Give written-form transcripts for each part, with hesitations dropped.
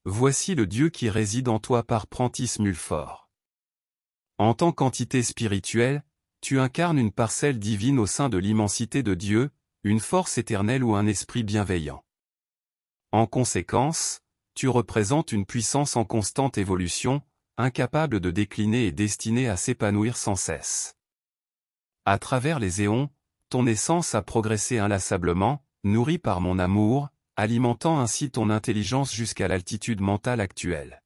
Voici le Dieu qui réside en toi par Prentice Mulford. En tant qu'entité spirituelle, tu incarnes une parcelle divine au sein de l'immensité de Dieu, une force éternelle ou un esprit bienveillant. En conséquence, tu représentes une puissance en constante évolution, incapable de décliner et destinée à s'épanouir sans cesse. À travers les éons, ton essence a progressé inlassablement, nourrie par mon amour, alimentant ainsi ton intelligence jusqu'à l'altitude mentale actuelle.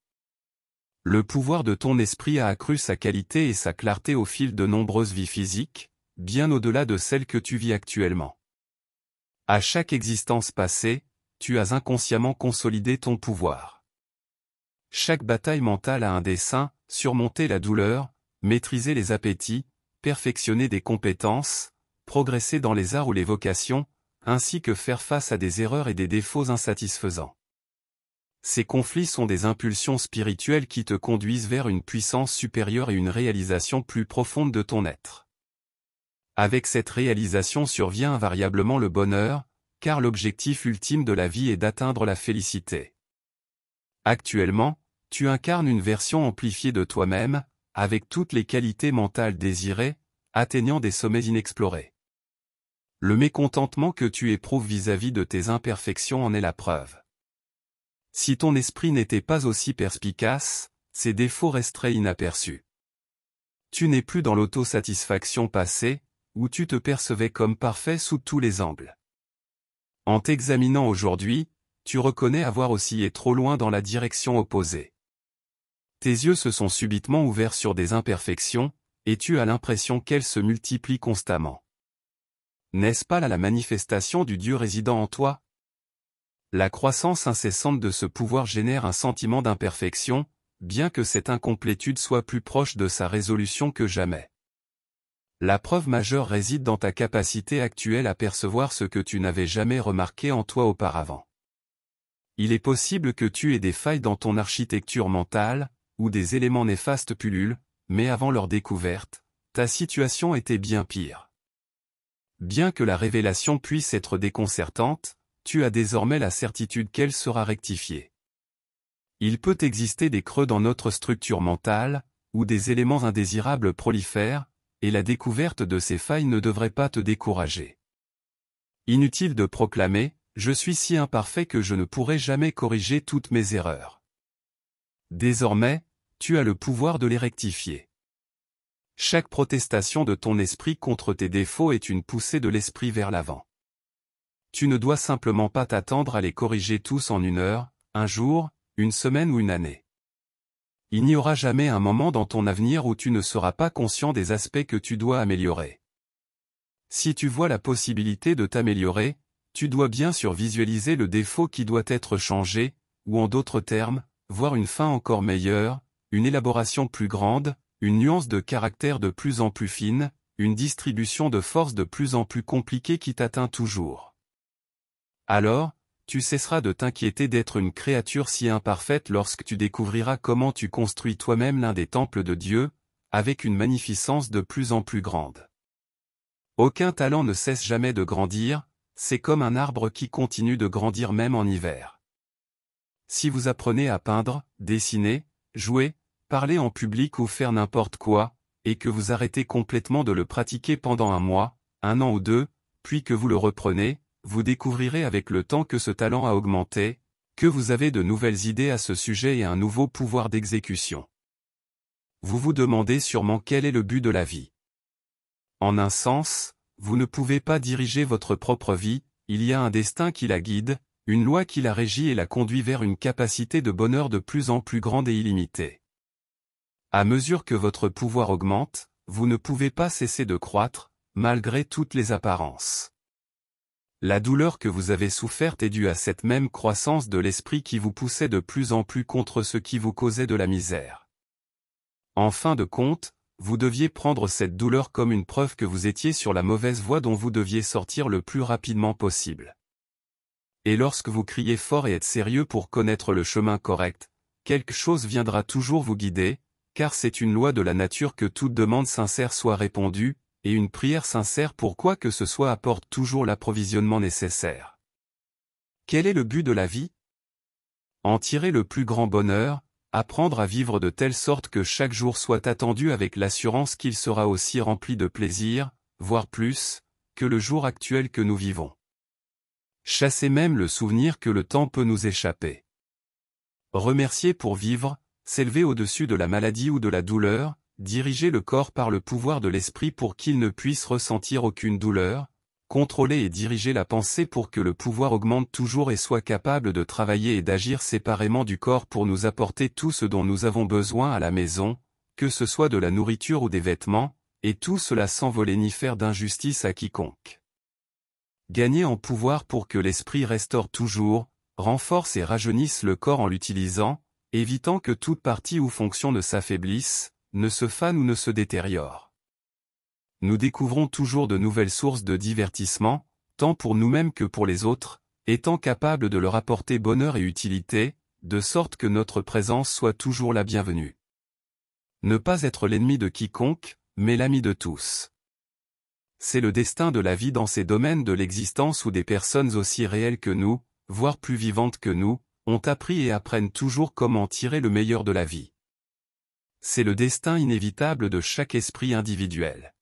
Le pouvoir de ton esprit a accru sa qualité et sa clarté au fil de nombreuses vies physiques, bien au-delà de celle que tu vis actuellement. À chaque existence passée, tu as inconsciemment consolidé ton pouvoir. Chaque bataille mentale a un dessein, surmonter la douleur, maîtriser les appétits, perfectionner des compétences, progresser dans les arts ou les vocations, ainsi que faire face à des erreurs et des défauts insatisfaisants. Ces conflits sont des impulsions spirituelles qui te conduisent vers une puissance supérieure et une réalisation plus profonde de ton être. Avec cette réalisation survient invariablement le bonheur, car l'objectif ultime de la vie est d'atteindre la félicité. Actuellement, tu incarnes une version amplifiée de toi-même, avec toutes les qualités mentales désirées, atteignant des sommets inexplorés. Le mécontentement que tu éprouves vis-à-vis de tes imperfections en est la preuve. Si ton esprit n'était pas aussi perspicace, ses défauts resteraient inaperçus. Tu n'es plus dans l'autosatisfaction passée, où tu te percevais comme parfait sous tous les angles. En t'examinant aujourd'hui, tu reconnais avoir oscillé trop loin dans la direction opposée. Tes yeux se sont subitement ouverts sur des imperfections, et tu as l'impression qu'elles se multiplient constamment. N'est-ce pas là la manifestation du Dieu résidant en toi? La croissance incessante de ce pouvoir génère un sentiment d'imperfection, bien que cette incomplétude soit plus proche de sa résolution que jamais. La preuve majeure réside dans ta capacité actuelle à percevoir ce que tu n'avais jamais remarqué en toi auparavant. Il est possible que tu aies des failles dans ton architecture mentale, ou des éléments néfastes pullulent, mais avant leur découverte, ta situation était bien pire. Bien que la révélation puisse être déconcertante, tu as désormais la certitude qu'elle sera rectifiée. Il peut exister des creux dans notre structure mentale, où des éléments indésirables prolifèrent, et la découverte de ces failles ne devrait pas te décourager. Inutile de proclamer « Je suis si imparfait que je ne pourrai jamais corriger toutes mes erreurs ». Désormais, tu as le pouvoir de les rectifier. Chaque protestation de ton esprit contre tes défauts est une poussée de l'esprit vers l'avant. Tu ne dois simplement pas t'attendre à les corriger tous en une heure, un jour, une semaine ou une année. Il n'y aura jamais un moment dans ton avenir où tu ne seras pas conscient des aspects que tu dois améliorer. Si tu vois la possibilité de t'améliorer, tu dois bien sûr visualiser le défaut qui doit être changé, ou en d'autres termes, voir une fin encore meilleure, une élaboration plus grande, une nuance de caractère de plus en plus fine, une distribution de force de plus en plus compliquée qui t'atteint toujours. Alors, tu cesseras de t'inquiéter d'être une créature si imparfaite lorsque tu découvriras comment tu construis toi-même l'un des temples de Dieu, avec une magnificence de plus en plus grande. Aucun talent ne cesse jamais de grandir, c'est comme un arbre qui continue de grandir même en hiver. Si vous apprenez à peindre, dessiner, jouer, parler en public ou faire n'importe quoi, et que vous arrêtez complètement de le pratiquer pendant un mois, un an ou deux, puis que vous le reprenez, vous découvrirez avec le temps que ce talent a augmenté, que vous avez de nouvelles idées à ce sujet et un nouveau pouvoir d'exécution. Vous vous demandez sûrement quel est le but de la vie. En un sens, vous ne pouvez pas diriger votre propre vie, il y a un destin qui la guide, une loi qui la régit et la conduit vers une capacité de bonheur de plus en plus grande et illimitée. À mesure que votre pouvoir augmente, vous ne pouvez pas cesser de croître, malgré toutes les apparences. La douleur que vous avez soufferte est due à cette même croissance de l'esprit qui vous poussait de plus en plus contre ce qui vous causait de la misère. En fin de compte, vous deviez prendre cette douleur comme une preuve que vous étiez sur la mauvaise voie dont vous deviez sortir le plus rapidement possible. Et lorsque vous criez fort et êtes sérieux pour connaître le chemin correct, quelque chose viendra toujours vous guider, car c'est une loi de la nature que toute demande sincère soit répondue, et une prière sincère pour quoi que ce soit apporte toujours l'approvisionnement nécessaire. Quel est le but de la vie? En tirer le plus grand bonheur, apprendre à vivre de telle sorte que chaque jour soit attendu avec l'assurance qu'il sera aussi rempli de plaisir, voire plus, que le jour actuel que nous vivons. Chasser même le souvenir que le temps peut nous échapper. Remercier pour vivre, s'élever au-dessus de la maladie ou de la douleur, diriger le corps par le pouvoir de l'esprit pour qu'il ne puisse ressentir aucune douleur, contrôler et diriger la pensée pour que le pouvoir augmente toujours et soit capable de travailler et d'agir séparément du corps pour nous apporter tout ce dont nous avons besoin à la maison, que ce soit de la nourriture ou des vêtements, et tout cela sans voler ni faire d'injustice à quiconque. Gagner en pouvoir pour que l'esprit restaure toujours, renforce et rajeunisse le corps en l'utilisant, évitant que toute partie ou fonction ne s'affaiblisse, ne se fane ou ne se détériore. Nous découvrons toujours de nouvelles sources de divertissement, tant pour nous-mêmes que pour les autres, étant capables de leur apporter bonheur et utilité, de sorte que notre présence soit toujours la bienvenue. Ne pas être l'ennemi de quiconque, mais l'ami de tous. C'est le destin de la vie dans ces domaines de l'existence où des personnes aussi réelles que nous, voire plus vivantes que nous, ont appris et apprennent toujours comment tirer le meilleur de la vie. C'est le destin inévitable de chaque esprit individuel.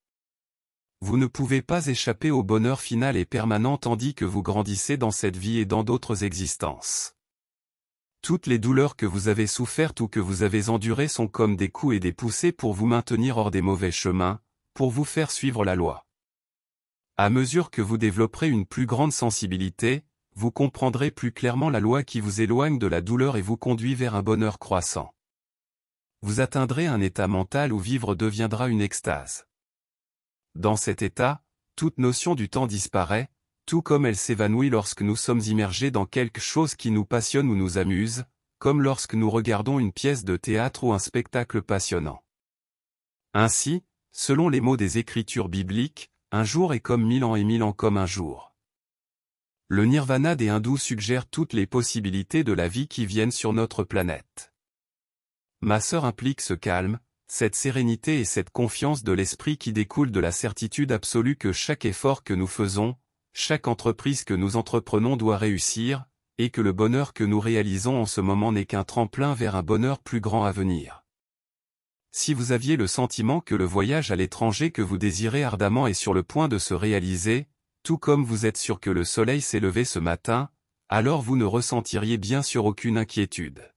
Vous ne pouvez pas échapper au bonheur final et permanent tandis que vous grandissez dans cette vie et dans d'autres existences. Toutes les douleurs que vous avez souffertes ou que vous avez endurées sont comme des coups et des poussées pour vous maintenir hors des mauvais chemins, pour vous faire suivre la loi. À mesure que vous développerez une plus grande sensibilité, vous comprendrez plus clairement la loi qui vous éloigne de la douleur et vous conduit vers un bonheur croissant. Vous atteindrez un état mental où vivre deviendra une extase. Dans cet état, toute notion du temps disparaît, tout comme elle s'évanouit lorsque nous sommes immergés dans quelque chose qui nous passionne ou nous amuse, comme lorsque nous regardons une pièce de théâtre ou un spectacle passionnant. Ainsi, selon les mots des Écritures bibliques, un jour est comme 1000 ans et 1000 ans comme un jour. Le nirvana des hindous suggère toutes les possibilités de la vie qui viennent sur notre planète. Ma sœur implique ce calme, cette sérénité et cette confiance de l'esprit qui découle de la certitude absolue que chaque effort que nous faisons, chaque entreprise que nous entreprenons doit réussir, et que le bonheur que nous réalisons en ce moment n'est qu'un tremplin vers un bonheur plus grand à venir. Si vous aviez le sentiment que le voyage à l'étranger que vous désirez ardemment est sur le point de se réaliser, tout comme vous êtes sûr que le soleil s'est levé ce matin, alors vous ne ressentiriez bien sûr aucune inquiétude.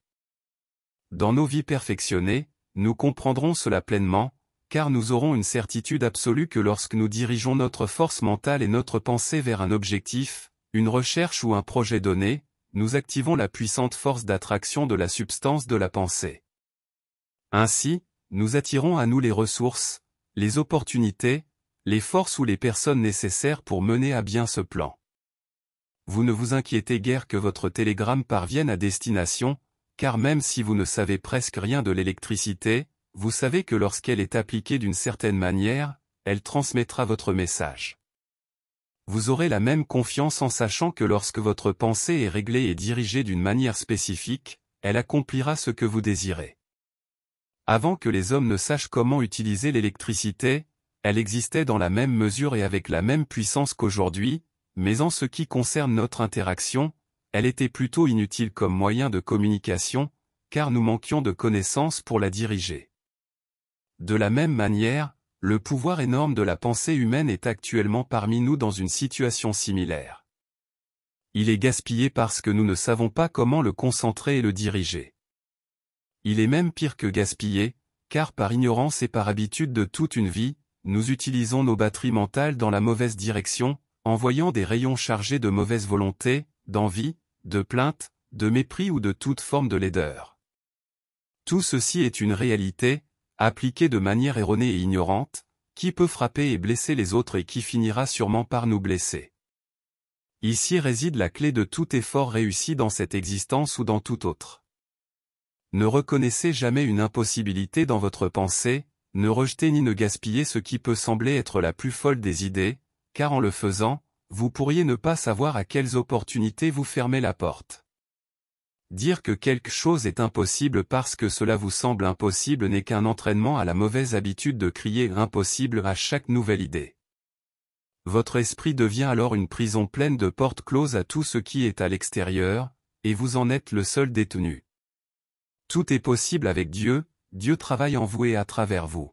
Dans nos vies perfectionnées, nous comprendrons cela pleinement, car nous aurons une certitude absolue que lorsque nous dirigeons notre force mentale et notre pensée vers un objectif, une recherche ou un projet donné, nous activons la puissante force d'attraction de la substance de la pensée. Ainsi, nous attirons à nous les ressources, les opportunités, les forces ou les personnes nécessaires pour mener à bien ce plan. Vous ne vous inquiétez guère que votre télégramme parvienne à destination, car même si vous ne savez presque rien de l'électricité, vous savez que lorsqu'elle est appliquée d'une certaine manière, elle transmettra votre message. Vous aurez la même confiance en sachant que lorsque votre pensée est réglée et dirigée d'une manière spécifique, elle accomplira ce que vous désirez. Avant que les hommes ne sachent comment utiliser l'électricité, elle existait dans la même mesure et avec la même puissance qu'aujourd'hui, mais en ce qui concerne notre interaction, elle était plutôt inutile comme moyen de communication, car nous manquions de connaissances pour la diriger. De la même manière, le pouvoir énorme de la pensée humaine est actuellement parmi nous dans une situation similaire. Il est gaspillé parce que nous ne savons pas comment le concentrer et le diriger. Il est même pire que gaspillé, car par ignorance et par habitude de toute une vie, nous utilisons nos batteries mentales dans la mauvaise direction, envoyant des rayons chargés de mauvaise volonté, d'envie, de plainte, de mépris ou de toute forme de laideur. Tout ceci est une réalité, appliquée de manière erronée et ignorante, qui peut frapper et blesser les autres et qui finira sûrement par nous blesser. Ici réside la clé de tout effort réussi dans cette existence ou dans toute autre. Ne reconnaissez jamais une impossibilité dans votre pensée, ne rejetez ni ne gaspillez ce qui peut sembler être la plus folle des idées, car en le faisant, vous pourriez ne pas savoir à quelles opportunités vous fermez la porte. Dire que quelque chose est impossible parce que cela vous semble impossible n'est qu'un entraînement à la mauvaise habitude de crier « impossible » à chaque nouvelle idée. Votre esprit devient alors une prison pleine de portes closes à tout ce qui est à l'extérieur, et vous en êtes le seul détenu. Tout est possible avec Dieu, Dieu travaille en vous et à travers vous.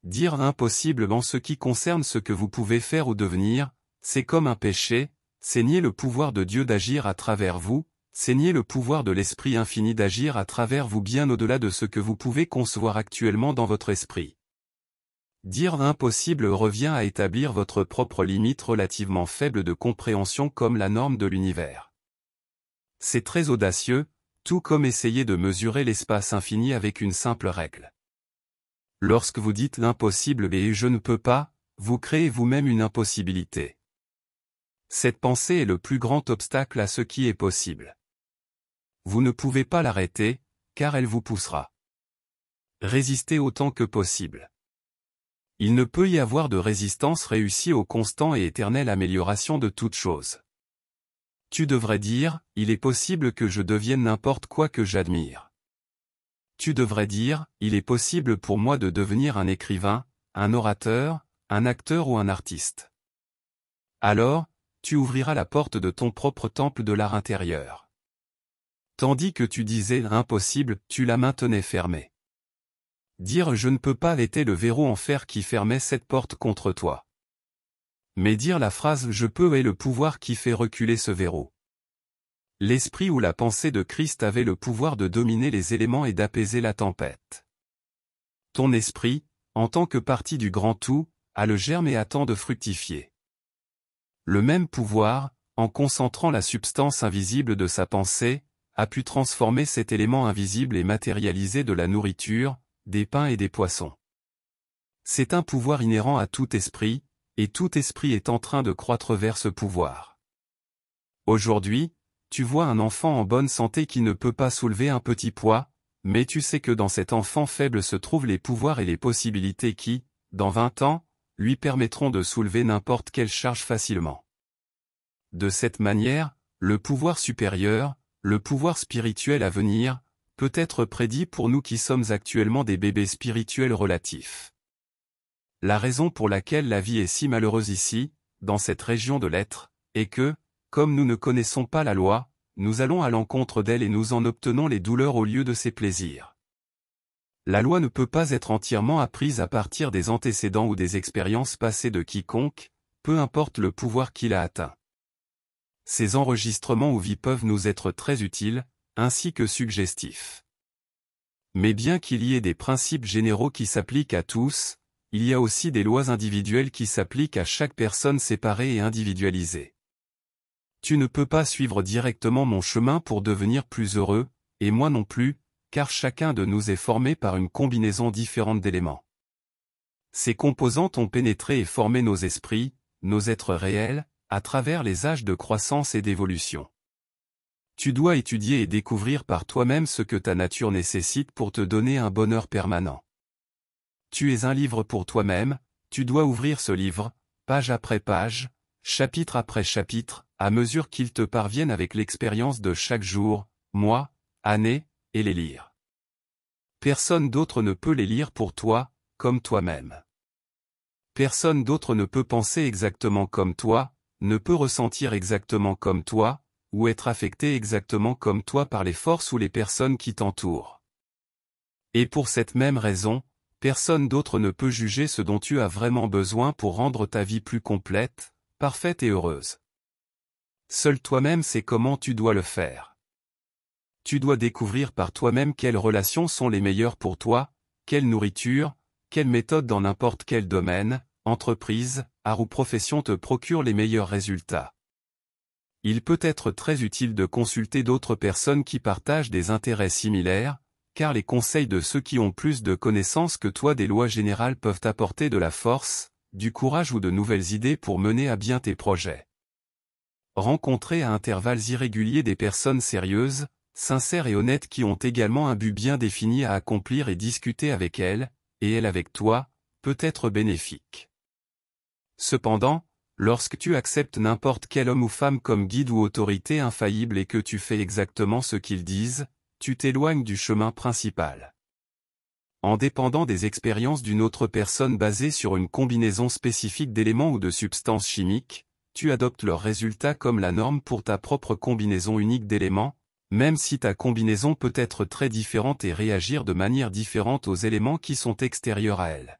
Dire impossible en ce qui concerne ce que vous pouvez faire ou devenir, c'est comme un péché, c'est nier le pouvoir de Dieu d'agir à travers vous, c'est nier le pouvoir de l'Esprit infini d'agir à travers vous bien au-delà de ce que vous pouvez concevoir actuellement dans votre esprit. Dire impossible revient à établir votre propre limite relativement faible de compréhension comme la norme de l'univers. C'est très audacieux, tout comme essayer de mesurer l'espace infini avec une simple règle. Lorsque vous dites l'impossible et je ne peux pas, vous créez vous-même une impossibilité. Cette pensée est le plus grand obstacle à ce qui est possible. Vous ne pouvez pas l'arrêter, car elle vous poussera. Résistez autant que possible. Il ne peut y avoir de résistance réussie aux constants et éternelle amélioration de toute chose. Tu devrais dire, il est possible que je devienne n'importe quoi que j'admire. Tu devrais dire, il est possible pour moi de devenir un écrivain, un orateur, un acteur ou un artiste. Alors, tu ouvriras la porte de ton propre temple de l'art intérieur. Tandis que tu disais impossible, tu la maintenais fermée. Dire je ne peux pas était le verrou en fer qui fermait cette porte contre toi. Mais dire la phrase je peux est le pouvoir qui fait reculer ce verrou. L'esprit ou la pensée de Christ avait le pouvoir de dominer les éléments et d'apaiser la tempête. Ton esprit, en tant que partie du grand tout, a le germe et attend de fructifier. Le même pouvoir, en concentrant la substance invisible de sa pensée, a pu transformer cet élément invisible et matérialiser de la nourriture, des pains et des poissons. C'est un pouvoir inhérent à tout esprit, et tout esprit est en train de croître vers ce pouvoir. Aujourd'hui, tu vois un enfant en bonne santé qui ne peut pas soulever un petit poids, mais tu sais que dans cet enfant faible se trouvent les pouvoirs et les possibilités qui, dans 20 ans, lui permettront de soulever n'importe quelle charge facilement. De cette manière, le pouvoir supérieur, le pouvoir spirituel à venir, peut être prédit pour nous qui sommes actuellement des bébés spirituels relatifs. La raison pour laquelle la vie est si malheureuse ici, dans cette région de l'être, est que, comme nous ne connaissons pas la loi, nous allons à l'encontre d'elle et nous en obtenons les douleurs au lieu de ses plaisirs. La loi ne peut pas être entièrement apprise à partir des antécédents ou des expériences passées de quiconque, peu importe le pouvoir qu'il a atteint. Ces enregistrements ou vies peuvent nous être très utiles, ainsi que suggestifs. Mais bien qu'il y ait des principes généraux qui s'appliquent à tous, il y a aussi des lois individuelles qui s'appliquent à chaque personne séparée et individualisée. Tu ne peux pas suivre directement mon chemin pour devenir plus heureux, et moi non plus, car chacun de nous est formé par une combinaison différente d'éléments. Ces composantes ont pénétré et formé nos esprits, nos êtres réels, à travers les âges de croissance et d'évolution. Tu dois étudier et découvrir par toi-même ce que ta nature nécessite pour te donner un bonheur permanent. Tu es un livre pour toi-même, tu dois ouvrir ce livre, page après page, chapitre après chapitre, à mesure qu'ils te parviennent avec l'expérience de chaque jour, mois, année, et les lire. Personne d'autre ne peut les lire pour toi, comme toi-même. Personne d'autre ne peut penser exactement comme toi, ne peut ressentir exactement comme toi, ou être affecté exactement comme toi par les forces ou les personnes qui t'entourent. Et pour cette même raison, personne d'autre ne peut juger ce dont tu as vraiment besoin pour rendre ta vie plus complète, parfaite et heureuse. Seul toi-même sais comment tu dois le faire. Tu dois découvrir par toi-même quelles relations sont les meilleures pour toi, quelle nourriture, quelle méthode dans n'importe quel domaine, entreprise, art ou profession te procure les meilleurs résultats. Il peut être très utile de consulter d'autres personnes qui partagent des intérêts similaires, car les conseils de ceux qui ont plus de connaissances que toi des lois générales peuvent apporter de la force, du courage ou de nouvelles idées pour mener à bien tes projets. Rencontrer à intervalles irréguliers des personnes sérieuses, sincères et honnêtes qui ont également un but bien défini à accomplir et discuter avec elles, et elles avec toi, peut être bénéfique. Cependant, lorsque tu acceptes n'importe quel homme ou femme comme guide ou autorité infaillible et que tu fais exactement ce qu'ils disent, tu t'éloignes du chemin principal. En dépendant des expériences d'une autre personne basée sur une combinaison spécifique d'éléments ou de substances chimiques, tu adoptes leurs résultats comme la norme pour ta propre combinaison unique d'éléments, même si ta combinaison peut être très différente et réagir de manière différente aux éléments qui sont extérieurs à elle.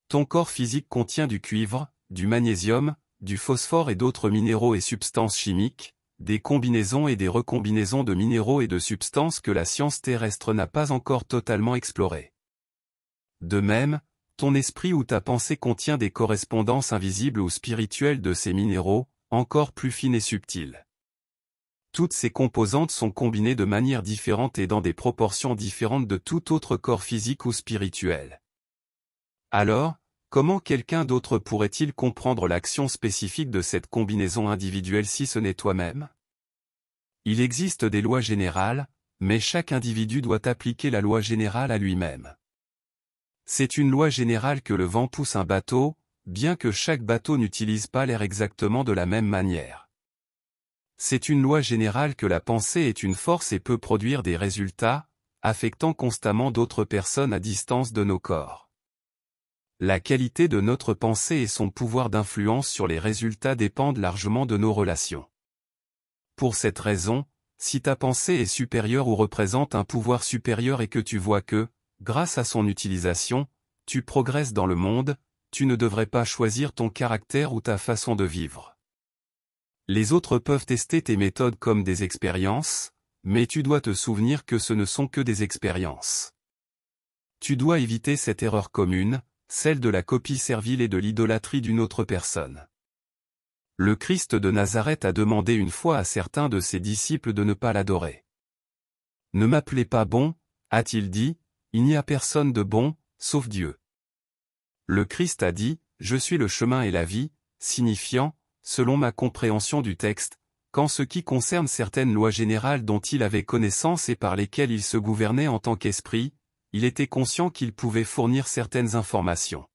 Ton corps physique contient du cuivre, du magnésium, du phosphore et d'autres minéraux et substances chimiques, des combinaisons et des recombinaisons de minéraux et de substances que la science terrestre n'a pas encore totalement explorées. De même, ton esprit ou ta pensée contient des correspondances invisibles ou spirituelles de ces minéraux, encore plus fines et subtiles. Toutes ces composantes sont combinées de manière différente et dans des proportions différentes de tout autre corps physique ou spirituel. Alors, comment quelqu'un d'autre pourrait-il comprendre l'action spécifique de cette combinaison individuelle si ce n'est toi-même? Il existe des lois générales, mais chaque individu doit appliquer la loi générale à lui-même. C'est une loi générale que le vent pousse un bateau, bien que chaque bateau n'utilise pas l'air exactement de la même manière. C'est une loi générale que la pensée est une force et peut produire des résultats, affectant constamment d'autres personnes à distance de nos corps. La qualité de notre pensée et son pouvoir d'influence sur les résultats dépendent largement de nos relations. Pour cette raison, si ta pensée est supérieure ou représente un pouvoir supérieur et que tu vois que, grâce à son utilisation, tu progresses dans le monde, tu ne devrais pas choisir ton caractère ou ta façon de vivre. Les autres peuvent tester tes méthodes comme des expériences, mais tu dois te souvenir que ce ne sont que des expériences. Tu dois éviter cette erreur commune, celle de la copie servile et de l'idolâtrie d'une autre personne. Le Christ de Nazareth a demandé une fois à certains de ses disciples de ne pas l'adorer. « Ne m'appelez pas bon, a-t-il dit, il n'y a personne de bon, sauf Dieu. » Le Christ a dit, « Je suis le chemin et la vie », signifiant, selon ma compréhension du texte, qu'en ce qui concerne certaines lois générales dont il avait connaissance et par lesquelles il se gouvernait en tant qu'esprit, il était conscient qu'il pouvait fournir certaines informations.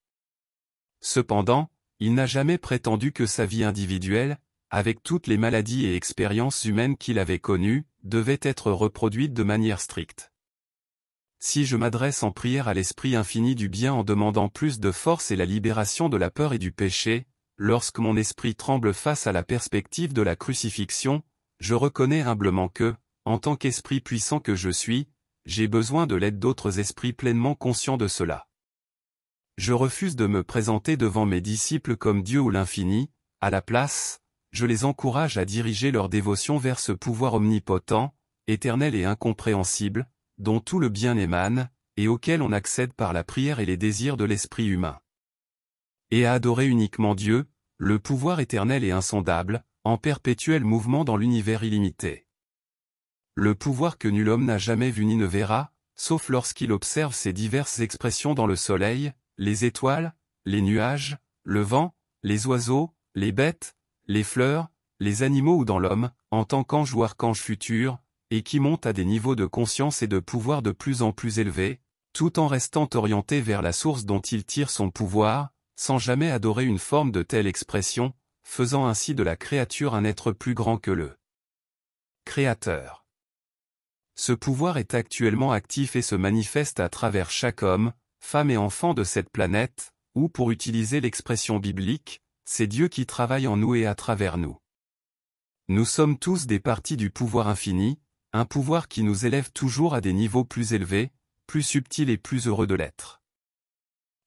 Cependant, il n'a jamais prétendu que sa vie individuelle, avec toutes les maladies et expériences humaines qu'il avait connues, devait être reproduite de manière stricte. Si je m'adresse en prière à l'Esprit infini du bien en demandant plus de force et la libération de la peur et du péché, lorsque mon esprit tremble face à la perspective de la crucifixion, je reconnais humblement que, en tant qu'esprit puissant que je suis, j'ai besoin de l'aide d'autres esprits pleinement conscients de cela. Je refuse de me présenter devant mes disciples comme Dieu ou l'infini, à la place, je les encourage à diriger leur dévotion vers ce pouvoir omnipotent, éternel et incompréhensible, dont tout le bien émane, et auquel on accède par la prière et les désirs de l'esprit humain. Et à adorer uniquement Dieu, le pouvoir éternel et insondable, en perpétuel mouvement dans l'univers illimité. Le pouvoir que nul homme n'a jamais vu ni ne verra, sauf lorsqu'il observe ces diverses expressions dans le soleil, les étoiles, les nuages, le vent, les oiseaux, les bêtes, les fleurs, les animaux ou dans l'homme, en tant qu'ange ou archange futur, et qui monte à des niveaux de conscience et de pouvoir de plus en plus élevés, tout en restant orienté vers la source dont il tire son pouvoir, sans jamais adorer une forme de telle expression, faisant ainsi de la créature un être plus grand que le Créateur. Ce pouvoir est actuellement actif et se manifeste à travers chaque homme, femme et enfant de cette planète, ou pour utiliser l'expression biblique, c'est Dieu qui travaille en nous et à travers nous. Nous sommes tous des parties du pouvoir infini, un pouvoir qui nous élève toujours à des niveaux plus élevés, plus subtils et plus heureux de l'être.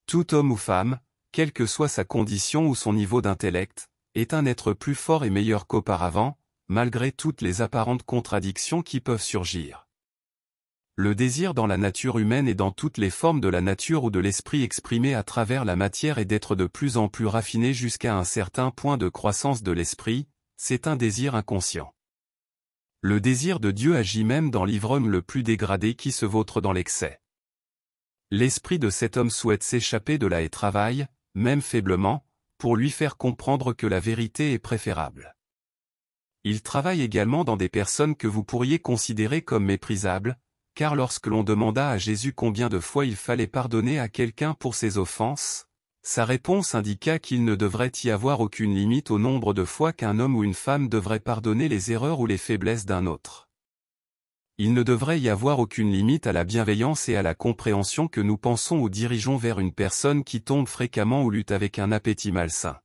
Tout homme ou femme, quelle que soit sa condition ou son niveau d'intellect, est un être plus fort et meilleur qu'auparavant, malgré toutes les apparentes contradictions qui peuvent surgir. Le désir dans la nature humaine et dans toutes les formes de la nature ou de l'esprit exprimé à travers la matière est d'être de plus en plus raffiné jusqu'à un certain point de croissance de l'esprit, c'est un désir inconscient. Le désir de Dieu agit même dans l'ivrogne le plus dégradé qui se vautre dans l'excès. L'esprit de cet homme souhaite s'échapper de là et travaille, même faiblement, pour lui faire comprendre que la vérité est préférable. Il travaille également dans des personnes que vous pourriez considérer comme méprisables, car lorsque l'on demanda à Jésus combien de fois il fallait pardonner à quelqu'un pour ses offenses, sa réponse indiqua qu'il ne devrait y avoir aucune limite au nombre de fois qu'un homme ou une femme devrait pardonner les erreurs ou les faiblesses d'un autre. Il ne devrait y avoir aucune limite à la bienveillance et à la compréhension que nous pensons ou dirigeons vers une personne qui tombe fréquemment ou lutte avec un appétit malsain.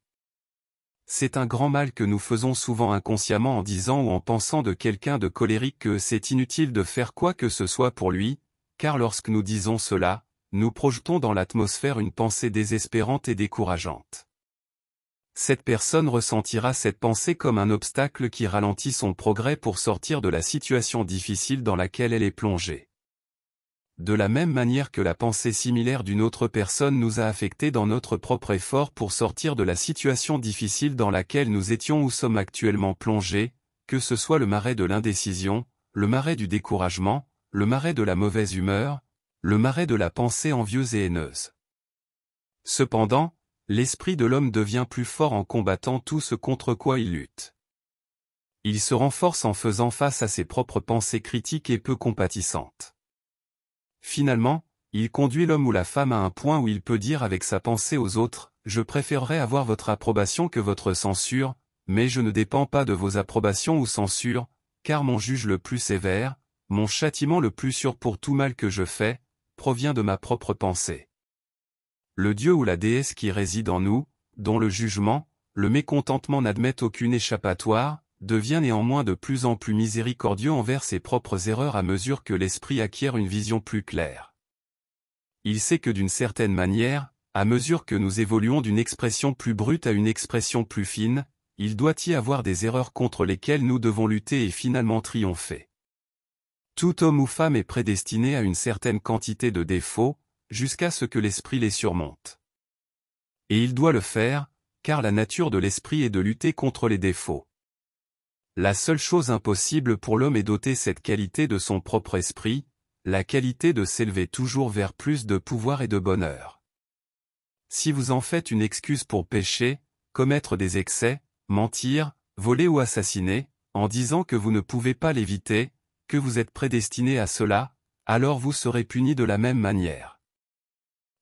C'est un grand mal que nous faisons souvent inconsciemment en disant ou en pensant de quelqu'un de colérique que c'est inutile de faire quoi que ce soit pour lui, car lorsque nous disons cela, nous projetons dans l'atmosphère une pensée désespérante et décourageante. Cette personne ressentira cette pensée comme un obstacle qui ralentit son progrès pour sortir de la situation difficile dans laquelle elle est plongée. De la même manière que la pensée similaire d'une autre personne nous a affectés dans notre propre effort pour sortir de la situation difficile dans laquelle nous étions ou sommes actuellement plongés, que ce soit le marais de l'indécision, le marais du découragement, le marais de la mauvaise humeur, le marais de la pensée envieuse et haineuse. Cependant, l'esprit de l'homme devient plus fort en combattant tout ce contre quoi il lutte. Il se renforce en faisant face à ses propres pensées critiques et peu compatissantes. Finalement, il conduit l'homme ou la femme à un point où il peut dire avec sa pensée aux autres, « Je préférerais avoir votre approbation que votre censure, mais je ne dépends pas de vos approbations ou censures, car mon juge le plus sévère, mon châtiment le plus sûr pour tout mal que je fais, provient de ma propre pensée. » Le Dieu ou la déesse qui réside en nous, dont le jugement, le mécontentement n'admettent aucune échappatoire, devient néanmoins de plus en plus miséricordieux envers ses propres erreurs à mesure que l'esprit acquiert une vision plus claire. Il sait que d'une certaine manière, à mesure que nous évoluons d'une expression plus brute à une expression plus fine, il doit y avoir des erreurs contre lesquelles nous devons lutter et finalement triompher. Tout homme ou femme est prédestiné à une certaine quantité de défauts, jusqu'à ce que l'esprit les surmonte. Et il doit le faire, car la nature de l'esprit est de lutter contre les défauts. La seule chose impossible pour l'homme est d'ôter cette qualité de son propre esprit, la qualité de s'élever toujours vers plus de pouvoir et de bonheur. Si vous en faites une excuse pour pécher, commettre des excès, mentir, voler ou assassiner, en disant que vous ne pouvez pas l'éviter, que vous êtes prédestiné à cela, alors vous serez puni de la même manière.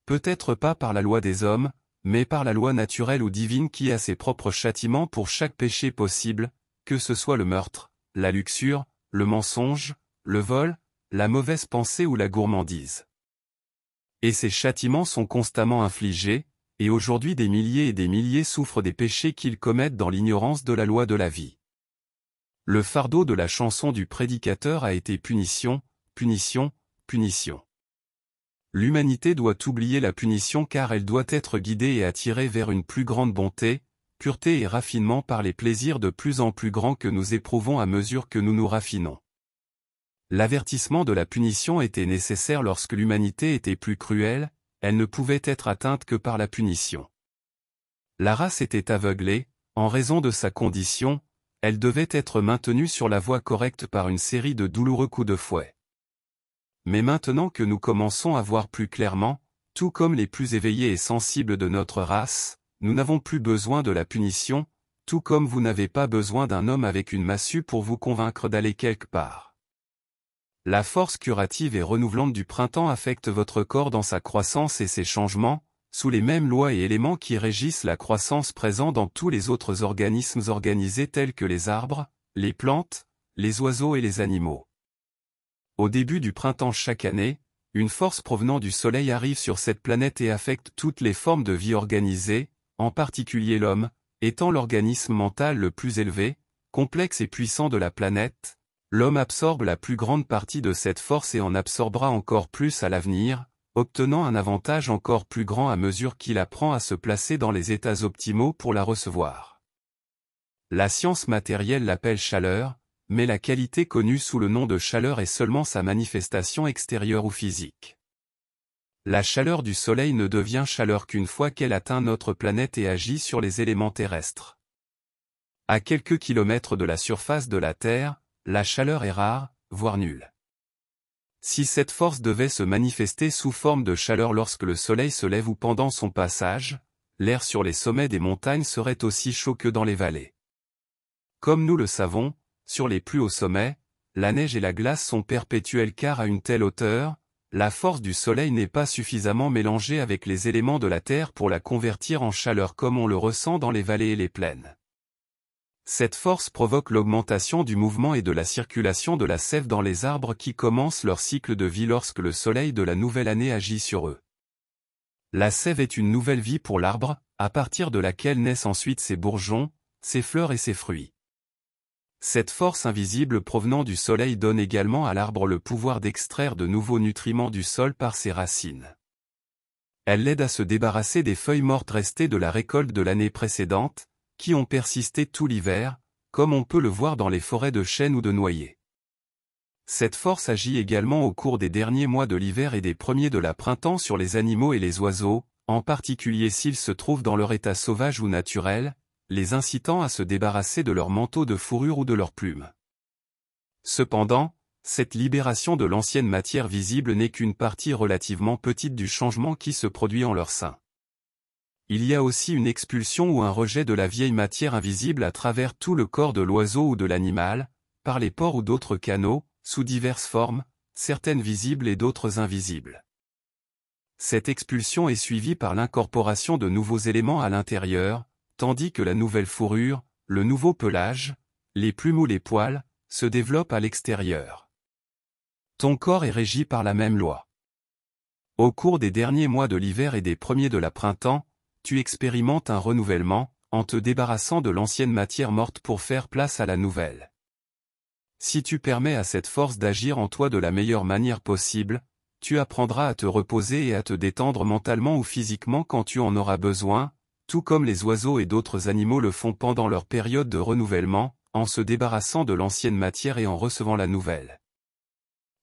Peut-être pas par la loi des hommes, mais par la loi naturelle ou divine qui a ses propres châtiments pour chaque péché possible, que ce soit le meurtre, la luxure, le mensonge, le vol, la mauvaise pensée ou la gourmandise. Et ces châtiments sont constamment infligés, et aujourd'hui des milliers et des milliers souffrent des péchés qu'ils commettent dans l'ignorance de la loi de la vie. Le fardeau de la chanson du prédicateur a été punition, punition, punition. L'humanité doit oublier la punition car elle doit être guidée et attirée vers une plus grande bonté, pureté et raffinement par les plaisirs de plus en plus grands que nous éprouvons à mesure que nous nous raffinons. L'avertissement de la punition était nécessaire lorsque l'humanité était plus cruelle, elle ne pouvait être atteinte que par la punition. La race était aveuglée, en raison de sa condition, elle devait être maintenue sur la voie correcte par une série de douloureux coups de fouet. Mais maintenant que nous commençons à voir plus clairement, tout comme les plus éveillés et sensibles de notre race, nous n'avons plus besoin de la punition, tout comme vous n'avez pas besoin d'un homme avec une massue pour vous convaincre d'aller quelque part. La force curative et renouvelante du printemps affecte votre corps dans sa croissance et ses changements, sous les mêmes lois et éléments qui régissent la croissance présents dans tous les autres organismes organisés tels que les arbres, les plantes, les oiseaux et les animaux. Au début du printemps chaque année, une force provenant du Soleil arrive sur cette planète et affecte toutes les formes de vie organisées, en particulier l'homme, étant l'organisme mental le plus élevé, complexe et puissant de la planète. L'homme absorbe la plus grande partie de cette force et en absorbera encore plus à l'avenir, obtenant un avantage encore plus grand à mesure qu'il apprend à se placer dans les états optimaux pour la recevoir. La science matérielle l'appelle chaleur, mais la qualité connue sous le nom de chaleur est seulement sa manifestation extérieure ou physique. La chaleur du Soleil ne devient chaleur qu'une fois qu'elle atteint notre planète et agit sur les éléments terrestres. À quelques kilomètres de la surface de la Terre, la chaleur est rare, voire nulle. Si cette force devait se manifester sous forme de chaleur lorsque le Soleil se lève ou pendant son passage, l'air sur les sommets des montagnes serait aussi chaud que dans les vallées. Comme nous le savons, sur les plus hauts sommets, la neige et la glace sont perpétuelles car à une telle hauteur, la force du Soleil n'est pas suffisamment mélangée avec les éléments de la Terre pour la convertir en chaleur comme on le ressent dans les vallées et les plaines. Cette force provoque l'augmentation du mouvement et de la circulation de la sève dans les arbres qui commencent leur cycle de vie lorsque le Soleil de la nouvelle année agit sur eux. La sève est une nouvelle vie pour l'arbre, à partir de laquelle naissent ensuite ses bourgeons, ses fleurs et ses fruits. Cette force invisible provenant du soleil donne également à l'arbre le pouvoir d'extraire de nouveaux nutriments du sol par ses racines. Elle l'aide à se débarrasser des feuilles mortes restées de la récolte de l'année précédente, qui ont persisté tout l'hiver, comme on peut le voir dans les forêts de chênes ou de noyers. Cette force agit également au cours des derniers mois de l'hiver et des premiers de la printemps sur les animaux et les oiseaux, en particulier s'ils se trouvent dans leur état sauvage ou naturel, les incitant à se débarrasser de leur manteau de fourrure ou de leurs plumes. Cependant, cette libération de l'ancienne matière visible n'est qu'une partie relativement petite du changement qui se produit en leur sein. Il y a aussi une expulsion ou un rejet de la vieille matière invisible à travers tout le corps de l'oiseau ou de l'animal, par les pores ou d'autres canaux, sous diverses formes, certaines visibles et d'autres invisibles. Cette expulsion est suivie par l'incorporation de nouveaux éléments à l'intérieur, tandis que la nouvelle fourrure, le nouveau pelage, les plumes ou les poils, se développent à l'extérieur. Ton corps est régi par la même loi. Au cours des derniers mois de l'hiver et des premiers de la printemps, tu expérimentes un renouvellement, en te débarrassant de l'ancienne matière morte pour faire place à la nouvelle. Si tu permets à cette force d'agir en toi de la meilleure manière possible, tu apprendras à te reposer et à te détendre mentalement ou physiquement quand tu en auras besoin, tout comme les oiseaux et d'autres animaux le font pendant leur période de renouvellement, en se débarrassant de l'ancienne matière et en recevant la nouvelle.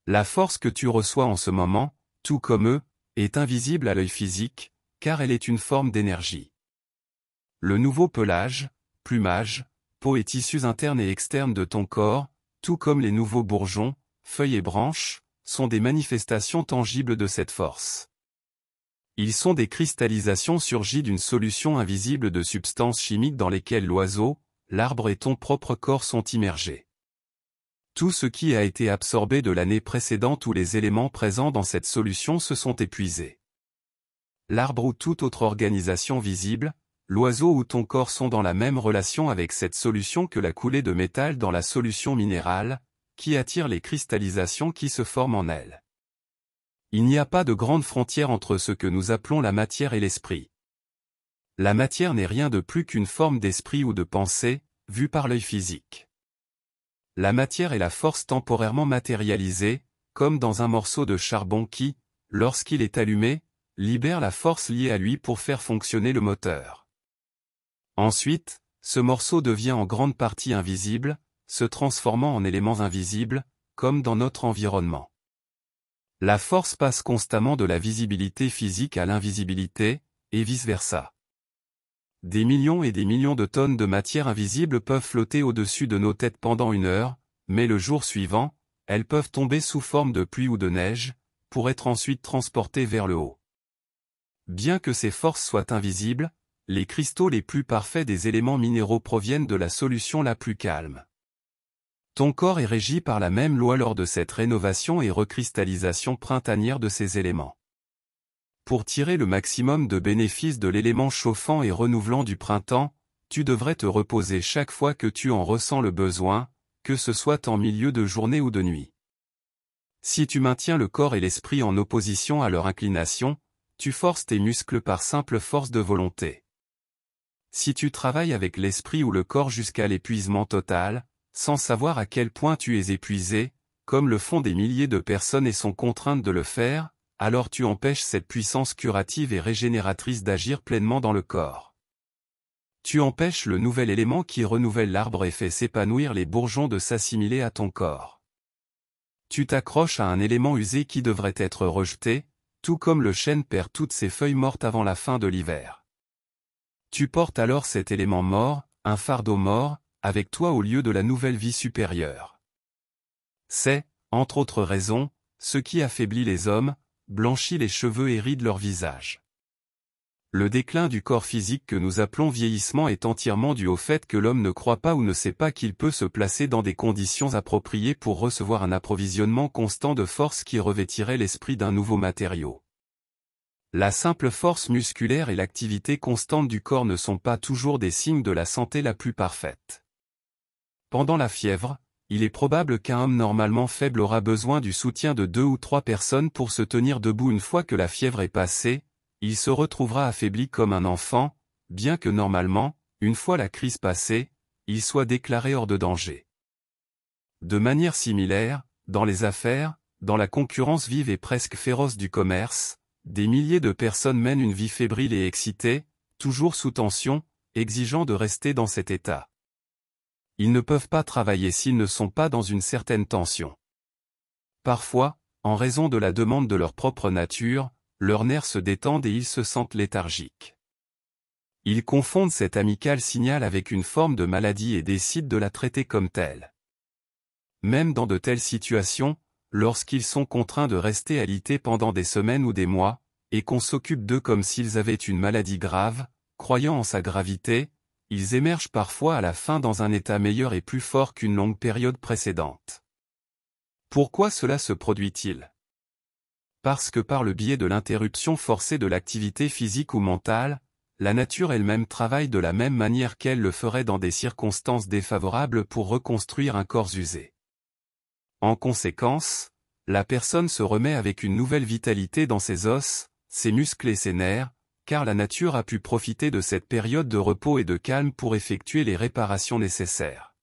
La force que tu reçois en ce moment, tout comme eux, est invisible à l'œil physique, car elle est une forme d'énergie. Le nouveau pelage, plumage, peau et tissus internes et externes de ton corps, tout comme les nouveaux bourgeons, feuilles et branches, sont des manifestations tangibles de cette force. Ils sont des cristallisations surgies d'une solution invisible de substances chimiques dans lesquelles l'oiseau, l'arbre et ton propre corps sont immergés. Tout ce qui a été absorbé de l'année précédente ou les éléments présents dans cette solution se sont épuisés. L'arbre ou toute autre organisation visible, l'oiseau ou ton corps sont dans la même relation avec cette solution que la coulée de métal dans la solution minérale, qui attire les cristallisations qui se forment en elle. Il n'y a pas de grande frontière entre ce que nous appelons la matière et l'esprit. La matière n'est rien de plus qu'une forme d'esprit ou de pensée, vue par l'œil physique. La matière est la force temporairement matérialisée, comme dans un morceau de charbon qui, lorsqu'il est allumé, libère la force liée à lui pour faire fonctionner le moteur. Ensuite, ce morceau devient en grande partie invisible, se transformant en éléments invisibles, comme dans notre environnement. La force passe constamment de la visibilité physique à l'invisibilité, et vice-versa. Des millions et des millions de tonnes de matière invisible peuvent flotter au-dessus de nos têtes pendant une heure, mais le jour suivant, elles peuvent tomber sous forme de pluie ou de neige, pour être ensuite transportées vers le haut. Bien que ces forces soient invisibles, les cristaux les plus parfaits des éléments minéraux proviennent de la solution la plus calme. Ton corps est régi par la même loi lors de cette rénovation et recristallisation printanière de ces éléments. Pour tirer le maximum de bénéfices de l'élément chauffant et renouvelant du printemps, tu devrais te reposer chaque fois que tu en ressens le besoin, que ce soit en milieu de journée ou de nuit. Si tu maintiens le corps et l'esprit en opposition à leur inclination, tu forces tes muscles par simple force de volonté. Si tu travailles avec l'esprit ou le corps jusqu'à l'épuisement total, sans savoir à quel point tu es épuisé, comme le font des milliers de personnes et sont contraintes de le faire, alors tu empêches cette puissance curative et régénératrice d'agir pleinement dans le corps. Tu empêches le nouvel élément qui renouvelle l'arbre et fait s'épanouir les bourgeons de s'assimiler à ton corps. Tu t'accroches à un élément usé qui devrait être rejeté, tout comme le chêne perd toutes ses feuilles mortes avant la fin de l'hiver. Tu portes alors cet élément mort, un fardeau mort, avec toi au lieu de la nouvelle vie supérieure. C'est, entre autres raisons, ce qui affaiblit les hommes, blanchit les cheveux et ride leur visage. Le déclin du corps physique que nous appelons vieillissement est entièrement dû au fait que l'homme ne croit pas ou ne sait pas qu'il peut se placer dans des conditions appropriées pour recevoir un approvisionnement constant de force qui revêtirait l'esprit d'un nouveau matériau. La simple force musculaire et l'activité constante du corps ne sont pas toujours des signes de la santé la plus parfaite. Pendant la fièvre, il est probable qu'un homme normalement faible aura besoin du soutien de 2 ou 3 personnes pour se tenir debout. Une fois que la fièvre est passée, il se retrouvera affaibli comme un enfant, bien que normalement, une fois la crise passée, ils soient déclarés hors de danger. De manière similaire, dans les affaires, dans la concurrence vive et presque féroce du commerce, des milliers de personnes mènent une vie fébrile et excitée, toujours sous tension, exigeant de rester dans cet état. Ils ne peuvent pas travailler s'ils ne sont pas dans une certaine tension. Parfois, en raison de la demande de leur propre nature, leurs nerfs se détendent et ils se sentent léthargiques. Ils confondent cet amical signal avec une forme de maladie et décident de la traiter comme telle. Même dans de telles situations, lorsqu'ils sont contraints de rester alités pendant des semaines ou des mois, et qu'on s'occupe d'eux comme s'ils avaient une maladie grave, croyant en sa gravité, ils émergent parfois à la fin dans un état meilleur et plus fort qu'une longue période précédente. Pourquoi cela se produit-il? Parce que par le biais de l'interruption forcée de l'activité physique ou mentale, la nature elle-même travaille de la même manière qu'elle le ferait dans des circonstances défavorables pour reconstruire un corps usé. En conséquence, la personne se remet avec une nouvelle vitalité dans ses os, ses muscles et ses nerfs, car la nature a pu profiter de cette période de repos et de calme pour effectuer les réparations nécessaires.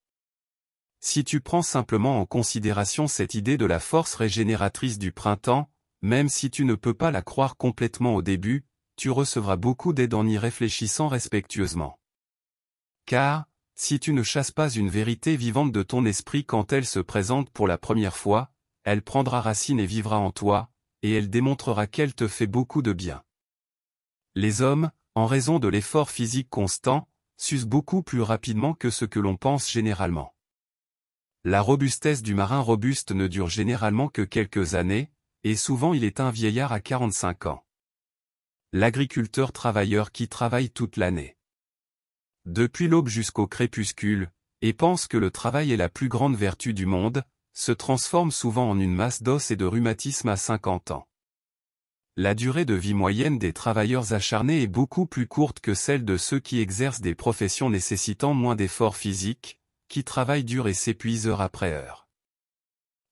Si tu prends simplement en considération cette idée de la force régénératrice du printemps, même si tu ne peux pas la croire complètement au début, tu recevras beaucoup d'aide en y réfléchissant respectueusement. Car, si tu ne chasses pas une vérité vivante de ton esprit quand elle se présente pour la première fois, elle prendra racine et vivra en toi, et elle démontrera qu'elle te fait beaucoup de bien. Les hommes, en raison de l'effort physique constant, s'usent beaucoup plus rapidement que ce que l'on pense généralement. La robustesse du marin robuste ne dure généralement que quelques années, et souvent il est un vieillard à 45 ans. L'agriculteur travailleur qui travaille toute l'année, depuis l'aube jusqu'au crépuscule, et pense que le travail est la plus grande vertu du monde, se transforme souvent en une masse d'os et de rhumatisme à 50 ans. La durée de vie moyenne des travailleurs acharnés est beaucoup plus courte que celle de ceux qui exercent des professions nécessitant moins d'efforts physiques, qui travaillent dur et s'épuisent heure après heure.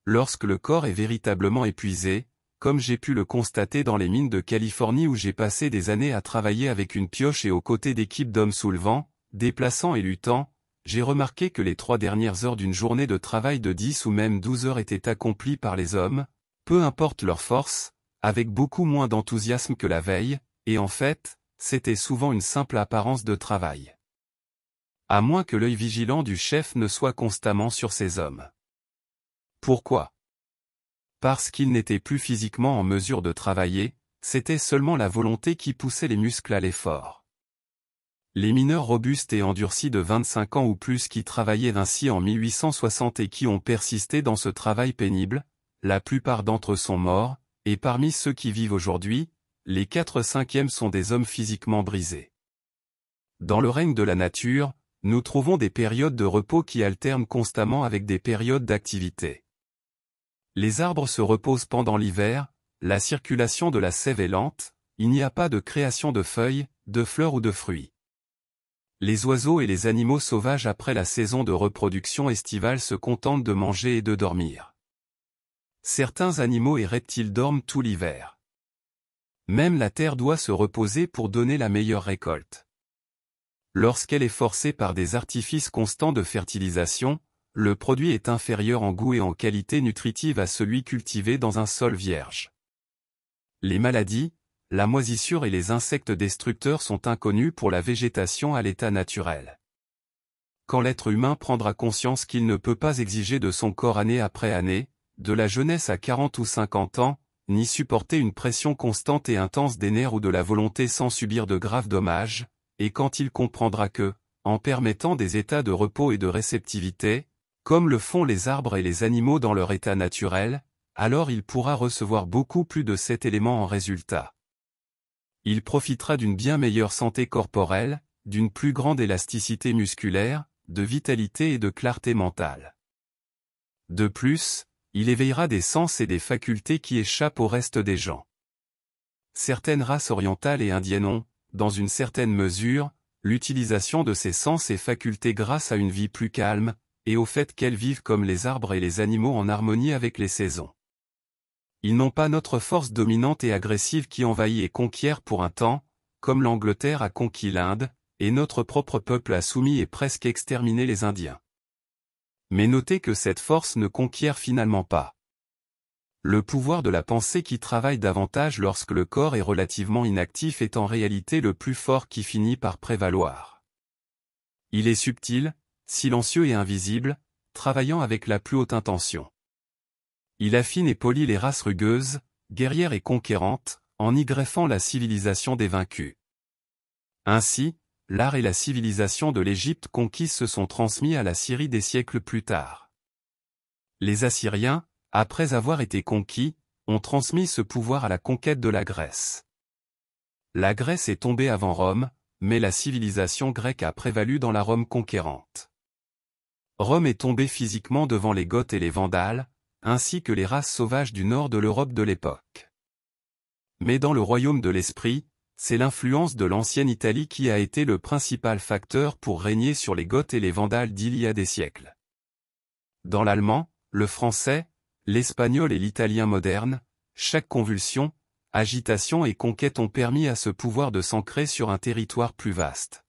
Lorsque le corps est véritablement épuisé, comme j'ai pu le constater dans les mines de Californie où j'ai passé des années à travailler avec une pioche et aux côtés d'équipes d'hommes soulevant, déplaçant et luttant, j'ai remarqué que les 3 dernières heures d'une journée de travail de 10 ou même 12 heures étaient accomplies par les hommes, peu importe leur force, avec beaucoup moins d'enthousiasme que la veille, et en fait, c'était souvent une simple apparence de travail. À moins que l'œil vigilant du chef ne soit constamment sur ces hommes. Pourquoi? Parce qu'ils n'étaient plus physiquement en mesure de travailler, c'était seulement la volonté qui poussait les muscles à l'effort. Les mineurs robustes et endurcis de 25 ans ou plus qui travaillaient ainsi en 1860 et qui ont persisté dans ce travail pénible, la plupart d'entre eux sont morts, et parmi ceux qui vivent aujourd'hui, les 4/5 sont des hommes physiquement brisés. Dans le règne de la nature, nous trouvons des périodes de repos qui alternent constamment avec des périodes d'activité. Les arbres se reposent pendant l'hiver, la circulation de la sève est lente, il n'y a pas de création de feuilles, de fleurs ou de fruits. Les oiseaux et les animaux sauvages après la saison de reproduction estivale se contentent de manger et de dormir. Certains animaux et reptiles dorment tout l'hiver. Même la terre doit se reposer pour donner la meilleure récolte. Lorsqu'elle est forcée par des artifices constants de fertilisation, le produit est inférieur en goût et en qualité nutritive à celui cultivé dans un sol vierge. Les maladies, la moisissure et les insectes destructeurs sont inconnus pour la végétation à l'état naturel. Quand l'être humain prendra conscience qu'il ne peut pas exiger de son corps année après année, de la jeunesse à 40 ou 50 ans, ni supporter une pression constante et intense des nerfs ou de la volonté sans subir de graves dommages, et quand il comprendra que, en permettant des états de repos et de réceptivité, comme le font les arbres et les animaux dans leur état naturel, alors il pourra recevoir beaucoup plus de cet élément en résultat. Il profitera d'une bien meilleure santé corporelle, d'une plus grande élasticité musculaire, de vitalité et de clarté mentale. De plus, il éveillera des sens et des facultés qui échappent au reste des gens. Certaines races orientales et indiennes ont, dans une certaine mesure, l'utilisation de ces sens et facultés grâce à une vie plus calme, et au fait qu'elles vivent comme les arbres et les animaux en harmonie avec les saisons. Ils n'ont pas notre force dominante et agressive qui envahit et conquiert pour un temps, comme l'Angleterre a conquis l'Inde, et notre propre peuple a soumis et presque exterminé les Indiens. Mais notez que cette force ne conquiert finalement pas. Le pouvoir de la pensée qui travaille davantage lorsque le corps est relativement inactif est en réalité le plus fort qui finit par prévaloir. Il est subtil, silencieux et invisible, travaillant avec la plus haute intention. Il affine et polit les races rugueuses, guerrières et conquérantes, en y greffant la civilisation des vaincus. Ainsi, l'art et la civilisation de l'Égypte conquise se sont transmis à la Syrie des siècles plus tard. Les Assyriens, après avoir été conquis, ont transmis ce pouvoir à la conquête de la Grèce. La Grèce est tombée avant Rome, mais la civilisation grecque a prévalu dans la Rome conquérante. Rome est tombée physiquement devant les Goths et les Vandales, ainsi que les races sauvages du nord de l'Europe de l'époque. Mais dans le royaume de l'esprit, c'est l'influence de l'ancienne Italie qui a été le principal facteur pour régner sur les Goths et les Vandales d'il y a des siècles. Dans l'allemand, le français, l'espagnol et l'italien moderne, chaque convulsion, agitation et conquête ont permis à ce pouvoir de s'ancrer sur un territoire plus vaste.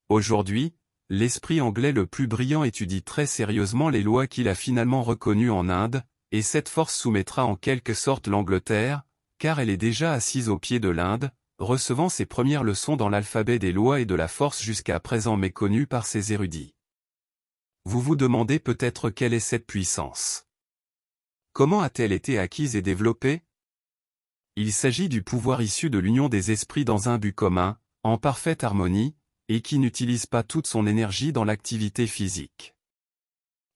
Aujourd'hui, l'esprit anglais le plus brillant étudie très sérieusement les lois qu'il a finalement reconnues en Inde, et cette force soumettra en quelque sorte l'Angleterre, car elle est déjà assise au pied de l'Inde, recevant ses premières leçons dans l'alphabet des lois et de la force jusqu'à présent méconnues par ses érudits. Vous vous demandez peut-être quelle est cette puissance. Comment a-t-elle été acquise et développée? Il s'agit du pouvoir issu de l'union des esprits dans un but commun, en parfaite harmonie, et qui n'utilise pas toute son énergie dans l'activité physique.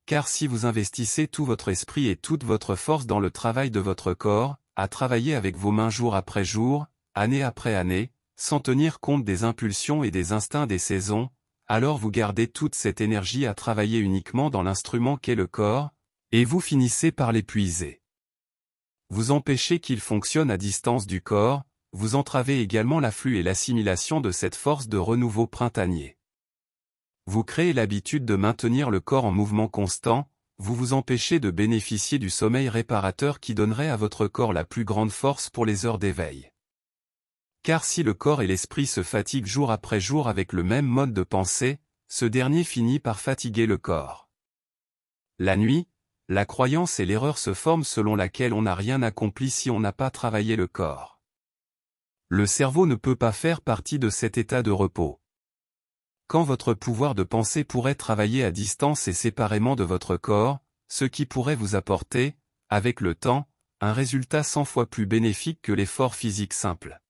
Car si vous investissez tout votre esprit et toute votre force dans le travail de votre corps, à travailler avec vos mains jour après jour, année après année, sans tenir compte des impulsions et des instincts des saisons, alors vous gardez toute cette énergie à travailler uniquement dans l'instrument qu'est le corps, et vous finissez par l'épuiser. Vous empêchez qu'il fonctionne à distance du corps, vous entravez également l'afflux et l'assimilation de cette force de renouveau printanier. Vous créez l'habitude de maintenir le corps en mouvement constant, vous vous empêchez de bénéficier du sommeil réparateur qui donnerait à votre corps la plus grande force pour les heures d'éveil. Car si le corps et l'esprit se fatiguent jour après jour avec le même mode de pensée, ce dernier finit par fatiguer le corps. La nuit, la croyance et l'erreur se forment selon laquelle on n'a rien accompli si on n'a pas travaillé le corps. Le cerveau ne peut pas faire partie de cet état de repos. Quand votre pouvoir de pensée pourrait travailler à distance et séparément de votre corps, ce qui pourrait vous apporter, avec le temps, un résultat 100 fois plus bénéfique que l'effort physique simple.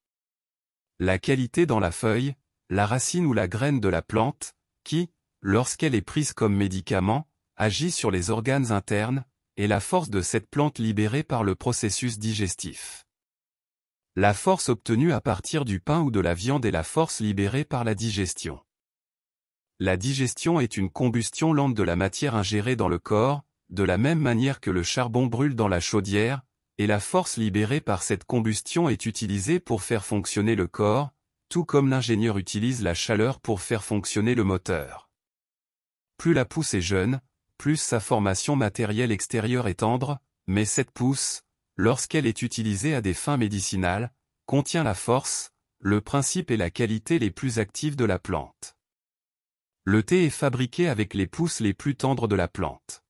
La qualité dans la feuille, la racine ou la graine de la plante, qui, lorsqu'elle est prise comme médicament, agit sur les organes internes, et la force de cette plante libérée par le processus digestif. La force obtenue à partir du pain ou de la viande est la force libérée par la digestion. La digestion est une combustion lente de la matière ingérée dans le corps, de la même manière que le charbon brûle dans la chaudière, et la force libérée par cette combustion est utilisée pour faire fonctionner le corps, tout comme l'ingénieur utilise la chaleur pour faire fonctionner le moteur. Plus la pousse est jeune, plus sa formation matérielle extérieure est tendre, mais cette pousse, lorsqu'elle est utilisée à des fins médicinales, contient la force, le principe et la qualité les plus actives de la plante. Le thé est fabriqué avec les pousses les plus tendres de la plante.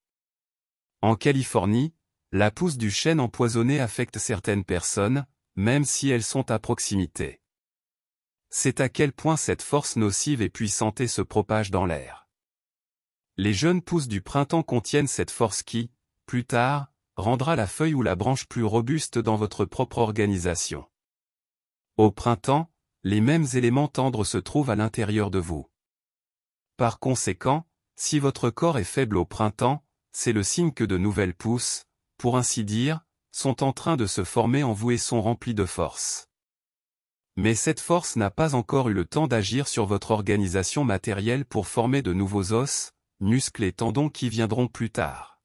En Californie, la pousse du chêne empoisonné affecte certaines personnes, même si elles sont à proximité. C'est à quel point cette force nocive et puissante et se propage dans l'air. Les jeunes pousses du printemps contiennent cette force qui, plus tard, rendra la feuille ou la branche plus robuste dans votre propre organisation. Au printemps, les mêmes éléments tendres se trouvent à l'intérieur de vous. Par conséquent, si votre corps est faible au printemps, c'est le signe que de nouvelles pousses, pour ainsi dire, sont en train de se former en vous et sont remplies de force. Mais cette force n'a pas encore eu le temps d'agir sur votre organisation matérielle pour former de nouveaux os, muscles et tendons qui viendront plus tard.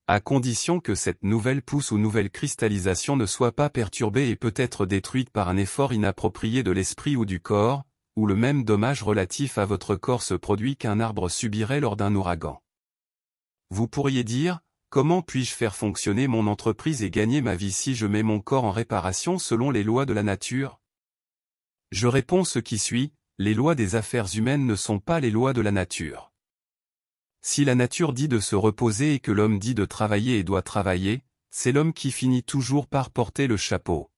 À condition que cette nouvelle pousse ou nouvelle cristallisation ne soit pas perturbée et peut être détruite par un effort inapproprié de l'esprit ou du corps, ou le même dommage relatif à votre corps se produit qu'un arbre subirait lors d'un ouragan. Vous pourriez dire, comment puis-je faire fonctionner mon entreprise et gagner ma vie si je mets mon corps en réparation selon les lois de la nature? Je réponds ce qui suit, les lois des affaires humaines ne sont pas les lois de la nature. Si la nature dit de se reposer et que l'homme dit de travailler et doit travailler, c'est l'homme qui finit toujours par porter le chapeau.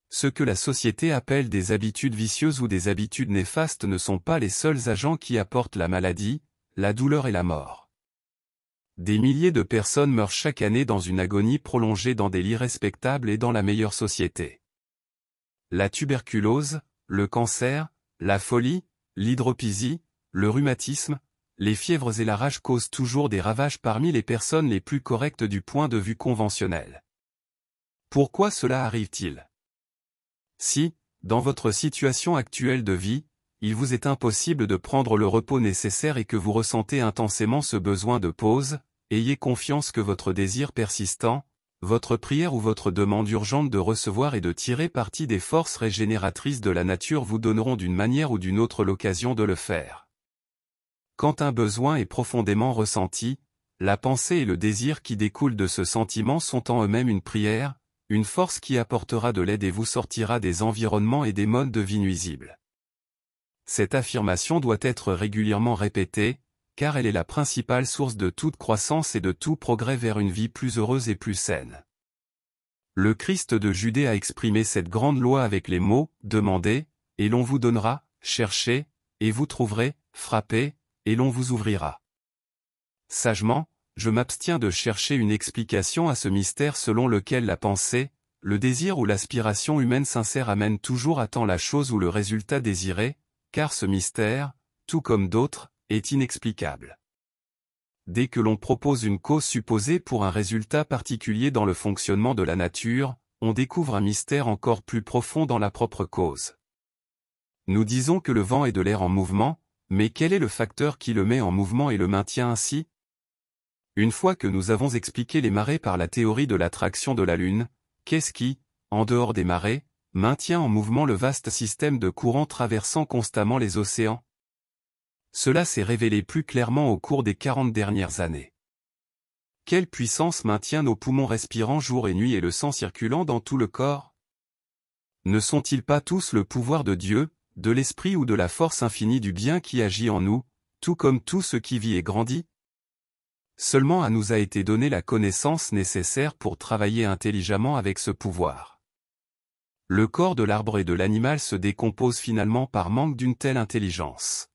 Ce que la société appelle des habitudes vicieuses ou des habitudes néfastes ne sont pas les seuls agents qui apportent la maladie, la douleur et la mort. Des milliers de personnes meurent chaque année dans une agonie prolongée dans des lits respectables et dans la meilleure société. La tuberculose, le cancer, la folie, l'hydropésie, le rhumatisme, les fièvres et la rage causent toujours des ravages parmi les personnes les plus correctes du point de vue conventionnel. Pourquoi cela arrive-t-il? Si, dans votre situation actuelle de vie, il vous est impossible de prendre le repos nécessaire et que vous ressentez intensément ce besoin de pause, ayez confiance que votre désir persistant, votre prière ou votre demande urgente de recevoir et de tirer parti des forces régénératrices de la nature vous donneront d'une manière ou d'une autre l'occasion de le faire. Quand un besoin est profondément ressenti, la pensée et le désir qui découlent de ce sentiment sont en eux-mêmes une prière, une force qui apportera de l'aide et vous sortira des environnements et des modes de vie nuisibles. Cette affirmation doit être régulièrement répétée, car elle est la principale source de toute croissance et de tout progrès vers une vie plus heureuse et plus saine. Le Christ de Judée a exprimé cette grande loi avec les mots « Demandez, et l'on vous donnera, cherchez, et vous trouverez, frappez, et l'on vous ouvrira. » Sagement, je m'abstiens de chercher une explication à ce mystère selon lequel la pensée, le désir ou l'aspiration humaine sincère amène toujours à temps la chose ou le résultat désiré, car ce mystère, tout comme d'autres, est inexplicable. Dès que l'on propose une cause supposée pour un résultat particulier dans le fonctionnement de la nature, on découvre un mystère encore plus profond dans la propre cause. Nous disons que le vent est de l'air en mouvement, mais quel est le facteur qui le met en mouvement et le maintient ainsi? Une fois que nous avons expliqué les marées par la théorie de l'attraction de la Lune, qu'est-ce qui, en dehors des marées, maintient en mouvement le vaste système de courants traversant constamment les océans? Cela s'est révélé plus clairement au cours des 40 dernières années. Quelle puissance maintient nos poumons respirant jour et nuit et le sang circulant dans tout le corps? Ne sont-ils pas tous le pouvoir de Dieu, de l'Esprit ou de la force infinie du bien qui agit en nous, tout comme tout ce qui vit et grandit? Seulement à nous a été donné la connaissance nécessaire pour travailler intelligemment avec ce pouvoir. Le corps de l'arbre et de l'animal se décompose finalement par manque d'une telle intelligence.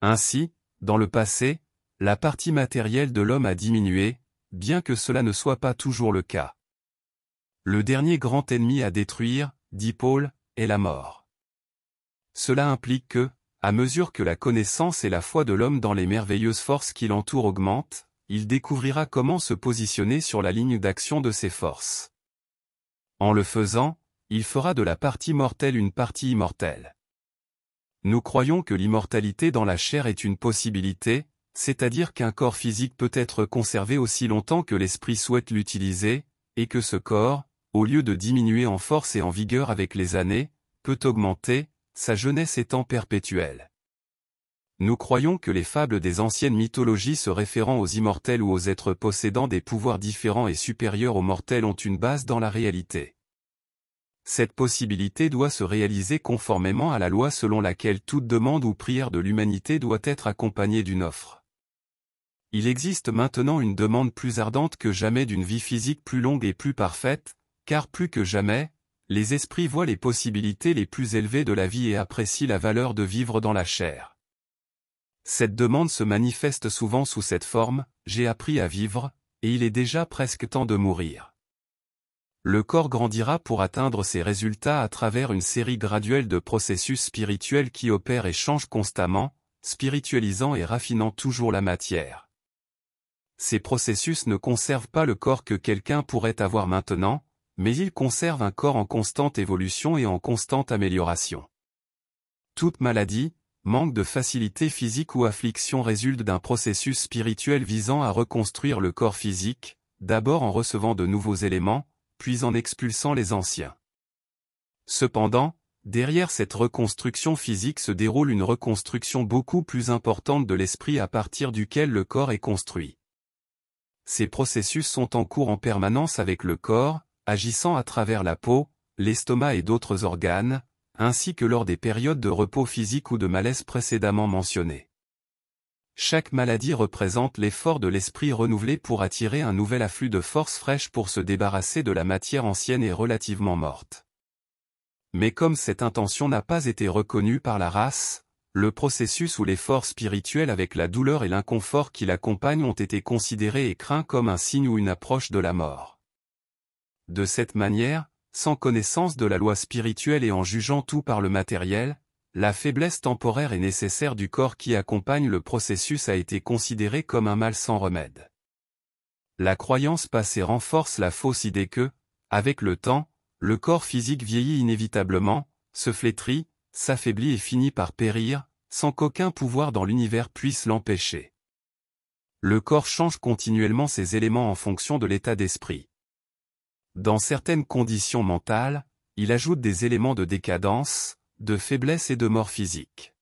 Ainsi, dans le passé, la partie matérielle de l'homme a diminué, bien que cela ne soit pas toujours le cas. Le dernier grand ennemi à détruire, dit Paul, est la mort. Cela implique que, à mesure que la connaissance et la foi de l'homme dans les merveilleuses forces qui l'entourent augmentent, il découvrira comment se positionner sur la ligne d'action de ces forces. En le faisant, il fera de la partie mortelle une partie immortelle. Nous croyons que l'immortalité dans la chair est une possibilité, c'est-à-dire qu'un corps physique peut être conservé aussi longtemps que l'esprit souhaite l'utiliser, et que ce corps, au lieu de diminuer en force et en vigueur avec les années, peut augmenter, sa jeunesse étant perpétuelle. Nous croyons que les fables des anciennes mythologies se référant aux immortels ou aux êtres possédant des pouvoirs différents et supérieurs aux mortels ont une base dans la réalité. Cette possibilité doit se réaliser conformément à la loi selon laquelle toute demande ou prière de l'humanité doit être accompagnée d'une offre. Il existe maintenant une demande plus ardente que jamais d'une vie physique plus longue et plus parfaite, car plus que jamais, les esprits voient les possibilités les plus élevées de la vie et apprécient la valeur de vivre dans la chair. Cette demande se manifeste souvent sous cette forme, « J'ai appris à vivre, et il est déjà presque temps de mourir ». Le corps grandira pour atteindre ces résultats à travers une série graduelle de processus spirituels qui opèrent et changent constamment, spiritualisant et raffinant toujours la matière. Ces processus ne conservent pas le corps que quelqu'un pourrait avoir maintenant, mais ils conservent un corps en constante évolution et en constante amélioration. Toute maladie, manque de facilité physique ou affliction résulte d'un processus spirituel visant à reconstruire le corps physique, d'abord en recevant de nouveaux éléments, puis en expulsant les anciens. Cependant, derrière cette reconstruction physique se déroule une reconstruction beaucoup plus importante de l'esprit à partir duquel le corps est construit. Ces processus sont en cours en permanence avec le corps, agissant à travers la peau, l'estomac et d'autres organes, ainsi que lors des périodes de repos physique ou de malaise précédemment mentionnées. Chaque maladie représente l'effort de l'esprit renouvelé pour attirer un nouvel afflux de force fraîche pour se débarrasser de la matière ancienne et relativement morte. Mais comme cette intention n'a pas été reconnue par la race, le processus ou l'effort spirituel avec la douleur et l'inconfort qui l'accompagnent ont été considérés et craints comme un signe ou une approche de la mort. De cette manière, sans connaissance de la loi spirituelle et en jugeant tout par le matériel, la faiblesse temporaire et nécessaire du corps qui accompagne le processus a été considérée comme un mal sans remède. La croyance passée renforce la fausse idée que, avec le temps, le corps physique vieillit inévitablement, se flétrit, s'affaiblit et finit par périr, sans qu'aucun pouvoir dans l'univers puisse l'empêcher. Le corps change continuellement ses éléments en fonction de l'état d'esprit. Dans certaines conditions mentales, il ajoute des éléments de décadence, de faiblesse et de mort physique.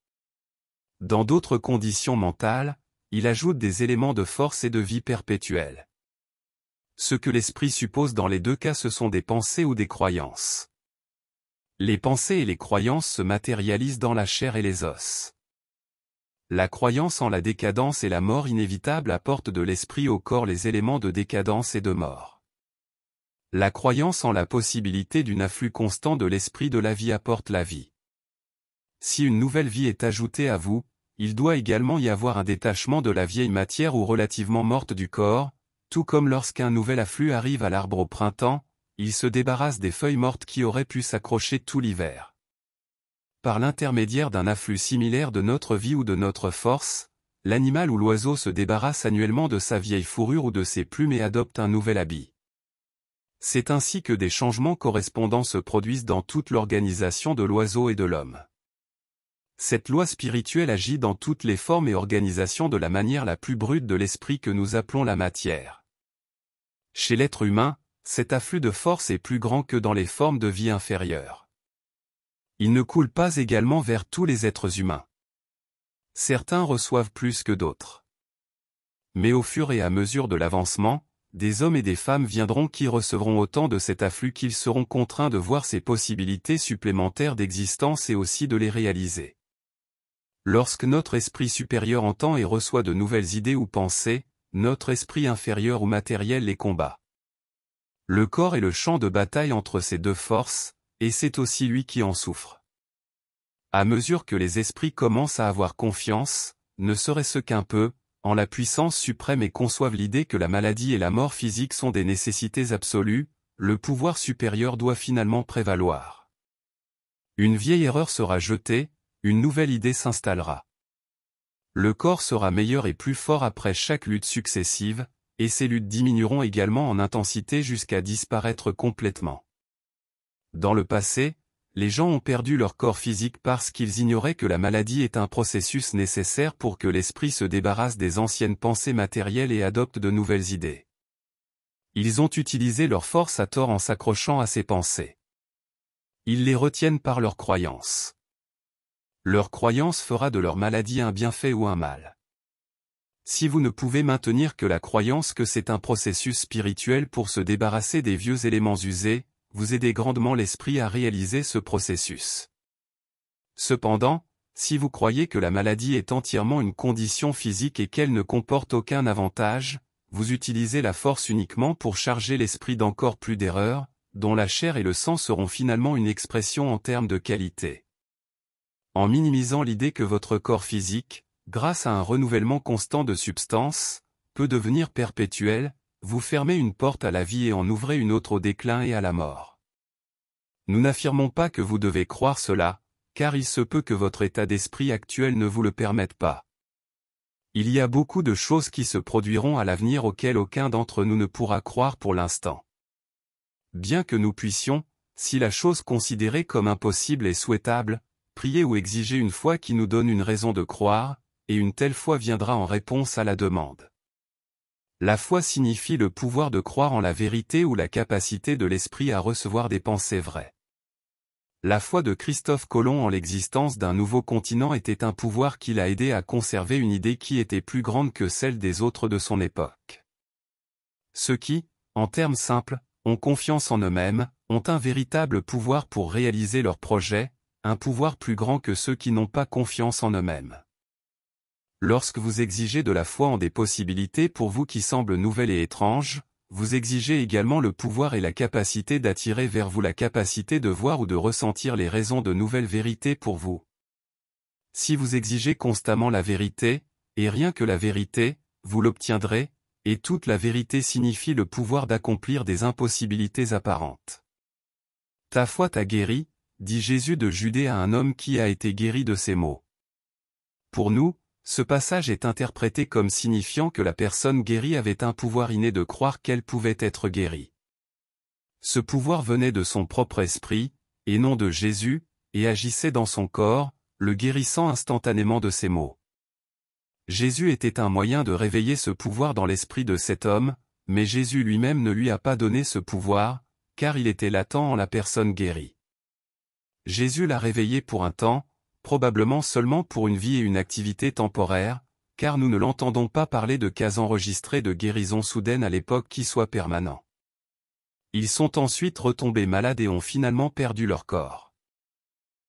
Dans d'autres conditions mentales, il ajoute des éléments de force et de vie perpétuelle. Ce que l'esprit suppose dans les deux cas, ce sont des pensées ou des croyances. Les pensées et les croyances se matérialisent dans la chair et les os. La croyance en la décadence et la mort inévitable apporte de l'esprit au corps les éléments de décadence et de mort. La croyance en la possibilité d'un afflux constant de l'esprit de la vie apporte la vie. Si une nouvelle vie est ajoutée à vous, il doit également y avoir un détachement de la vieille matière ou relativement morte du corps, tout comme lorsqu'un nouvel afflux arrive à l'arbre au printemps, il se débarrasse des feuilles mortes qui auraient pu s'accrocher tout l'hiver. Par l'intermédiaire d'un afflux similaire de notre vie ou de notre force, l'animal ou l'oiseau se débarrasse annuellement de sa vieille fourrure ou de ses plumes et adopte un nouvel habit. C'est ainsi que des changements correspondants se produisent dans toute l'organisation de l'oiseau et de l'homme. Cette loi spirituelle agit dans toutes les formes et organisations de la manière la plus brute de l'esprit que nous appelons la matière. Chez l'être humain, cet afflux de force est plus grand que dans les formes de vie inférieures. Il ne coule pas également vers tous les êtres humains. Certains reçoivent plus que d'autres. Mais au fur et à mesure de l'avancement, des hommes et des femmes viendront qui recevront autant de cet afflux qu'ils seront contraints de voir ces possibilités supplémentaires d'existence et aussi de les réaliser. Lorsque notre esprit supérieur entend et reçoit de nouvelles idées ou pensées, notre esprit inférieur ou matériel les combat. Le corps est le champ de bataille entre ces deux forces, et c'est aussi lui qui en souffre. À mesure que les esprits commencent à avoir confiance, ne serait-ce qu'un peu, en la puissance suprême et conçoivent l'idée que la maladie et la mort physique sont des nécessités absolues, le pouvoir supérieur doit finalement prévaloir. Une vieille erreur sera jetée, une nouvelle idée s'installera. Le corps sera meilleur et plus fort après chaque lutte successive, et ces luttes diminueront également en intensité jusqu'à disparaître complètement. Dans le passé, les gens ont perdu leur corps physique parce qu'ils ignoraient que la maladie est un processus nécessaire pour que l'esprit se débarrasse des anciennes pensées matérielles et adopte de nouvelles idées. Ils ont utilisé leur force à tort en s'accrochant à ces pensées. Ils les retiennent par leurs croyances. Leur croyance fera de leur maladie un bienfait ou un mal. Si vous ne pouvez maintenir que la croyance que c'est un processus spirituel pour se débarrasser des vieux éléments usés, vous aidez grandement l'esprit à réaliser ce processus. Cependant, si vous croyez que la maladie est entièrement une condition physique et qu'elle ne comporte aucun avantage, vous utilisez la force uniquement pour charger l'esprit d'encore plus d'erreurs, dont la chair et le sang seront finalement une expression en termes de qualité. En minimisant l'idée que votre corps physique, grâce à un renouvellement constant de substance, peut devenir perpétuel, vous fermez une porte à la vie et en ouvrez une autre au déclin et à la mort. Nous n'affirmons pas que vous devez croire cela, car il se peut que votre état d'esprit actuel ne vous le permette pas. Il y a beaucoup de choses qui se produiront à l'avenir auxquelles aucun d'entre nous ne pourra croire pour l'instant. Bien que nous puissions, si la chose considérée comme impossible est souhaitable, prier ou exiger une foi qui nous donne une raison de croire, et une telle foi viendra en réponse à la demande. La foi signifie le pouvoir de croire en la vérité ou la capacité de l'esprit à recevoir des pensées vraies. La foi de Christophe Colomb en l'existence d'un nouveau continent était un pouvoir qui l'a aidé à conserver une idée qui était plus grande que celle des autres de son époque. Ceux qui, en termes simples, ont confiance en eux-mêmes, ont un véritable pouvoir pour réaliser leurs projets, un pouvoir plus grand que ceux qui n'ont pas confiance en eux-mêmes. Lorsque vous exigez de la foi en des possibilités pour vous qui semblent nouvelles et étranges, vous exigez également le pouvoir et la capacité d'attirer vers vous la capacité de voir ou de ressentir les raisons de nouvelles vérités pour vous. Si vous exigez constamment la vérité, et rien que la vérité, vous l'obtiendrez, et toute la vérité signifie le pouvoir d'accomplir des impossibilités apparentes. Ta foi t'a guéri, dit Jésus de Judée à un homme qui a été guéri de ces maux. Pour nous, ce passage est interprété comme signifiant que la personne guérie avait un pouvoir inné de croire qu'elle pouvait être guérie. Ce pouvoir venait de son propre esprit, et non de Jésus, et agissait dans son corps, le guérissant instantanément de ses maux. Jésus était un moyen de réveiller ce pouvoir dans l'esprit de cet homme, mais Jésus lui-même ne lui a pas donné ce pouvoir, car il était latent en la personne guérie. Jésus l'a réveillé pour un temps, probablement seulement pour une vie et une activité temporaire, car nous ne l'entendons pas parler de cas enregistrés de guérison soudaine à l'époque qui soient permanents. Ils sont ensuite retombés malades et ont finalement perdu leur corps.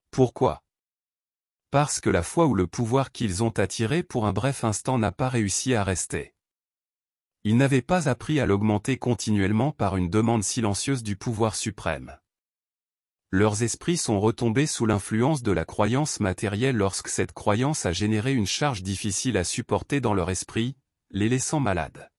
Pourquoi ? Parce que la foi ou le pouvoir qu'ils ont attiré pour un bref instant n'a pas réussi à rester. Ils n'avaient pas appris à l'augmenter continuellement par une demande silencieuse du pouvoir suprême. Leurs esprits sont retombés sous l'influence de la croyance matérielle lorsque cette croyance a généré une charge difficile à supporter dans leur esprit, les laissant malades.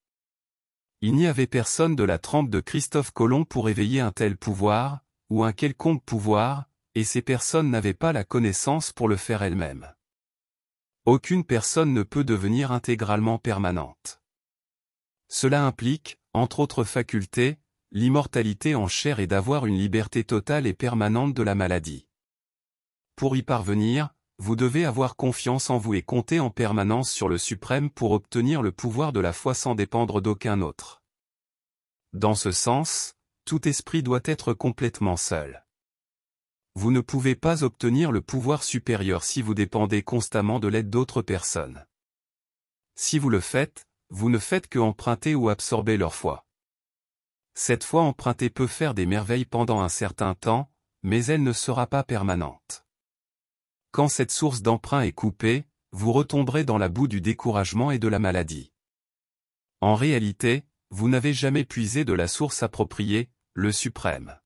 Il n'y avait personne de la trempe de Christophe Colomb pour éveiller un tel pouvoir, ou un quelconque pouvoir, et ces personnes n'avaient pas la connaissance pour le faire elles-mêmes. Aucune personne ne peut devenir intégralement permanente. Cela implique, entre autres facultés, l'immortalité en chair et d'avoir une liberté totale et permanente de la maladie. Pour y parvenir, vous devez avoir confiance en vous et compter en permanence sur le suprême pour obtenir le pouvoir de la foi sans dépendre d'aucun autre. Dans ce sens, tout esprit doit être complètement seul. Vous ne pouvez pas obtenir le pouvoir supérieur si vous dépendez constamment de l'aide d'autres personnes. Si vous le faites, vous ne faites que emprunter ou absorber leur foi. Cette foi empruntée peut faire des merveilles pendant un certain temps, mais elle ne sera pas permanente. Quand cette source d'emprunt est coupée, vous retomberez dans la boue du découragement et de la maladie. En réalité, vous n'avez jamais puisé de la source appropriée, le suprême.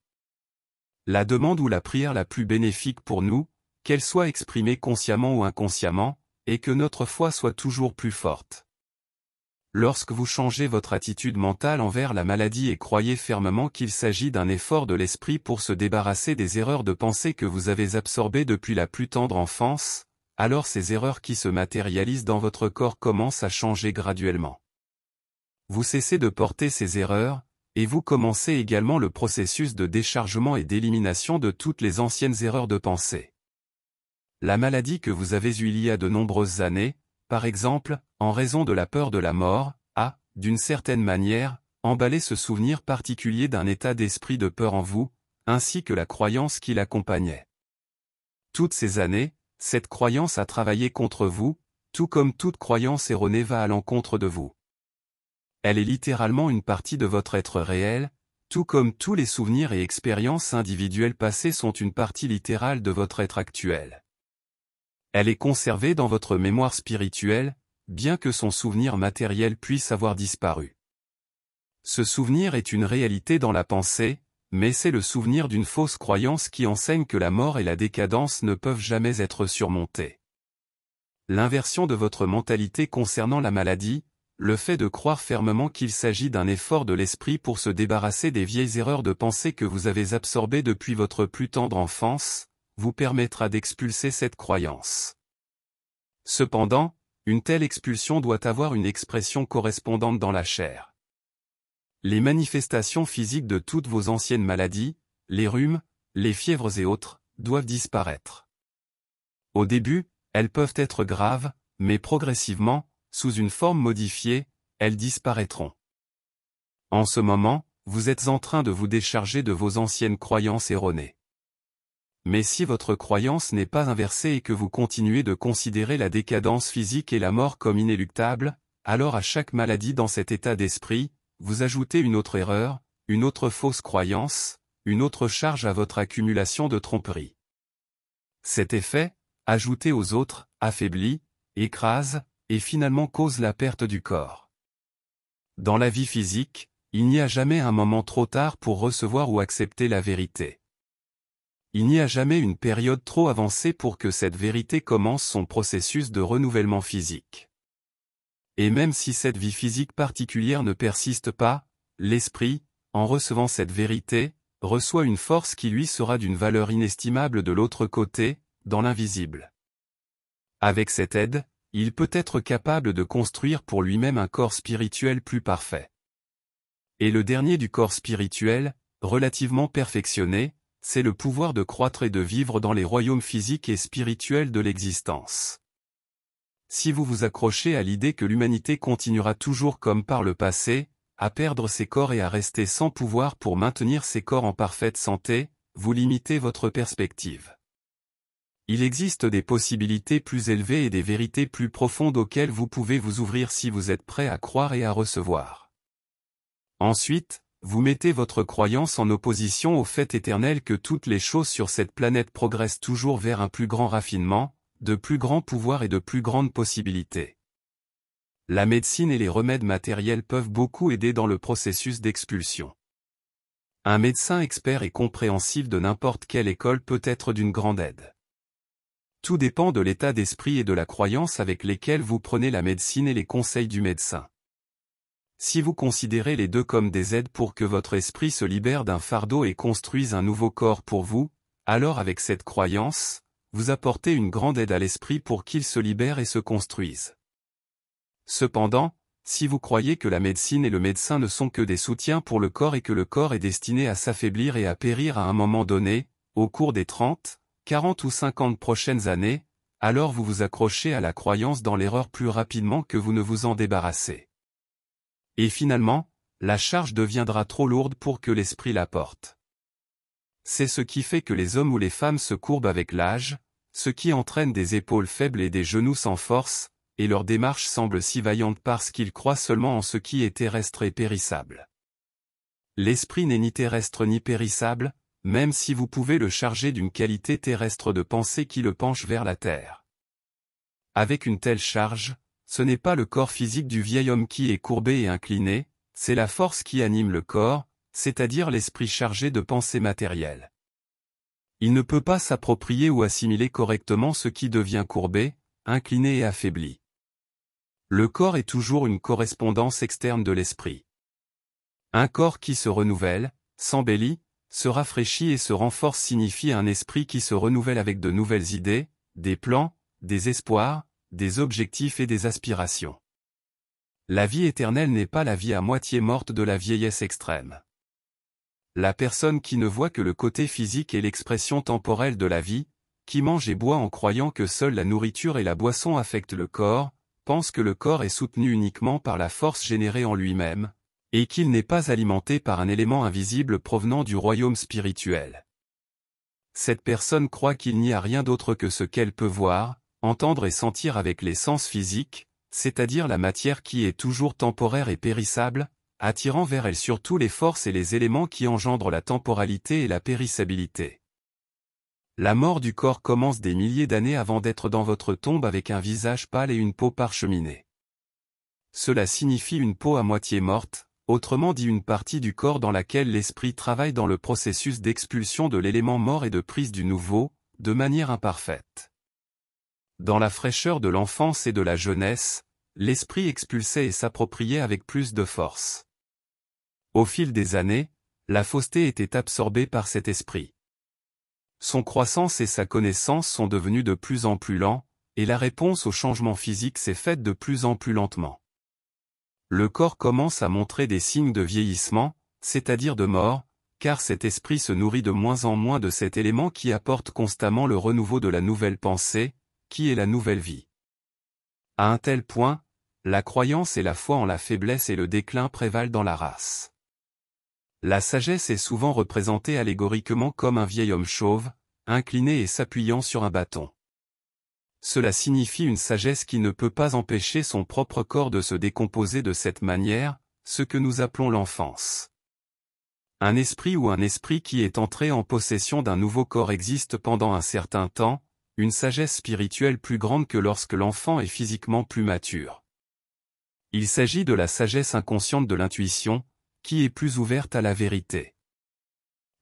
La demande ou la prière la plus bénéfique pour nous, qu'elle soit exprimée consciemment ou inconsciemment, est que notre foi soit toujours plus forte. Lorsque vous changez votre attitude mentale envers la maladie et croyez fermement qu'il s'agit d'un effort de l'esprit pour se débarrasser des erreurs de pensée que vous avez absorbées depuis la plus tendre enfance, alors ces erreurs qui se matérialisent dans votre corps commencent à changer graduellement. Vous cessez de porter ces erreurs, et vous commencez également le processus de déchargement et d'élimination de toutes les anciennes erreurs de pensée. La maladie que vous avez eue il y a de nombreuses années, par exemple, en raison de la peur de la mort, a, d'une certaine manière, emballé ce souvenir particulier d'un état d'esprit de peur en vous, ainsi que la croyance qui l'accompagnait. Toutes ces années, cette croyance a travaillé contre vous, tout comme toute croyance erronée va à l'encontre de vous. Elle est littéralement une partie de votre être réel, tout comme tous les souvenirs et expériences individuelles passées sont une partie littérale de votre être actuel. Elle est conservée dans votre mémoire spirituelle, bien que son souvenir matériel puisse avoir disparu. Ce souvenir est une réalité dans la pensée, mais c'est le souvenir d'une fausse croyance qui enseigne que la mort et la décadence ne peuvent jamais être surmontées. L'inversion de votre mentalité concernant la maladie, le fait de croire fermement qu'il s'agit d'un effort de l'esprit pour se débarrasser des vieilles erreurs de pensée que vous avez absorbées depuis votre plus tendre enfance, vous permettra d'expulser cette croyance. Cependant, une telle expulsion doit avoir une expression correspondante dans la chair. Les manifestations physiques de toutes vos anciennes maladies, les rhumes, les fièvres et autres, doivent disparaître. Au début, elles peuvent être graves, mais progressivement, sous une forme modifiée, elles disparaîtront. En ce moment, vous êtes en train de vous décharger de vos anciennes croyances erronées. Mais si votre croyance n'est pas inversée et que vous continuez de considérer la décadence physique et la mort comme inéluctables, alors à chaque maladie dans cet état d'esprit, vous ajoutez une autre erreur, une autre fausse croyance, une autre charge à votre accumulation de tromperie. Cet effet, ajouté aux autres, affaiblit, écrase, et finalement cause la perte du corps. Dans la vie physique, il n'y a jamais un moment trop tard pour recevoir ou accepter la vérité. Il n'y a jamais une période trop avancée pour que cette vérité commence son processus de renouvellement physique. Et même si cette vie physique particulière ne persiste pas, l'esprit, en recevant cette vérité, reçoit une force qui lui sera d'une valeur inestimable de l'autre côté, dans l'invisible. Avec cette aide, il peut être capable de construire pour lui-même un corps spirituel plus parfait. Et le dernier du corps spirituel, relativement perfectionné, c'est le pouvoir de croître et de vivre dans les royaumes physiques et spirituels de l'existence. Si vous vous accrochez à l'idée que l'humanité continuera toujours comme par le passé, à perdre ses corps et à rester sans pouvoir pour maintenir ses corps en parfaite santé, vous limitez votre perspective. Il existe des possibilités plus élevées et des vérités plus profondes auxquelles vous pouvez vous ouvrir si vous êtes prêt à croire et à recevoir. Ensuite, vous mettez votre croyance en opposition au fait éternel que toutes les choses sur cette planète progressent toujours vers un plus grand raffinement, de plus grands pouvoirs et de plus grandes possibilités. La médecine et les remèdes matériels peuvent beaucoup aider dans le processus d'expulsion. Un médecin expert et compréhensif de n'importe quelle école peut être d'une grande aide. Tout dépend de l'état d'esprit et de la croyance avec lesquels vous prenez la médecine et les conseils du médecin. Si vous considérez les deux comme des aides pour que votre esprit se libère d'un fardeau et construise un nouveau corps pour vous, alors avec cette croyance, vous apportez une grande aide à l'esprit pour qu'il se libère et se construise. Cependant, si vous croyez que la médecine et le médecin ne sont que des soutiens pour le corps et que le corps est destiné à s'affaiblir et à périr à un moment donné, au cours des 30, 40 ou 50 prochaines années, alors vous vous accrochez à la croyance dans l'erreur plus rapidement que vous ne vous en débarrassez. Et finalement, la charge deviendra trop lourde pour que l'esprit la porte. C'est ce qui fait que les hommes ou les femmes se courbent avec l'âge, ce qui entraîne des épaules faibles et des genoux sans force, et leur démarche semble si vaillante parce qu'ils croient seulement en ce qui est terrestre et périssable. L'esprit n'est ni terrestre ni périssable, même si vous pouvez le charger d'une qualité terrestre de pensée qui le penche vers la terre. Avec une telle charge, ce n'est pas le corps physique du vieil homme qui est courbé et incliné, c'est la force qui anime le corps, c'est-à-dire l'esprit chargé de pensées matérielles. Il ne peut pas s'approprier ou assimiler correctement ce qui devient courbé, incliné et affaibli. Le corps est toujours une correspondance externe de l'esprit. Un corps qui se renouvelle, s'embellit, se rafraîchit et se renforce signifie un esprit qui se renouvelle avec de nouvelles idées, des plans, des espoirs, des objectifs et des aspirations. La vie éternelle n'est pas la vie à moitié morte de la vieillesse extrême. La personne qui ne voit que le côté physique et l'expression temporelle de la vie, qui mange et boit en croyant que seule la nourriture et la boisson affectent le corps, pense que le corps est soutenu uniquement par la force générée en lui-même, et qu'il n'est pas alimenté par un élément invisible provenant du royaume spirituel. Cette personne croit qu'il n'y a rien d'autre que ce qu'elle peut voir, entendre et sentir avec les sens physiques, c'est-à-dire la matière qui est toujours temporaire et périssable, attirant vers elle surtout les forces et les éléments qui engendrent la temporalité et la périssabilité. La mort du corps commence des milliers d'années avant d'être dans votre tombe avec un visage pâle et une peau parcheminée. Cela signifie une peau à moitié morte, autrement dit une partie du corps dans laquelle l'esprit travaille dans le processus d'expulsion de l'élément mort et de prise du nouveau, de manière imparfaite. Dans la fraîcheur de l'enfance et de la jeunesse, l'esprit expulsait et s'appropriait avec plus de force. Au fil des années, la fausseté était absorbée par cet esprit. Son croissance et sa connaissance sont devenus de plus en plus lents, et la réponse au changement physique s'est faite de plus en plus lentement. Le corps commence à montrer des signes de vieillissement, c'est-à-dire de mort, car cet esprit se nourrit de moins en moins de cet élément qui apporte constamment le renouveau de la nouvelle pensée, qui est la nouvelle vie. À un tel point, la croyance et la foi en la faiblesse et le déclin prévalent dans la race. La sagesse est souvent représentée allégoriquement comme un vieil homme chauve, incliné et s'appuyant sur un bâton. Cela signifie une sagesse qui ne peut pas empêcher son propre corps de se décomposer de cette manière, ce que nous appelons l'enfance. Un esprit ou un esprit qui est entré en possession d'un nouveau corps existe pendant un certain temps, une sagesse spirituelle plus grande que lorsque l'enfant est physiquement plus mature. Il s'agit de la sagesse inconsciente de l'intuition, qui est plus ouverte à la vérité.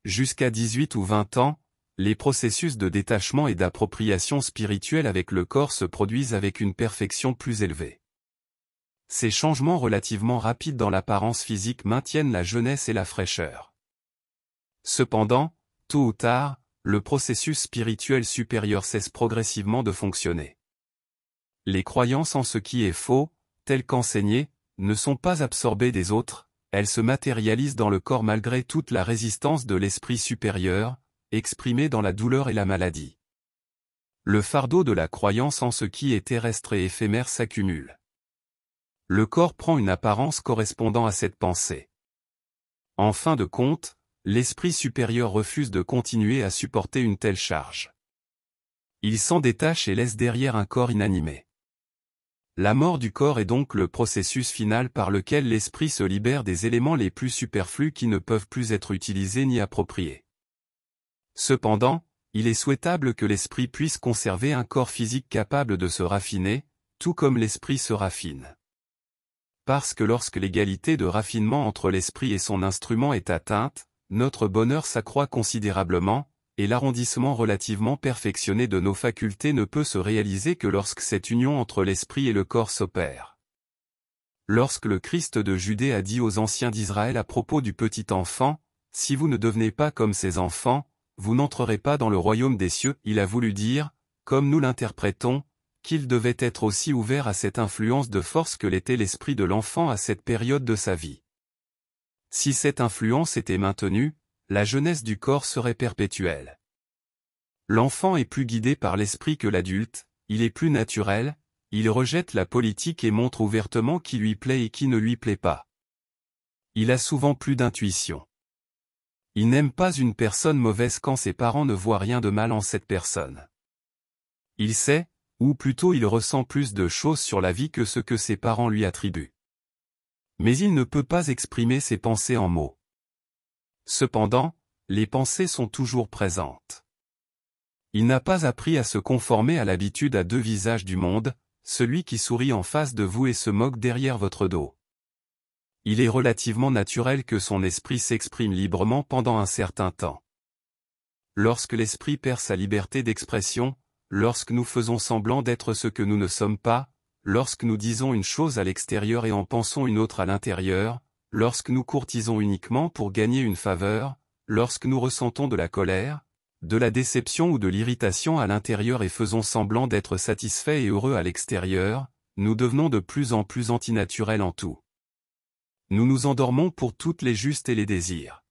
Jusqu'à 18 ou 20 ans, les processus de détachement et d'appropriation spirituelle avec le corps se produisent avec une perfection plus élevée. Ces changements relativement rapides dans l'apparence physique maintiennent la jeunesse et la fraîcheur. Cependant, tôt ou tard, le processus spirituel supérieur cesse progressivement de fonctionner. Les croyances en ce qui est faux, telles qu'enseignées, ne sont pas absorbées des autres, elles se matérialisent dans le corps malgré toute la résistance de l'esprit supérieur, exprimée dans la douleur et la maladie. Le fardeau de la croyance en ce qui est terrestre et éphémère s'accumule. Le corps prend une apparence correspondant à cette pensée. En fin de compte, l'esprit supérieur refuse de continuer à supporter une telle charge. Il s'en détache et laisse derrière un corps inanimé. La mort du corps est donc le processus final par lequel l'esprit se libère des éléments les plus superflus qui ne peuvent plus être utilisés ni appropriés. Cependant, il est souhaitable que l'esprit puisse conserver un corps physique capable de se raffiner, tout comme l'esprit se raffine. Parce que lorsque l'égalité de raffinement entre l'esprit et son instrument est atteinte, notre bonheur s'accroît considérablement, et l'arrondissement relativement perfectionné de nos facultés ne peut se réaliser que lorsque cette union entre l'esprit et le corps s'opère. Lorsque le Christ de Judée a dit aux anciens d'Israël à propos du petit enfant, « Si vous ne devenez pas comme ces enfants, vous n'entrerez pas dans le royaume des cieux », il a voulu dire, comme nous l'interprétons, qu'il devait être aussi ouvert à cette influence de force que l'était l'esprit de l'enfant à cette période de sa vie. Si cette influence était maintenue, la jeunesse du corps serait perpétuelle. L'enfant est plus guidé par l'esprit que l'adulte, il est plus naturel, il rejette la politique et montre ouvertement qui lui plaît et qui ne lui plaît pas. Il a souvent plus d'intuition. Il n'aime pas une personne mauvaise quand ses parents ne voient rien de mal en cette personne. Il sait, ou plutôt il ressent plus de choses sur la vie que ce que ses parents lui attribuent. Mais il ne peut pas exprimer ses pensées en mots. Cependant, les pensées sont toujours présentes. Il n'a pas appris à se conformer à l'habitude à deux visages du monde, celui qui sourit en face de vous et se moque derrière votre dos. Il est relativement naturel que son esprit s'exprime librement pendant un certain temps. Lorsque l'esprit perd sa liberté d'expression, lorsque nous faisons semblant d'être ce que nous ne sommes pas, lorsque nous disons une chose à l'extérieur et en pensons une autre à l'intérieur, lorsque nous courtisons uniquement pour gagner une faveur, lorsque nous ressentons de la colère, de la déception ou de l'irritation à l'intérieur et faisons semblant d'être satisfaits et heureux à l'extérieur, nous devenons de plus en plus antinaturels en tout. Nous nous endormons pour toutes les justes et les désirs.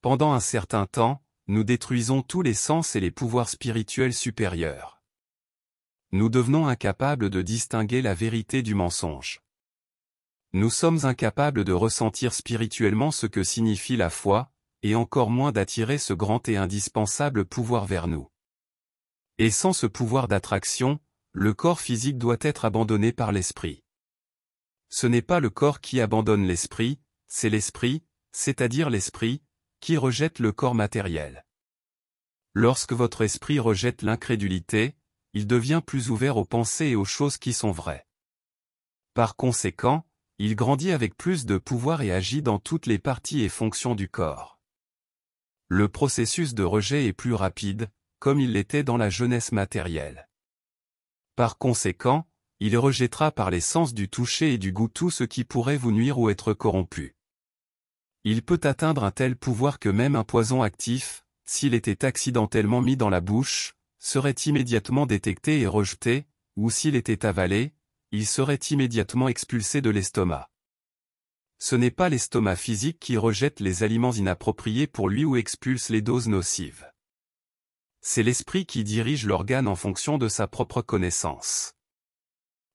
Pendant un certain temps, nous détruisons tous les sens et les pouvoirs spirituels supérieurs. Nous devenons incapables de distinguer la vérité du mensonge. Nous sommes incapables de ressentir spirituellement ce que signifie la foi, et encore moins d'attirer ce grand et indispensable pouvoir vers nous. Et sans ce pouvoir d'attraction, le corps physique doit être abandonné par l'esprit. Ce n'est pas le corps qui abandonne l'esprit, c'est l'esprit, c'est-à-dire l'esprit, qui rejette le corps matériel. Lorsque votre esprit rejette l'incrédulité, il devient plus ouvert aux pensées et aux choses qui sont vraies. Par conséquent, il grandit avec plus de pouvoir et agit dans toutes les parties et fonctions du corps. Le processus de rejet est plus rapide, comme il l'était dans la jeunesse matérielle. Par conséquent, il rejettera par les sens du toucher et du goût tout ce qui pourrait vous nuire ou être corrompu. Il peut atteindre un tel pouvoir que même un poison actif, s'il était accidentellement mis dans la bouche, serait immédiatement détecté et rejeté, ou s'il était avalé, il serait immédiatement expulsé de l'estomac. Ce n'est pas l'estomac physique qui rejette les aliments inappropriés pour lui ou expulse les doses nocives. C'est l'esprit qui dirige l'organe en fonction de sa propre connaissance.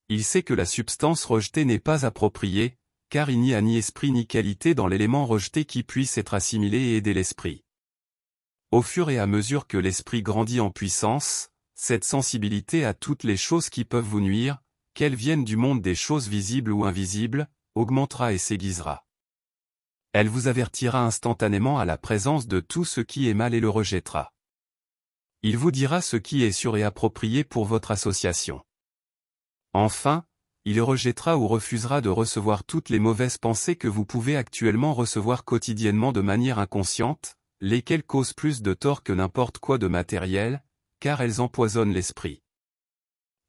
Il sait que la substance rejetée n'est pas appropriée, car il n'y a ni esprit ni qualité dans l'élément rejeté qui puisse être assimilé et aider l'esprit. Au fur et à mesure que l'esprit grandit en puissance, cette sensibilité à toutes les choses qui peuvent vous nuire, qu'elles viennent du monde des choses visibles ou invisibles, augmentera et s'aiguisera. Elle vous avertira instantanément à la présence de tout ce qui est mal et le rejettera. Il vous dira ce qui est sûr et approprié pour votre association. Enfin, il rejettera ou refusera de recevoir toutes les mauvaises pensées que vous pouvez actuellement recevoir quotidiennement de manière inconsciente, lesquelles causent plus de tort que n'importe quoi de matériel, car elles empoisonnent l'esprit.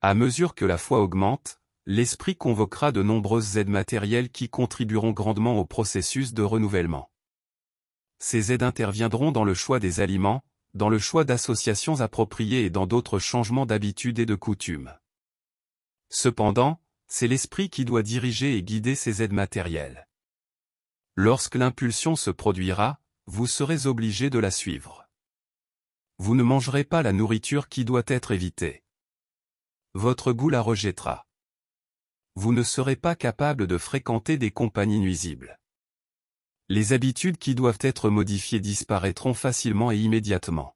À mesure que la foi augmente, l'esprit convoquera de nombreuses aides matérielles qui contribueront grandement au processus de renouvellement. Ces aides interviendront dans le choix des aliments, dans le choix d'associations appropriées et dans d'autres changements d'habitudes et de coutumes. Cependant, c'est l'esprit qui doit diriger et guider ces aides matérielles. Lorsque l'impulsion se produira, vous serez obligé de la suivre. Vous ne mangerez pas la nourriture qui doit être évitée. Votre goût la rejettera. Vous ne serez pas capable de fréquenter des compagnies nuisibles. Les habitudes qui doivent être modifiées disparaîtront facilement et immédiatement.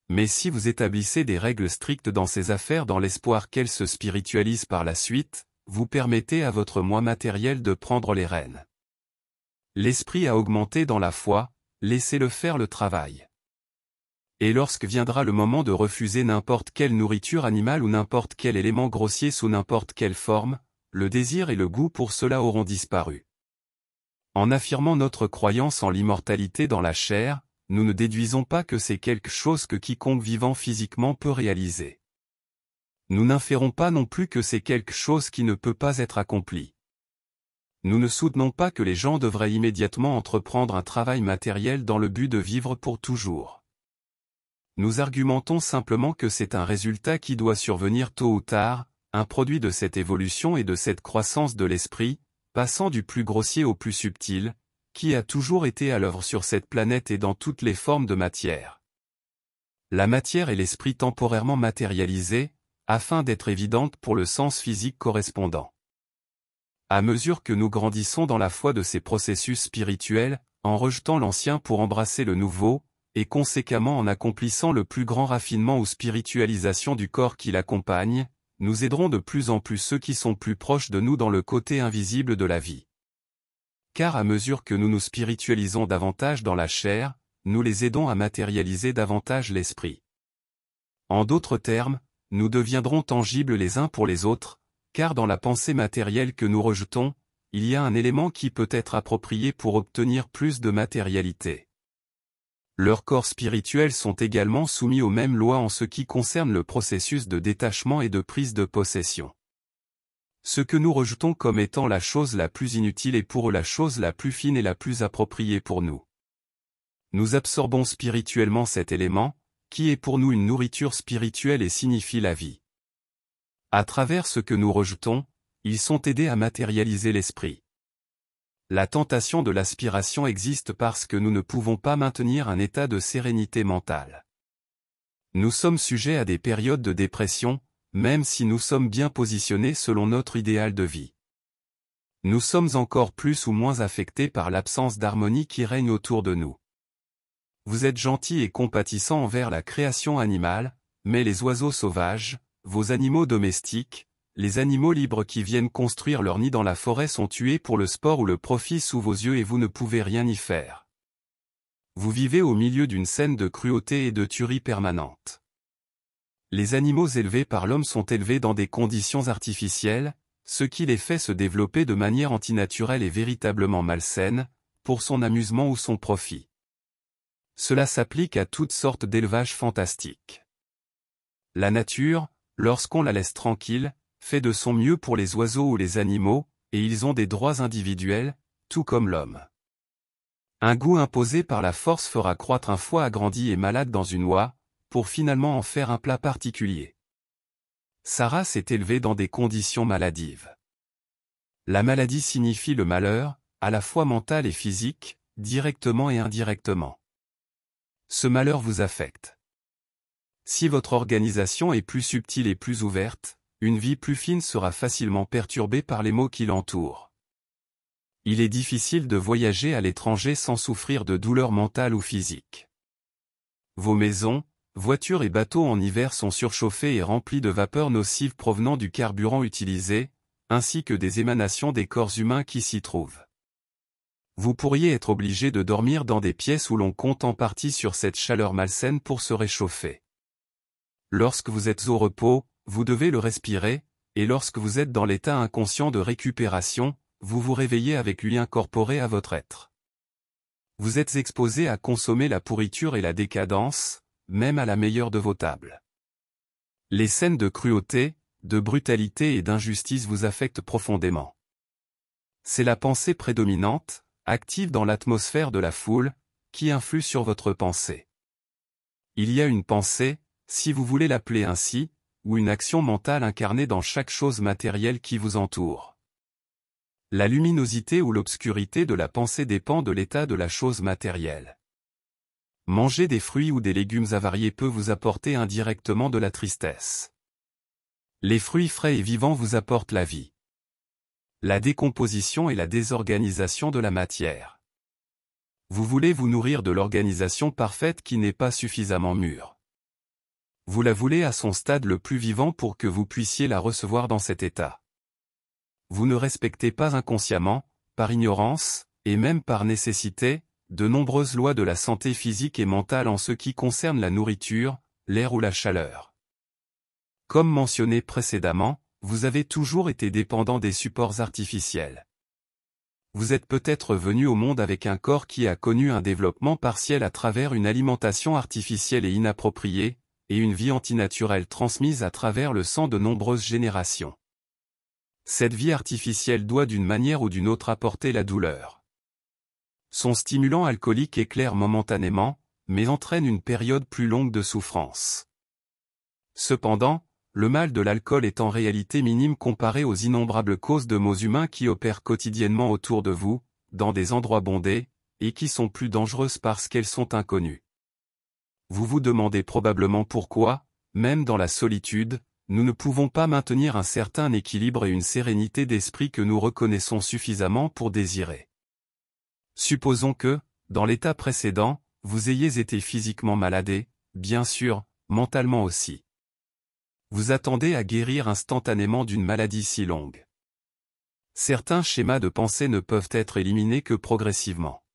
Mais si vous établissez des règles strictes dans ces affaires dans l'espoir qu'elles se spiritualisent par la suite, vous permettez à votre moi matériel de prendre les rênes. L'esprit a augmenté dans la foi, laissez-le faire le travail. Et lorsque viendra le moment de refuser n'importe quelle nourriture animale ou n'importe quel élément grossier sous n'importe quelle forme, le désir et le goût pour cela auront disparu. En affirmant notre croyance en l'immortalité dans la chair, nous ne déduisons pas que c'est quelque chose que quiconque vivant physiquement peut réaliser. Nous n'inférons pas non plus que c'est quelque chose qui ne peut pas être accompli. Nous ne soutenons pas que les gens devraient immédiatement entreprendre un travail matériel dans le but de vivre pour toujours. Nous argumentons simplement que c'est un résultat qui doit survenir tôt ou tard, un produit de cette évolution et de cette croissance de l'esprit, passant du plus grossier au plus subtil, qui a toujours été à l'œuvre sur cette planète et dans toutes les formes de matière. La matière est l'esprit temporairement matérialisé, afin d'être évidente pour le sens physique correspondant. À mesure que nous grandissons dans la foi de ces processus spirituels, en rejetant l'ancien pour embrasser le nouveau, et conséquemment en accomplissant le plus grand raffinement ou spiritualisation du corps qui l'accompagne, nous aiderons de plus en plus ceux qui sont plus proches de nous dans le côté invisible de la vie. Car à mesure que nous nous spiritualisons davantage dans la chair, nous les aidons à matérialiser davantage l'esprit. En d'autres termes, nous deviendrons tangibles les uns pour les autres, car dans la pensée matérielle que nous rejetons, il y a un élément qui peut être approprié pour obtenir plus de matérialité. Leurs corps spirituels sont également soumis aux mêmes lois en ce qui concerne le processus de détachement et de prise de possession. Ce que nous rejetons comme étant la chose la plus inutile est pour eux la chose la plus fine et la plus appropriée pour nous. Nous absorbons spirituellement cet élément, qui est pour nous une nourriture spirituelle et signifie la vie. À travers ce que nous rejetons, ils sont aidés à matérialiser l'esprit. La tentation de l'aspiration existe parce que nous ne pouvons pas maintenir un état de sérénité mentale. Nous sommes sujets à des périodes de dépression, même si nous sommes bien positionnés selon notre idéal de vie. Nous sommes encore plus ou moins affectés par l'absence d'harmonie qui règne autour de nous. Vous êtes gentils et compatissants envers la création animale, mais les oiseaux sauvages, vos animaux domestiques, les animaux libres qui viennent construire leur nid dans la forêt sont tués pour le sport ou le profit sous vos yeux et vous ne pouvez rien y faire. Vous vivez au milieu d'une scène de cruauté et de tuerie permanente. Les animaux élevés par l'homme sont élevés dans des conditions artificielles, ce qui les fait se développer de manière antinaturelle et véritablement malsaine, pour son amusement ou son profit. Cela s'applique à toutes sortes d'élevages fantastiques. La nature, lorsqu'on la laisse tranquille, fait de son mieux pour les oiseaux ou les animaux, et ils ont des droits individuels, tout comme l'homme. Un goût imposé par la force fera croître un foie agrandi et malade dans une oie, pour finalement en faire un plat particulier. Sa race est élevée dans des conditions maladives. La maladie signifie le malheur, à la fois mental et physique, directement et indirectement. Ce malheur vous affecte. Si votre organisation est plus subtile et plus ouverte, une vie plus fine sera facilement perturbée par les maux qui l'entourent. Il est difficile de voyager à l'étranger sans souffrir de douleurs mentales ou physiques. Vos maisons, voitures et bateaux en hiver sont surchauffés et remplis de vapeurs nocives provenant du carburant utilisé, ainsi que des émanations des corps humains qui s'y trouvent. Vous pourriez être obligé de dormir dans des pièces où l'on compte en partie sur cette chaleur malsaine pour se réchauffer. lorsque vous êtes au repos, vous devez le respirer, et lorsque vous êtes dans l'état inconscient de récupération, vous vous réveillez avec lui incorporé à votre être. Vous êtes exposé à consommer la pourriture et la décadence, même à la meilleure de vos tables. Les scènes de cruauté, de brutalité et d'injustice vous affectent profondément. C'est la pensée prédominante, active dans l'atmosphère de la foule, qui influe sur votre pensée. Il y a une pensée, si vous voulez l'appeler ainsi, ou une action mentale incarnée dans chaque chose matérielle qui vous entoure. La luminosité ou l'obscurité de la pensée dépend de l'état de la chose matérielle. Manger des fruits ou des légumes avariés peut vous apporter indirectement de la tristesse. Les fruits frais et vivants vous apportent la vie. La décomposition et la désorganisation de la matière. Vous voulez vous nourrir de l'organisation parfaite qui n'est pas suffisamment mûre. Vous la voulez à son stade le plus vivant pour que vous puissiez la recevoir dans cet état. Vous ne respectez pas inconsciemment, par ignorance, et même par nécessité, de nombreuses lois de la santé physique et mentale en ce qui concerne la nourriture, l'air ou la chaleur. Comme mentionné précédemment, vous avez toujours été dépendant des supports artificiels. Vous êtes peut-être venu au monde avec un corps qui a connu un développement partiel à travers une alimentation artificielle et inappropriée, et une vie antinaturelle transmise à travers le sang de nombreuses générations. Cette vie artificielle doit d'une manière ou d'une autre apporter la douleur. Son stimulant alcoolique éclaire momentanément, mais entraîne une période plus longue de souffrance. Cependant, le mal de l'alcool est en réalité minime comparé aux innombrables causes de maux humains qui opèrent quotidiennement autour de vous, dans des endroits bondés, et qui sont plus dangereuses parce qu'elles sont inconnues. Vous vous demandez probablement pourquoi, même dans la solitude, nous ne pouvons pas maintenir un certain équilibre et une sérénité d'esprit que nous reconnaissons suffisamment pour désirer. Supposons que, dans l'état précédent, vous ayez été physiquement malade et, bien sûr, mentalement aussi. Vous attendez à guérir instantanément d'une maladie si longue. Certains schémas de pensée ne peuvent être éliminés que progressivement.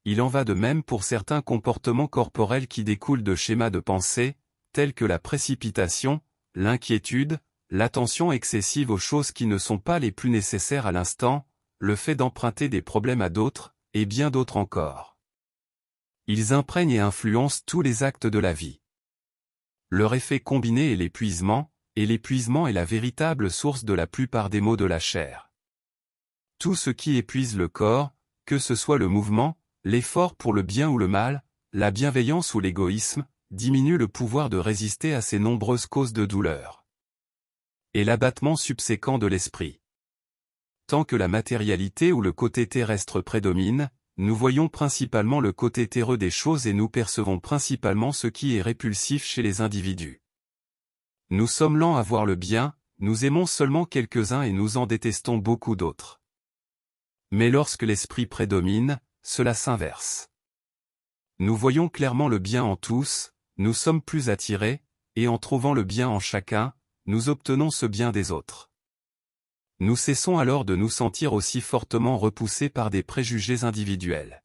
Il en va de même pour certains comportements corporels qui découlent de schémas de pensée, tels que la précipitation, l'inquiétude, l'attention excessive aux choses qui ne sont pas les plus nécessaires à l'instant, le fait d'emprunter des problèmes à d'autres, et bien d'autres encore. Ils imprègnent et influencent tous les actes de la vie. Leur effet combiné est l'épuisement, et l'épuisement est la véritable source de la plupart des maux de la chair. Tout ce qui épuise le corps, que ce soit le mouvement, l'effort pour le bien ou le mal, la bienveillance ou l'égoïsme, diminue le pouvoir de résister à ces nombreuses causes de douleur. Et l'abattement subséquent de l'esprit. Tant que la matérialité ou le côté terrestre prédomine, nous voyons principalement le côté terreux des choses et nous percevons principalement ce qui est répulsif chez les individus. Nous sommes lents à voir le bien, nous aimons seulement quelques-uns et nous en détestons beaucoup d'autres. Mais lorsque l'esprit prédomine, cela s'inverse. Nous voyons clairement le bien en tous, nous sommes plus attirés, et en trouvant le bien en chacun, nous obtenons ce bien des autres. Nous cessons alors de nous sentir aussi fortement repoussés par des préjugés individuels.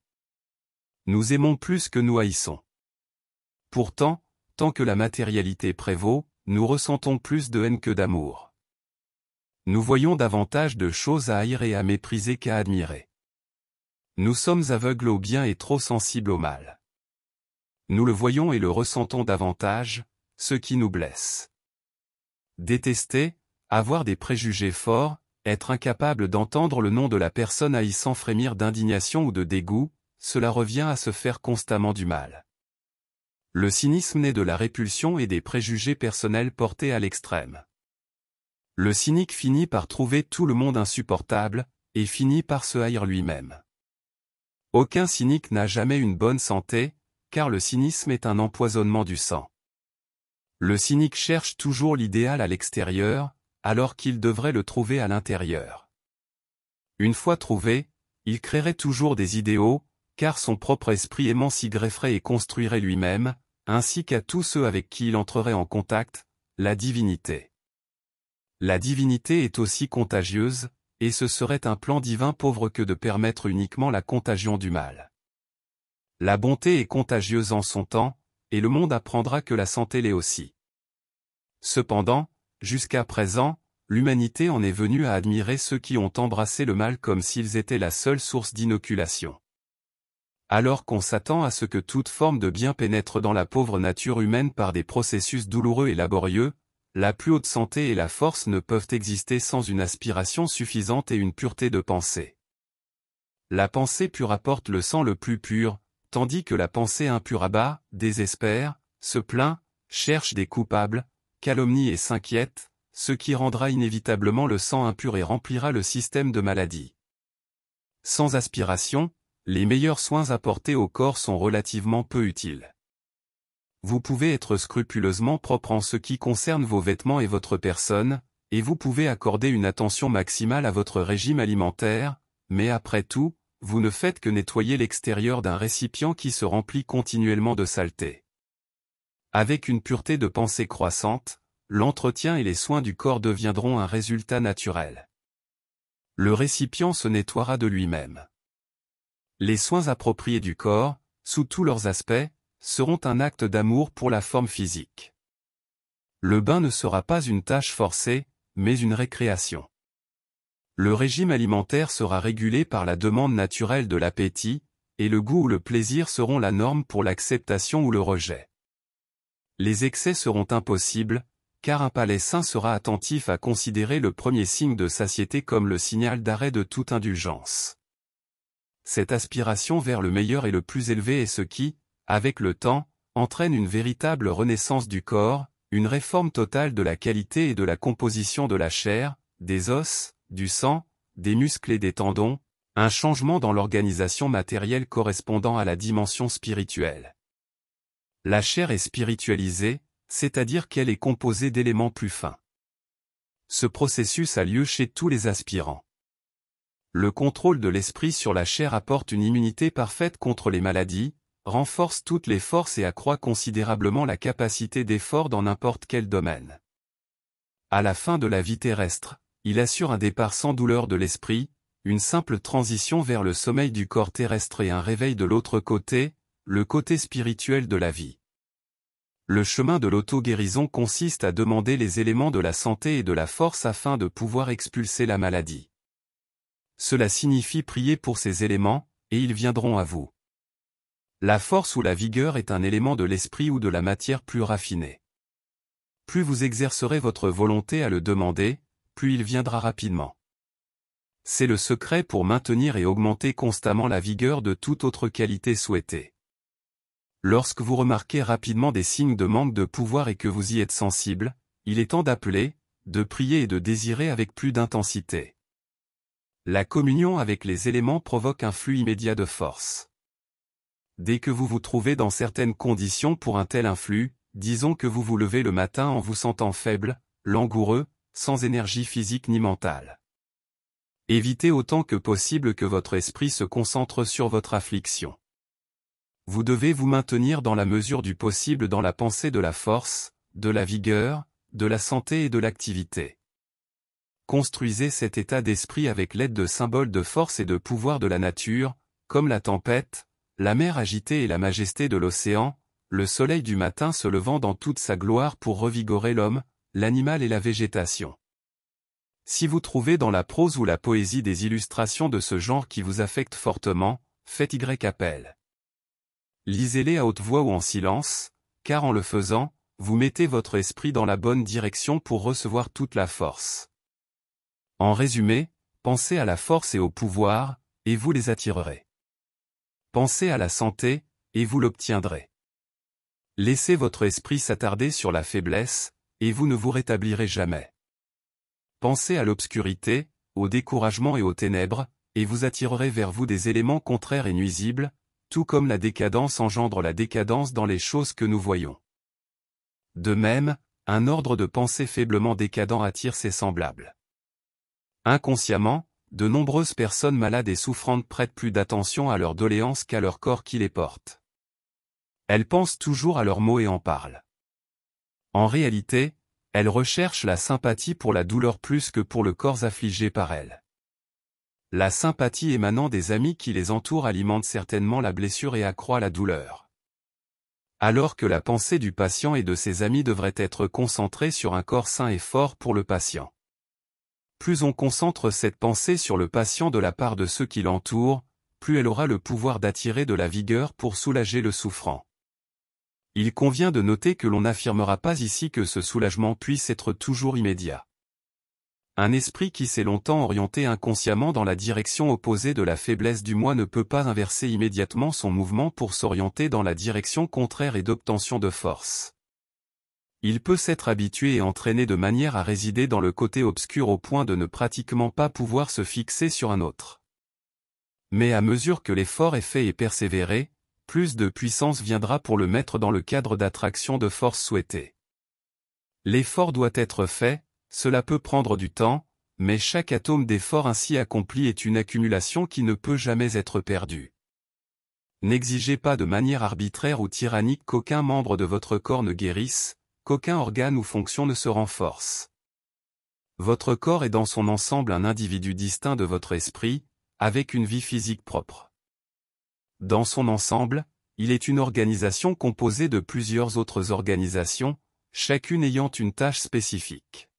Nous aimons plus que nous haïssons. Pourtant, tant que la matérialité prévaut, nous ressentons plus de haine que d'amour. Nous voyons davantage de choses à haïr et à mépriser qu'à admirer. Nous sommes aveugles au bien et trop sensibles au mal. Nous le voyons et le ressentons davantage, ce qui nous blesse. Détester, avoir des préjugés forts, être incapable d'entendre le nom de la personne haïssant frémir d'indignation ou de dégoût, cela revient à se faire constamment du mal. Le cynisme naît de la répulsion et des préjugés personnels portés à l'extrême. Le cynique finit par trouver tout le monde insupportable, et finit par se haïr lui-même. Aucun cynique n'a jamais une bonne santé, car le cynisme est un empoisonnement du sang. Le cynique cherche toujours l'idéal à l'extérieur, alors qu'il devrait le trouver à l'intérieur. Une fois trouvé, il créerait toujours des idéaux, car son propre esprit aimant s'y grefferait et construirait lui-même, ainsi qu'à tous ceux avec qui il entrerait en contact, la divinité. La divinité est aussi contagieuse, et ce serait un plan divin pauvre que de permettre uniquement la contagion du mal. La bonté est contagieuse en son temps, et le monde apprendra que la santé l'est aussi. Cependant, jusqu'à présent, l'humanité en est venue à admirer ceux qui ont embrassé le mal comme s'ils étaient la seule source d'inoculation. Alors qu'on s'attend à ce que toute forme de bien pénètre dans la pauvre nature humaine par des processus douloureux et laborieux, la plus haute santé et la force ne peuvent exister sans une aspiration suffisante et une pureté de pensée. La pensée pure apporte le sang le plus pur, tandis que la pensée impure abat, désespère, se plaint, cherche des coupables, calomnie et s'inquiète, ce qui rendra inévitablement le sang impur et remplira le système de maladies. Sans aspiration, les meilleurs soins apportés au corps sont relativement peu utiles. Vous pouvez être scrupuleusement propre en ce qui concerne vos vêtements et votre personne, et vous pouvez accorder une attention maximale à votre régime alimentaire, mais après tout, vous ne faites que nettoyer l'extérieur d'un récipient qui se remplit continuellement de saleté. Avec une pureté de pensée croissante, l'entretien et les soins du corps deviendront un résultat naturel. Le récipient se nettoiera de lui-même. Les soins appropriés du corps, sous tous leurs aspects, seront un acte d'amour pour la forme physique. Le bain ne sera pas une tâche forcée, mais une récréation. Le régime alimentaire sera régulé par la demande naturelle de l'appétit, et le goût ou le plaisir seront la norme pour l'acceptation ou le rejet. Les excès seront impossibles, car un palais sain sera attentif à considérer le premier signe de satiété comme le signal d'arrêt de toute indulgence. Cette aspiration vers le meilleur et le plus élevé est ce qui, avec le temps, entraîne une véritable renaissance du corps, une réforme totale de la qualité et de la composition de la chair, des os, du sang, des muscles et des tendons, un changement dans l'organisation matérielle correspondant à la dimension spirituelle. La chair est spiritualisée, c'est-à-dire qu'elle est composée d'éléments plus fins. Ce processus a lieu chez tous les aspirants. Le contrôle de l'esprit sur la chair apporte une immunité parfaite contre les maladies, renforce toutes les forces et accroît considérablement la capacité d'effort dans n'importe quel domaine. À la fin de la vie terrestre, il assure un départ sans douleur de l'esprit, une simple transition vers le sommeil du corps terrestre et un réveil de l'autre côté, le côté spirituel de la vie. Le chemin de l'auto-guérison consiste à demander les éléments de la santé et de la force afin de pouvoir expulser la maladie. Cela signifie prier pour ces éléments, et ils viendront à vous. La force ou la vigueur est un élément de l'esprit ou de la matière plus raffinée. Plus vous exercerez votre volonté à le demander, plus il viendra rapidement. C'est le secret pour maintenir et augmenter constamment la vigueur de toute autre qualité souhaitée. Lorsque vous remarquez rapidement des signes de manque de pouvoir et que vous y êtes sensible, il est temps d'appeler, de prier et de désirer avec plus d'intensité. La communion avec les éléments provoque un flux immédiat de force. Dès que vous vous trouvez dans certaines conditions pour un tel influx, disons que vous vous levez le matin en vous sentant faible, langoureux, sans énergie physique ni mentale. Évitez autant que possible que votre esprit se concentre sur votre affliction. Vous devez vous maintenir dans la mesure du possible dans la pensée de la force, de la vigueur, de la santé et de l'activité. Construisez cet état d'esprit avec l'aide de symboles de force et de pouvoir de la nature, comme la tempête, la mer agitée et la majesté de l'océan, le soleil du matin se levant dans toute sa gloire pour revigorer l'homme, l'animal et la végétation. Si vous trouvez dans la prose ou la poésie des illustrations de ce genre qui vous affectent fortement, faites appel. Lisez-les à haute voix ou en silence, car en le faisant, vous mettez votre esprit dans la bonne direction pour recevoir toute la force. En résumé, pensez à la force et au pouvoir, et vous les attirerez. Pensez à la santé, et vous l'obtiendrez. Laissez votre esprit s'attarder sur la faiblesse, et vous ne vous rétablirez jamais. Pensez à l'obscurité, au découragement et aux ténèbres, et vous attirerez vers vous des éléments contraires et nuisibles, tout comme la décadence engendre la décadence dans les choses que nous voyons. De même, un ordre de pensée faiblement décadent attire ses semblables. Inconsciemment, de nombreuses personnes malades et souffrantes prêtent plus d'attention à leurs doléances qu'à leur corps qui les porte. Elles pensent toujours à leurs maux et en parlent. En réalité, elles recherchent la sympathie pour la douleur plus que pour le corps affligé par elles. La sympathie émanant des amis qui les entourent alimente certainement la blessure et accroît la douleur. Alors que la pensée du patient et de ses amis devrait être concentrée sur un corps sain et fort pour le patient. Plus on concentre cette pensée sur le patient de la part de ceux qui l'entourent, plus elle aura le pouvoir d'attirer de la vigueur pour soulager le souffrant. Il convient de noter que l'on n'affirmera pas ici que ce soulagement puisse être toujours immédiat. Un esprit qui s'est longtemps orienté inconsciemment dans la direction opposée de la faiblesse du moi ne peut pas inverser immédiatement son mouvement pour s'orienter dans la direction contraire et d'obtention de force. Il peut s'être habitué et entraîné de manière à résider dans le côté obscur au point de ne pratiquement pas pouvoir se fixer sur un autre. Mais à mesure que l'effort est fait et persévéré, plus de puissance viendra pour le mettre dans le cadre d'attraction de force souhaitée. L'effort doit être fait, cela peut prendre du temps, mais chaque atome d'effort ainsi accompli est une accumulation qui ne peut jamais être perdue. N'exigez pas de manière arbitraire ou tyrannique qu'aucun membre de votre corps ne guérisse, qu'aucun organe ou fonction ne se renforce. Votre corps est dans son ensemble un individu distinct de votre esprit, avec une vie physique propre. Dans son ensemble, il est une organisation composée de plusieurs autres organisations, chacune ayant une tâche spécifique.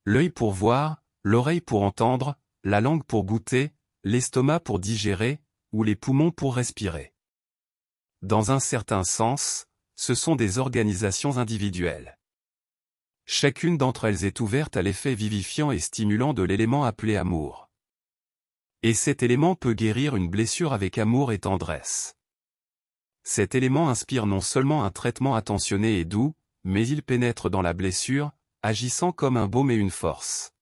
L'œil pour voir, l'oreille pour entendre, la langue pour goûter, l'estomac pour digérer, ou les poumons pour respirer. Dans un certain sens, ce sont des organisations individuelles. Chacune d'entre elles est ouverte à l'effet vivifiant et stimulant de l'élément appelé amour. Et cet élément peut guérir une blessure avec amour et tendresse. Cet élément inspire non seulement un traitement attentionné et doux, mais il pénètre dans la blessure, agissant comme un baume et une force.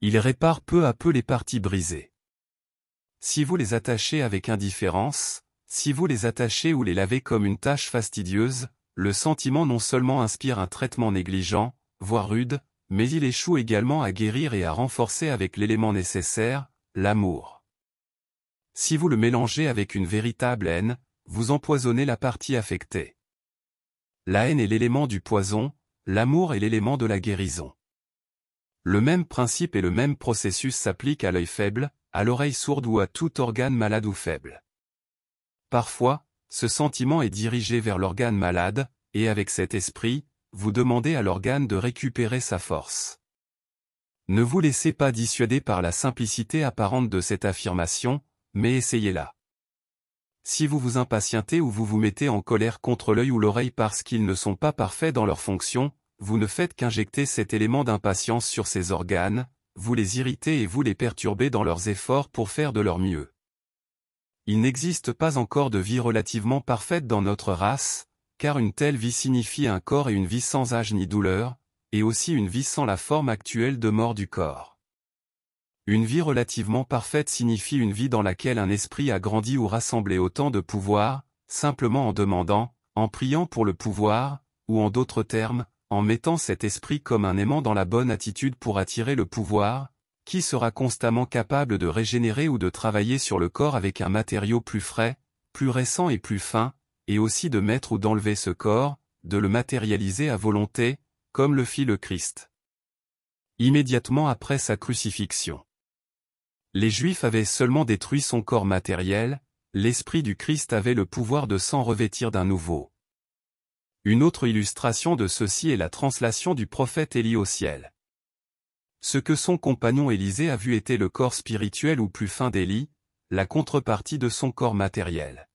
Il répare peu à peu les parties brisées. Si vous les attachez avec indifférence, si vous les attachez ou les lavez comme une tâche fastidieuse, le sentiment non seulement inspire un traitement négligent, voire rude, mais il échoue également à guérir et à renforcer avec l'élément nécessaire, l'amour. Si vous le mélangez avec une véritable haine, vous empoisonnez la partie affectée. La haine est l'élément du poison, l'amour est l'élément de la guérison. Le même principe et le même processus s'applique à l'œil faible, à l'oreille sourde ou à tout organe malade ou faible. Parfois, ce sentiment est dirigé vers l'organe malade, et avec cet esprit, vous demandez à l'organe de récupérer sa force. Ne vous laissez pas dissuader par la simplicité apparente de cette affirmation, mais essayez-la. Si vous vous impatientez ou vous vous mettez en colère contre l'œil ou l'oreille parce qu'ils ne sont pas parfaits dans leur fonction, vous ne faites qu'injecter cet élément d'impatience sur ces organes, vous les irritez et vous les perturbez dans leurs efforts pour faire de leur mieux. Il n'existe pas encore de vie relativement parfaite dans notre race, car une telle vie signifie un corps et une vie sans âge ni douleur, et aussi une vie sans la forme actuelle de mort du corps. Une vie relativement parfaite signifie une vie dans laquelle un esprit a grandi ou rassemblé autant de pouvoir, simplement en demandant, en priant pour le pouvoir, ou en d'autres termes, en mettant cet esprit comme un aimant dans la bonne attitude pour attirer le pouvoir, qui sera constamment capable de régénérer ou de travailler sur le corps avec un matériau plus frais, plus récent et plus fin, et aussi de mettre ou d'enlever ce corps, de le matérialiser à volonté, comme le fit le Christ. Immédiatement après sa crucifixion. Les Juifs avaient seulement détruit son corps matériel, l'Esprit du Christ avait le pouvoir de s'en revêtir d'un nouveau. Une autre illustration de ceci est la translation du prophète Élie au ciel. Ce que son compagnon Élisée a vu était le corps spirituel ou plus fin d'Élie, la contrepartie de son corps matériel.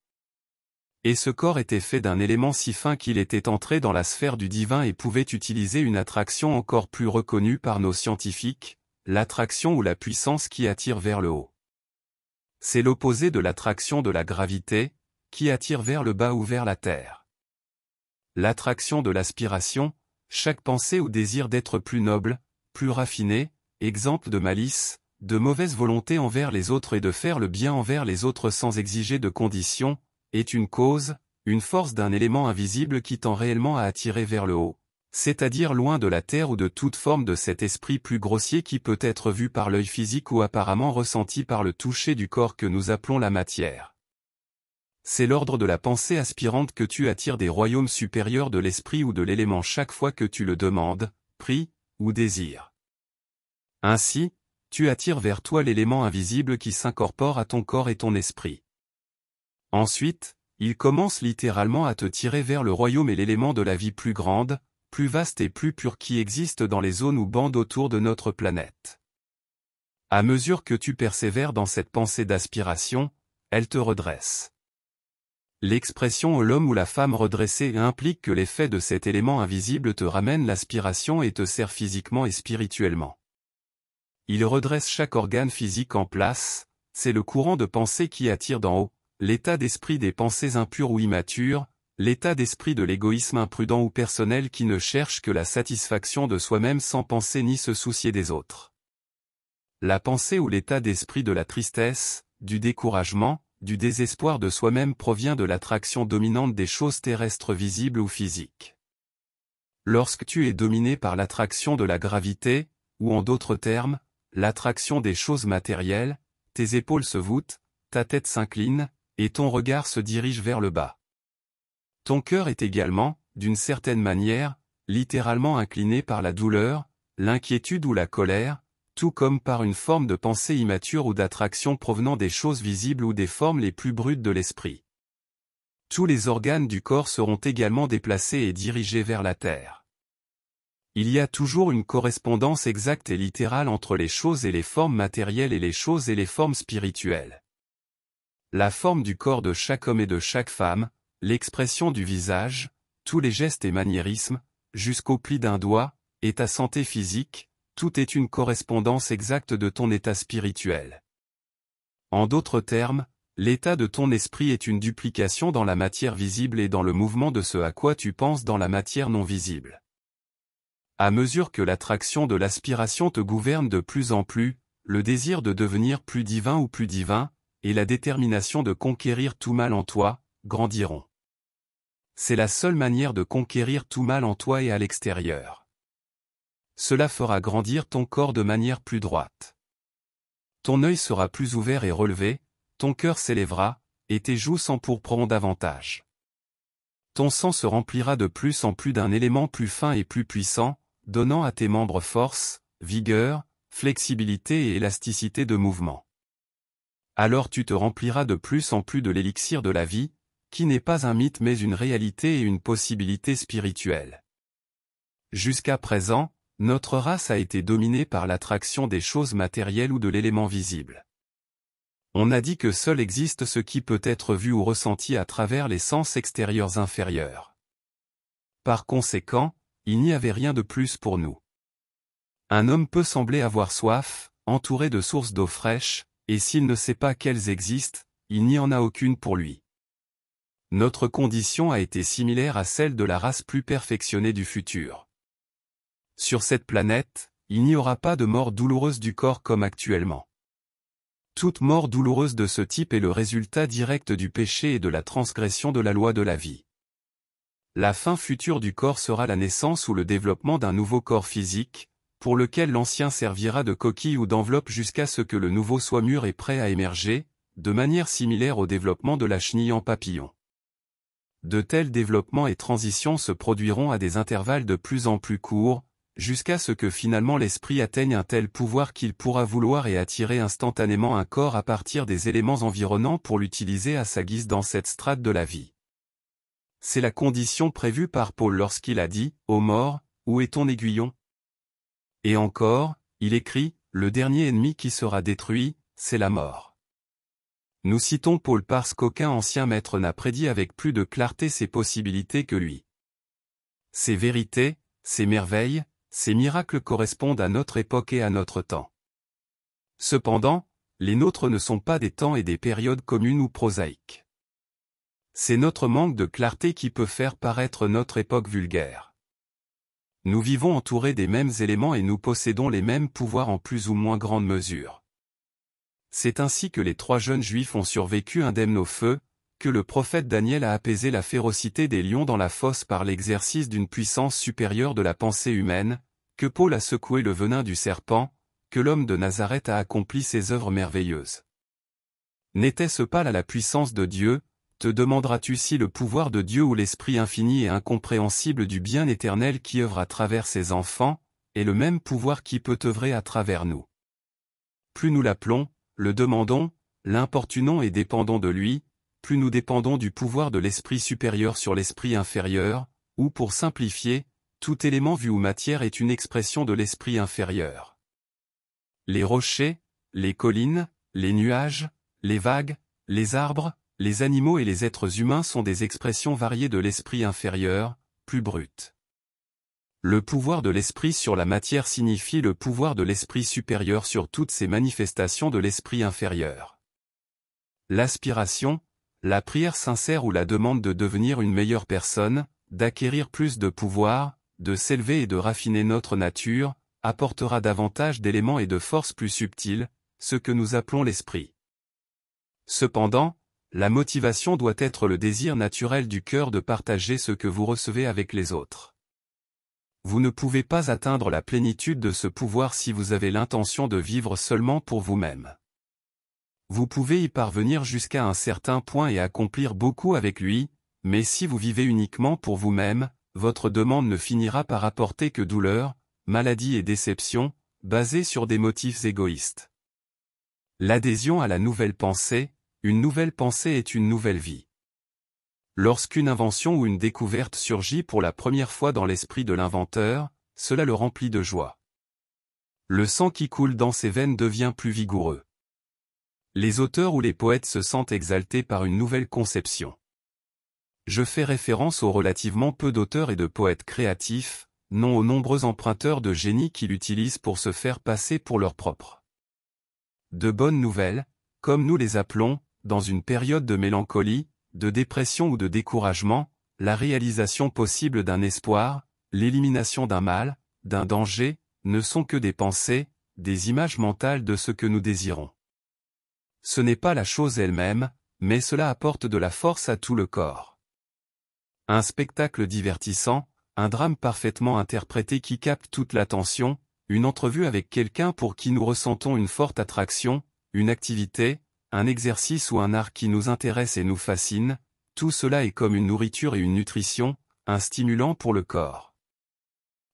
Et ce corps était fait d'un élément si fin qu'il était entré dans la sphère du divin et pouvait utiliser une attraction encore plus reconnue par nos scientifiques, l'attraction ou la puissance qui attire vers le haut. C'est l'opposé de l'attraction de la gravité, qui attire vers le bas ou vers la terre. L'attraction de l'aspiration, chaque pensée ou désir d'être plus noble, plus raffiné, exemple de malice, de mauvaise volonté envers les autres et de faire le bien envers les autres sans exiger de conditions, est une cause, une force d'un élément invisible qui tend réellement à attirer vers le haut, c'est-à-dire loin de la terre ou de toute forme de cet esprit plus grossier qui peut être vu par l'œil physique ou apparemment ressenti par le toucher du corps que nous appelons la matière. C'est l'ordre de la pensée aspirante que tu attires des royaumes supérieurs de l'esprit ou de l'élément chaque fois que tu le demandes, pries, ou désires. Ainsi, tu attires vers toi l'élément invisible qui s'incorpore à ton corps et ton esprit. Ensuite, Il commence littéralement à te tirer vers le royaume et l'élément de la vie plus grande, plus vaste et plus pure qui existe dans les zones ou bandes autour de notre planète. À mesure que tu persévères dans cette pensée d'aspiration, elle te redresse. L'expression l'homme ou la femme redressée implique que l'effet de cet élément invisible te ramène l'aspiration et te sert physiquement et spirituellement. Il redresse chaque organe physique en place, c'est le courant de pensée qui attire d'en haut, l'état d'esprit des pensées impures ou immatures, l'état d'esprit de l'égoïsme imprudent ou personnel qui ne cherche que la satisfaction de soi-même sans penser ni se soucier des autres. La pensée ou l'état d'esprit de la tristesse, du découragement, du désespoir de soi-même provient de l'attraction dominante des choses terrestres visibles ou physiques. Lorsque tu es dominé par l'attraction de la gravité, ou en d'autres termes, l'attraction des choses matérielles, tes épaules se voûtent, ta tête s'incline, et ton regard se dirige vers le bas. Ton cœur est également, d'une certaine manière, littéralement incliné par la douleur, l'inquiétude ou la colère, tout comme par une forme de pensée immature ou d'attraction provenant des choses visibles ou des formes les plus brutes de l'esprit. Tous les organes du corps seront également déplacés et dirigés vers la terre. Il y a toujours une correspondance exacte et littérale entre les choses et les formes matérielles et les choses et les formes spirituelles. La forme du corps de chaque homme et de chaque femme, l'expression du visage, tous les gestes et maniérismes, jusqu'au pli d'un doigt, et ta santé physique, tout est une correspondance exacte de ton état spirituel. En d'autres termes, l'état de ton esprit est une duplication dans la matière visible et dans le mouvement de ce à quoi tu penses dans la matière non visible. À mesure que l'attraction de l'aspiration te gouverne de plus en plus, le désir de devenir plus divin ou plus divin, et la détermination de conquérir tout mal en toi, grandiront. C'est la seule manière de conquérir tout mal en toi et à l'extérieur. Cela fera grandir ton corps de manière plus droite. Ton œil sera plus ouvert et relevé, ton cœur s'élèvera, et tes joues s'empourpreront davantage. Ton sang se remplira de plus en plus d'un élément plus fin et plus puissant, donnant à tes membres force, vigueur, flexibilité et élasticité de mouvement. Alors tu te rempliras de plus en plus de l'élixir de la vie, qui n'est pas un mythe mais une réalité et une possibilité spirituelle. Jusqu'à présent, notre race a été dominée par l'attraction des choses matérielles ou de l'élément visible. On a dit que seul existe ce qui peut être vu ou ressenti à travers les sens extérieurs inférieurs. Par conséquent, il n'y avait rien de plus pour nous. Un homme peut sembler avoir soif, entouré de sources d'eau fraîche, et s'il ne sait pas qu'elles existent, il n'y en a aucune pour lui. Notre condition a été similaire à celle de la race plus perfectionnée du futur. Sur cette planète, il n'y aura pas de mort douloureuse du corps comme actuellement. Toute mort douloureuse de ce type est le résultat direct du péché et de la transgression de la loi de la vie. La fin future du corps sera la naissance ou le développement d'un nouveau corps physique, pour lequel l'ancien servira de coquille ou d'enveloppe jusqu'à ce que le nouveau soit mûr et prêt à émerger, de manière similaire au développement de la chenille en papillon. De tels développements et transitions se produiront à des intervalles de plus en plus courts, jusqu'à ce que finalement l'esprit atteigne un tel pouvoir qu'il pourra vouloir et attirer instantanément un corps à partir des éléments environnants pour l'utiliser à sa guise dans cette strate de la vie. C'est la condition prévue par Paul lorsqu'il a dit « Ô mort, où est ton aiguillon ?» Et encore, il écrit « Le dernier ennemi qui sera détruit, c'est la mort. » Nous citons Paul parce qu'aucun ancien maître n'a prédit avec plus de clarté ces possibilités que lui. Ces vérités, ces merveilles, ces miracles correspondent à notre époque et à notre temps. Cependant, les nôtres ne sont pas des temps et des périodes communes ou prosaïques. C'est notre manque de clarté qui peut faire paraître notre époque vulgaire. Nous vivons entourés des mêmes éléments et nous possédons les mêmes pouvoirs en plus ou moins grande mesure. C'est ainsi que les 3 jeunes juifs ont survécu indemnes au feu, que le prophète Daniel a apaisé la férocité des lions dans la fosse par l'exercice d'une puissance supérieure de la pensée humaine, que Paul a secoué le venin du serpent, que l'homme de Nazareth a accompli ses œuvres merveilleuses. N'était-ce pas là la puissance de Dieu, te demanderas-tu si le pouvoir de Dieu ou l'esprit infini et incompréhensible du bien éternel qui œuvre à travers ses enfants, est le même pouvoir qui peut œuvrer à travers nous. Plus nous l'appelons, le demandons, l'importunons et dépendons de lui, plus nous dépendons du pouvoir de l'esprit supérieur sur l'esprit inférieur, ou pour simplifier, tout élément vu ou matière est une expression de l'esprit inférieur. Les rochers, les collines, les nuages, les vagues, les arbres, les animaux et les êtres humains sont des expressions variées de l'esprit inférieur, plus brut. Le pouvoir de l'esprit sur la matière signifie le pouvoir de l'esprit supérieur sur toutes ces manifestations de l'esprit inférieur. L'aspiration, la prière sincère ou la demande de devenir une meilleure personne, d'acquérir plus de pouvoir, de s'élever et de raffiner notre nature, apportera davantage d'éléments et de forces plus subtiles, ce que nous appelons l'esprit. Cependant, la motivation doit être le désir naturel du cœur de partager ce que vous recevez avec les autres. Vous ne pouvez pas atteindre la plénitude de ce pouvoir si vous avez l'intention de vivre seulement pour vous-même. Vous pouvez y parvenir jusqu'à un certain point et accomplir beaucoup avec lui, mais si vous vivez uniquement pour vous-même, votre demande ne finira par apporter que douleur, maladie et déception, basées sur des motifs égoïstes. L'adhésion à la nouvelle pensée, une nouvelle pensée est une nouvelle vie. Lorsqu'une invention ou une découverte surgit pour la première fois dans l'esprit de l'inventeur, cela le remplit de joie. Le sang qui coule dans ses veines devient plus vigoureux. Les auteurs ou les poètes se sentent exaltés par une nouvelle conception. Je fais référence aux relativement peu d'auteurs et de poètes créatifs, non aux nombreux emprunteurs de génie qui l'utilisent pour se faire passer pour leur propre. De bonnes nouvelles, comme nous les appelons, dans une période de mélancolie, de dépression ou de découragement, la réalisation possible d'un espoir, l'élimination d'un mal, d'un danger, ne sont que des pensées, des images mentales de ce que nous désirons. Ce n'est pas la chose elle-même, mais cela apporte de la force à tout le corps. Un spectacle divertissant, un drame parfaitement interprété qui capte toute l'attention, une entrevue avec quelqu'un pour qui nous ressentons une forte attraction, une activité, un exercice ou un art qui nous intéresse et nous fascine, tout cela est comme une nourriture et une nutrition, un stimulant pour le corps.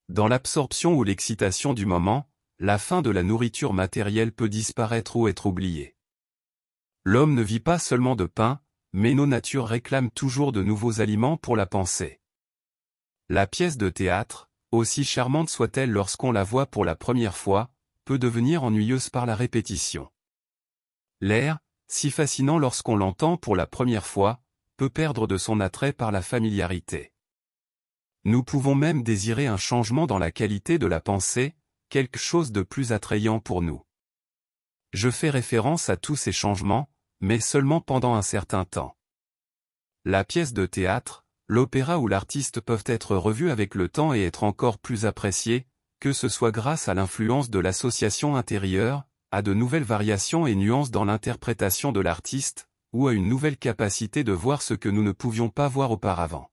Dans l'absorption ou l'excitation du moment, la faim de la nourriture matérielle peut disparaître ou être oubliée. L'homme ne vit pas seulement de pain, mais nos natures réclament toujours de nouveaux aliments pour la pensée. La pièce de théâtre, aussi charmante soit-elle lorsqu'on la voit pour la première fois, peut devenir ennuyeuse par la répétition. L'air, si fascinant lorsqu'on l'entend pour la première fois, peut perdre de son attrait par la familiarité. Nous pouvons même désirer un changement dans la qualité de la pensée, quelque chose de plus attrayant pour nous. Je fais référence à tous ces changements, mais seulement pendant un certain temps. La pièce de théâtre, l'opéra ou l'artiste peuvent être revus avec le temps et être encore plus appréciés, que ce soit grâce à l'influence de l'association intérieure, à de nouvelles variations et nuances dans l'interprétation de l'artiste, ou à une nouvelle capacité de voir ce que nous ne pouvions pas voir auparavant.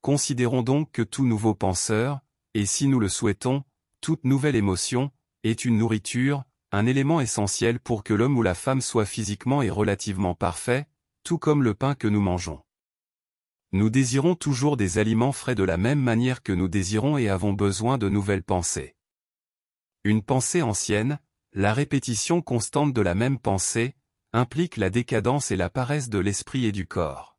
Considérons donc que tout nouveau penseur, et si nous le souhaitons, toute nouvelle émotion, est une nourriture, un élément essentiel pour que l'homme ou la femme soit physiquement et relativement parfait, tout comme le pain que nous mangeons. Nous désirons toujours des aliments frais de la même manière que nous désirons et avons besoin de nouvelles pensées. Une pensée ancienne, la répétition constante de la même pensée, implique la décadence et la paresse de l'esprit et du corps.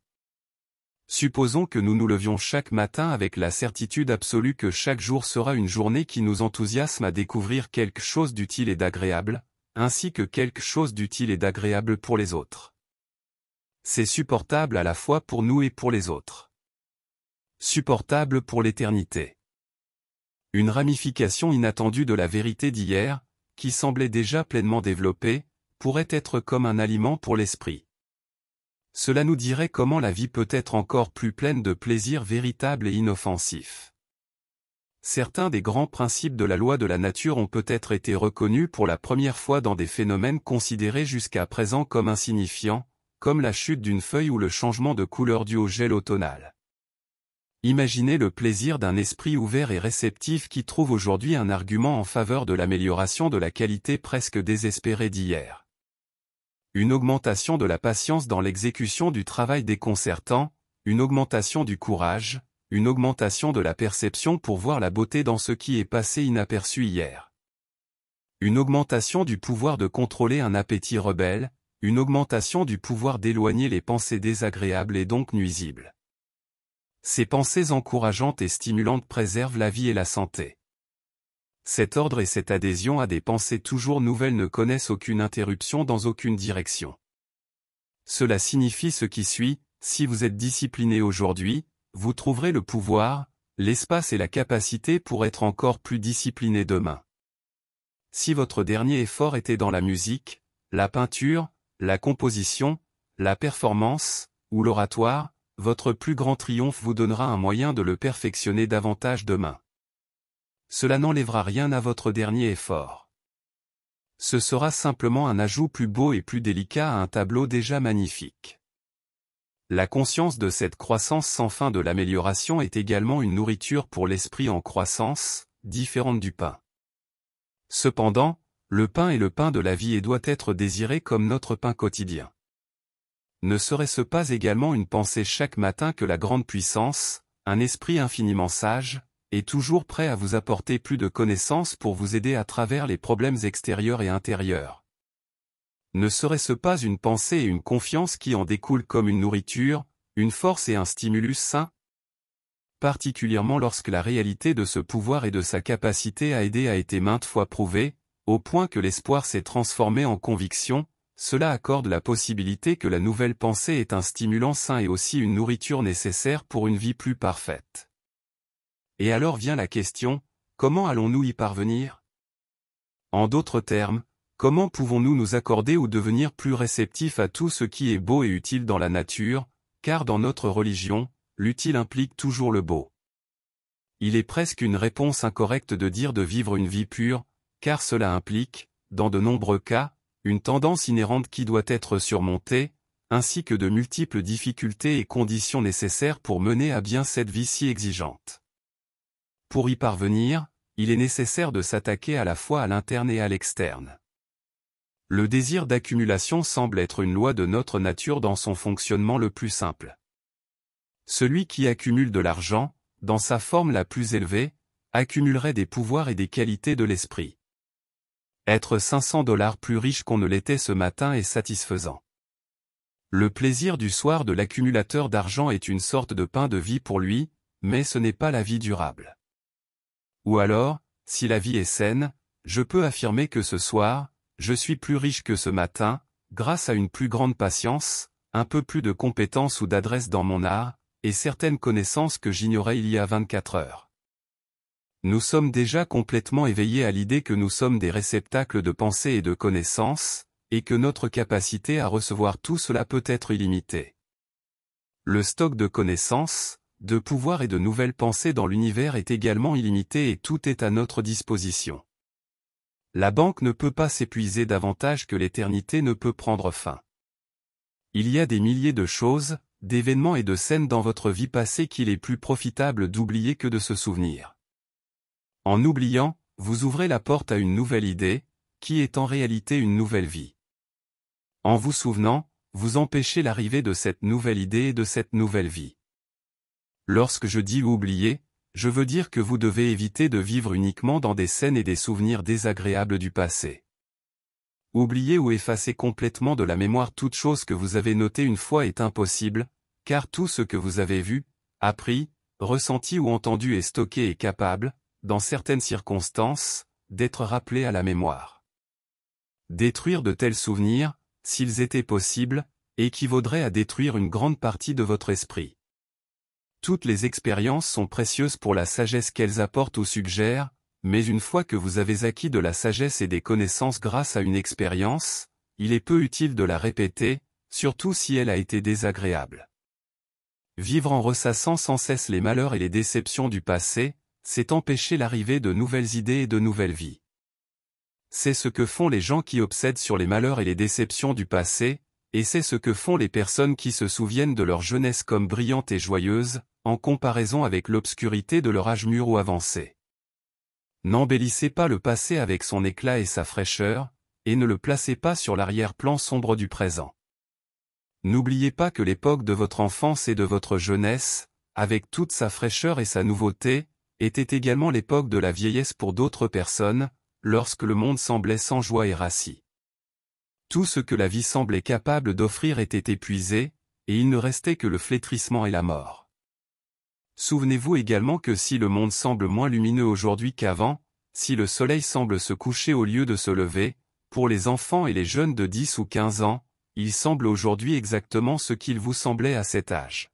Supposons que nous nous levions chaque matin avec la certitude absolue que chaque jour sera une journée qui nous enthousiasme à découvrir quelque chose d'utile et d'agréable, ainsi que quelque chose d'utile et d'agréable pour les autres. C'est supportable à la fois pour nous et pour les autres. Supportable pour l'éternité. Une ramification inattendue de la vérité d'hier, qui semblait déjà pleinement développée, pourrait être comme un aliment pour l'esprit. Cela nous dirait comment la vie peut être encore plus pleine de plaisirs véritables et inoffensifs. Certains des grands principes de la loi de la nature ont peut-être été reconnus pour la première fois dans des phénomènes considérés jusqu'à présent comme insignifiants, comme la chute d'une feuille ou le changement de couleur dû au gel automnal. Imaginez le plaisir d'un esprit ouvert et réceptif qui trouve aujourd'hui un argument en faveur de l'amélioration de la qualité presque désespérée d'hier. Une augmentation de la patience dans l'exécution du travail déconcertant, une augmentation du courage, une augmentation de la perception pour voir la beauté dans ce qui est passé inaperçu hier. Une augmentation du pouvoir de contrôler un appétit rebelle, une augmentation du pouvoir d'éloigner les pensées désagréables et donc nuisibles. Ces pensées encourageantes et stimulantes préservent la vie et la santé. Cet ordre et cette adhésion à des pensées toujours nouvelles ne connaissent aucune interruption dans aucune direction. Cela signifie ce qui suit: si vous êtes discipliné aujourd'hui, vous trouverez le pouvoir, l'espace et la capacité pour être encore plus discipliné demain. Si votre dernier effort était dans la musique, la peinture, la composition, la performance, ou l'oratoire, votre plus grand triomphe vous donnera un moyen de le perfectionner davantage demain. Cela n'enlèvera rien à votre dernier effort. Ce sera simplement un ajout plus beau et plus délicat à un tableau déjà magnifique. La conscience de cette croissance sans fin de l'amélioration est également une nourriture pour l'esprit en croissance, différente du pain. Cependant, le pain est le pain de la vie et doit être désiré comme notre pain quotidien. Ne serait-ce pas également une pensée chaque matin que la grande puissance, un esprit infiniment sage, est toujours prêt à vous apporter plus de connaissances pour vous aider à travers les problèmes extérieurs et intérieurs? Ne serait-ce pas une pensée et une confiance qui en découlent comme une nourriture, une force et un stimulus sain? Particulièrement lorsque la réalité de ce pouvoir et de sa capacité à aider a été maintes fois prouvée, au point que l'espoir s'est transformé en conviction, cela accorde la possibilité que la nouvelle pensée est un stimulant sain et aussi une nourriture nécessaire pour une vie plus parfaite. Et alors vient la question: comment allons-nous y parvenir? En d'autres termes, comment pouvons-nous nous accorder ou devenir plus réceptifs à tout ce qui est beau et utile dans la nature, car dans notre religion, l'utile implique toujours le beau. Il est presque une réponse incorrecte de dire de vivre une vie pure, car cela implique, dans de nombreux cas, une tendance inhérente qui doit être surmontée, ainsi que de multiples difficultés et conditions nécessaires pour mener à bien cette vie si exigeante. Pour y parvenir, il est nécessaire de s'attaquer à la fois à l'interne et à l'externe. Le désir d'accumulation semble être une loi de notre nature dans son fonctionnement le plus simple. Celui qui accumule de l'argent, dans sa forme la plus élevée, accumulerait des pouvoirs et des qualités de l'esprit. Être $500 plus riche qu'on ne l'était ce matin est satisfaisant. Le plaisir du soir de l'accumulateur d'argent est une sorte de pain de vie pour lui, mais ce n'est pas la vie durable. Ou alors, si la vie est saine, je peux affirmer que ce soir, je suis plus riche que ce matin, grâce à une plus grande patience, un peu plus de compétence ou d'adresse dans mon art, et certaines connaissances que j'ignorais il y a 24 heures. Nous sommes déjà complètement éveillés à l'idée que nous sommes des réceptacles de pensée et de connaissances, et que notre capacité à recevoir tout cela peut être illimitée. Le stock de connaissances, de pouvoir et de nouvelles pensées dans l'univers est également illimité et tout est à notre disposition. La banque ne peut pas s'épuiser davantage que l'éternité ne peut prendre fin. Il y a des milliers de choses, d'événements et de scènes dans votre vie passée qu'il est plus profitable d'oublier que de se souvenir. En oubliant, vous ouvrez la porte à une nouvelle idée, qui est en réalité une nouvelle vie. En vous souvenant, vous empêchez l'arrivée de cette nouvelle idée et de cette nouvelle vie. Lorsque je dis oublier, je veux dire que vous devez éviter de vivre uniquement dans des scènes et des souvenirs désagréables du passé. Oublier ou effacer complètement de la mémoire toute chose que vous avez notée une fois est impossible, car tout ce que vous avez vu, appris, ressenti ou entendu est stocké et capable, dans certaines circonstances, d'être rappelé à la mémoire. Détruire de tels souvenirs, s'ils étaient possibles, équivaudrait à détruire une grande partie de votre esprit. Toutes les expériences sont précieuses pour la sagesse qu'elles apportent ou suggèrent, mais une fois que vous avez acquis de la sagesse et des connaissances grâce à une expérience, il est peu utile de la répéter, surtout si elle a été désagréable. Vivre en ressassant sans cesse les malheurs et les déceptions du passé, c'est empêcher l'arrivée de nouvelles idées et de nouvelles vies. C'est ce que font les gens qui obsèdent sur les malheurs et les déceptions du passé, et c'est ce que font les personnes qui se souviennent de leur jeunesse comme brillante et joyeuse, en comparaison avec l'obscurité de leur âge mûr ou avancé. N'embellissez pas le passé avec son éclat et sa fraîcheur, et ne le placez pas sur l'arrière-plan sombre du présent. N'oubliez pas que l'époque de votre enfance et de votre jeunesse, avec toute sa fraîcheur et sa nouveauté, était également l'époque de la vieillesse pour d'autres personnes, lorsque le monde semblait sans joie et rassis. Tout ce que la vie semblait capable d'offrir était épuisé, et il ne restait que le flétrissement et la mort. Souvenez-vous également que si le monde semble moins lumineux aujourd'hui qu'avant, si le soleil semble se coucher au lieu de se lever, pour les enfants et les jeunes de 10 ou 15 ans, il semble aujourd'hui exactement ce qu'il vous semblait à cet âge.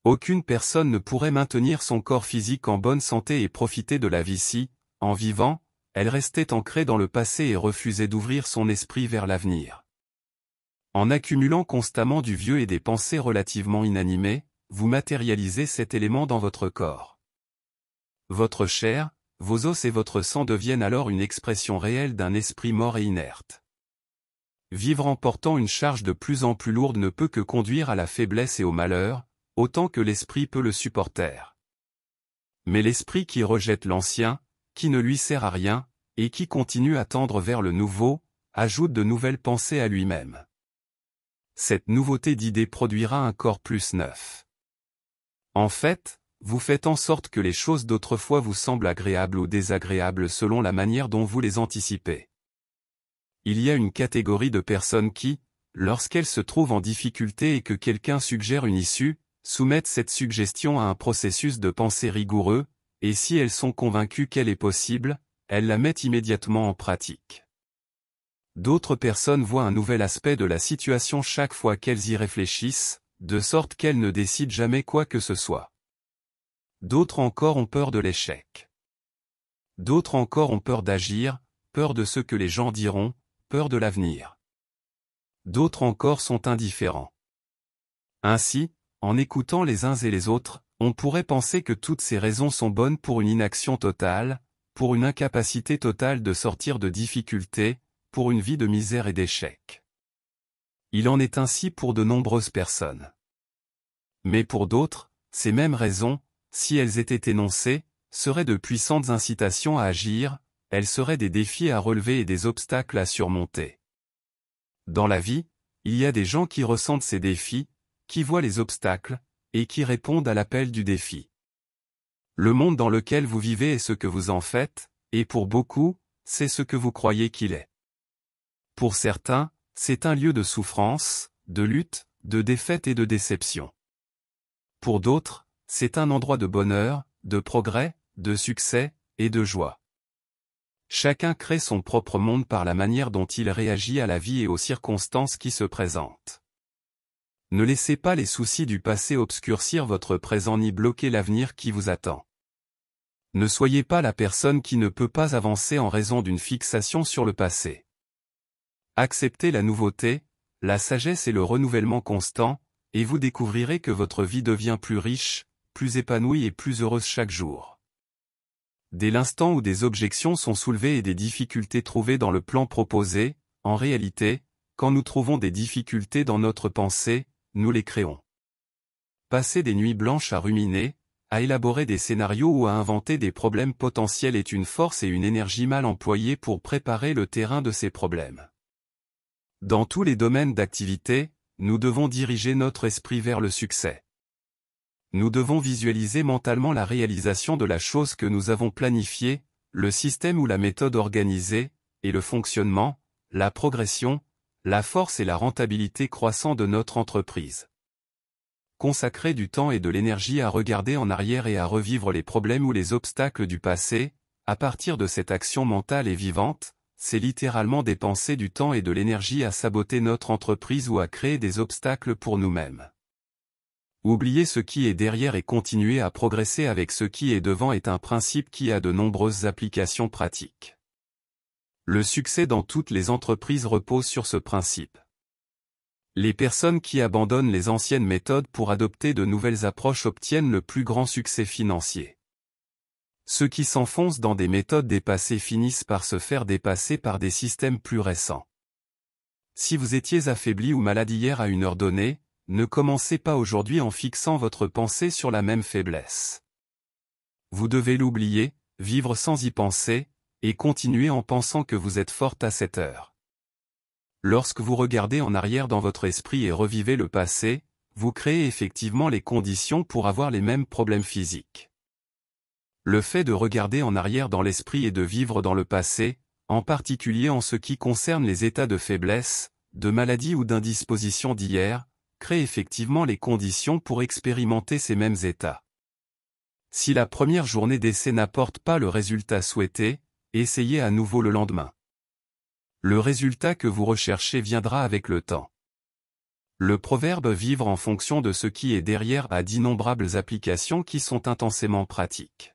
Aucune personne ne pourrait maintenir son corps physique en bonne santé et profiter de la vie si, en vivant, elle restait ancrée dans le passé et refusait d'ouvrir son esprit vers l'avenir. En accumulant constamment du vieux et des pensées relativement inanimées, vous matérialisez cet élément dans votre corps. Votre chair, vos os et votre sang deviennent alors une expression réelle d'un esprit mort et inerte. Vivre en portant une charge de plus en plus lourde ne peut que conduire à la faiblesse et au malheur, autant que l'esprit peut le supporter. Mais l'esprit qui rejette l'ancien, qui ne lui sert à rien, et qui continue à tendre vers le nouveau, ajoute de nouvelles pensées à lui-même. Cette nouveauté d'idées produira un corps plus neuf. En fait, vous faites en sorte que les choses d'autrefois vous semblent agréables ou désagréables selon la manière dont vous les anticipez. Il y a une catégorie de personnes qui, lorsqu'elles se trouvent en difficulté et que quelqu'un suggère une issue, soumettent cette suggestion à un processus de pensée rigoureux, et si elles sont convaincues qu'elle est possible, elles la mettent immédiatement en pratique. D'autres personnes voient un nouvel aspect de la situation chaque fois qu'elles y réfléchissent, de sorte qu'elles ne décident jamais quoi que ce soit. D'autres encore ont peur de l'échec. D'autres encore ont peur d'agir, peur de ce que les gens diront, peur de l'avenir. D'autres encore sont indifférents. Ainsi, en écoutant les uns et les autres, on pourrait penser que toutes ces raisons sont bonnes pour une inaction totale, pour une incapacité totale de sortir de difficultés, pour une vie de misère et d'échec. Il en est ainsi pour de nombreuses personnes. Mais pour d'autres, ces mêmes raisons, si elles étaient énoncées, seraient de puissantes incitations à agir, elles seraient des défis à relever et des obstacles à surmonter. Dans la vie, il y a des gens qui ressentent ces défis, qui voient les obstacles, et qui répondent à l'appel du défi. Le monde dans lequel vous vivez est ce que vous en faites, et pour beaucoup, c'est ce que vous croyez qu'il est. Pour certains, c'est un lieu de souffrance, de lutte, de défaite et de déception. Pour d'autres, c'est un endroit de bonheur, de progrès, de succès, et de joie. Chacun crée son propre monde par la manière dont il réagit à la vie et aux circonstances qui se présentent. Ne laissez pas les soucis du passé obscurcir votre présent ni bloquer l'avenir qui vous attend. Ne soyez pas la personne qui ne peut pas avancer en raison d'une fixation sur le passé. Acceptez la nouveauté, la sagesse et le renouvellement constant, et vous découvrirez que votre vie devient plus riche, plus épanouie et plus heureuse chaque jour. Dès l'instant où des objections sont soulevées et des difficultés trouvées dans le plan proposé, en réalité, quand nous trouvons des difficultés dans notre pensée, nous les créons. Passer des nuits blanches à ruminer, à élaborer des scénarios ou à inventer des problèmes potentiels est une force et une énergie mal employée pour préparer le terrain de ces problèmes. Dans tous les domaines d'activité, nous devons diriger notre esprit vers le succès. Nous devons visualiser mentalement la réalisation de la chose que nous avons planifiée, le système ou la méthode organisée, et le fonctionnement, la progression, la force et la rentabilité croissant de notre entreprise. Consacrer du temps et de l'énergie à regarder en arrière et à revivre les problèmes ou les obstacles du passé, à partir de cette action mentale et vivante, c'est littéralement dépenser du temps et de l'énergie à saboter notre entreprise ou à créer des obstacles pour nous-mêmes. Oublier ce qui est derrière et continuer à progresser avec ce qui est devant est un principe qui a de nombreuses applications pratiques. Le succès dans toutes les entreprises repose sur ce principe. Les personnes qui abandonnent les anciennes méthodes pour adopter de nouvelles approches obtiennent le plus grand succès financier. Ceux qui s'enfoncent dans des méthodes dépassées finissent par se faire dépasser par des systèmes plus récents. Si vous étiez affaibli ou malade hier à une heure donnée, ne commencez pas aujourd'hui en fixant votre pensée sur la même faiblesse. Vous devez l'oublier, vivre sans y penser, et continuer en pensant que vous êtes forte à cette heure. Lorsque vous regardez en arrière dans votre esprit et revivez le passé, vous créez effectivement les conditions pour avoir les mêmes problèmes physiques. Le fait de regarder en arrière dans l'esprit et de vivre dans le passé, en particulier en ce qui concerne les états de faiblesse, de maladie ou d'indisposition d'hier, crée effectivement les conditions pour expérimenter ces mêmes états. Si la première journée d'essai n'apporte pas le résultat souhaité, essayez à nouveau le lendemain. Le résultat que vous recherchez viendra avec le temps. Le proverbe « vivre en fonction de ce qui est derrière » a d'innombrables applications qui sont intensément pratiques.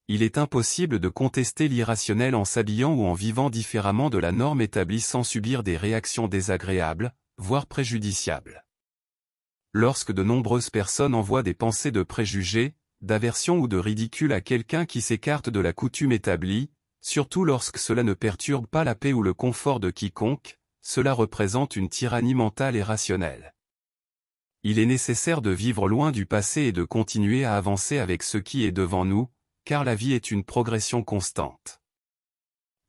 Il est impossible de contester l'irrationnel en s'habillant ou en vivant différemment de la norme établie sans subir des réactions désagréables, voire préjudiciables. Lorsque de nombreuses personnes envoient des pensées de préjugés, d'aversion ou de ridicule à quelqu'un qui s'écarte de la coutume établie, surtout lorsque cela ne perturbe pas la paix ou le confort de quiconque, cela représente une tyrannie mentale et rationnelle. Il est nécessaire de vivre loin du passé et de continuer à avancer avec ce qui est devant nous, car la vie est une progression constante.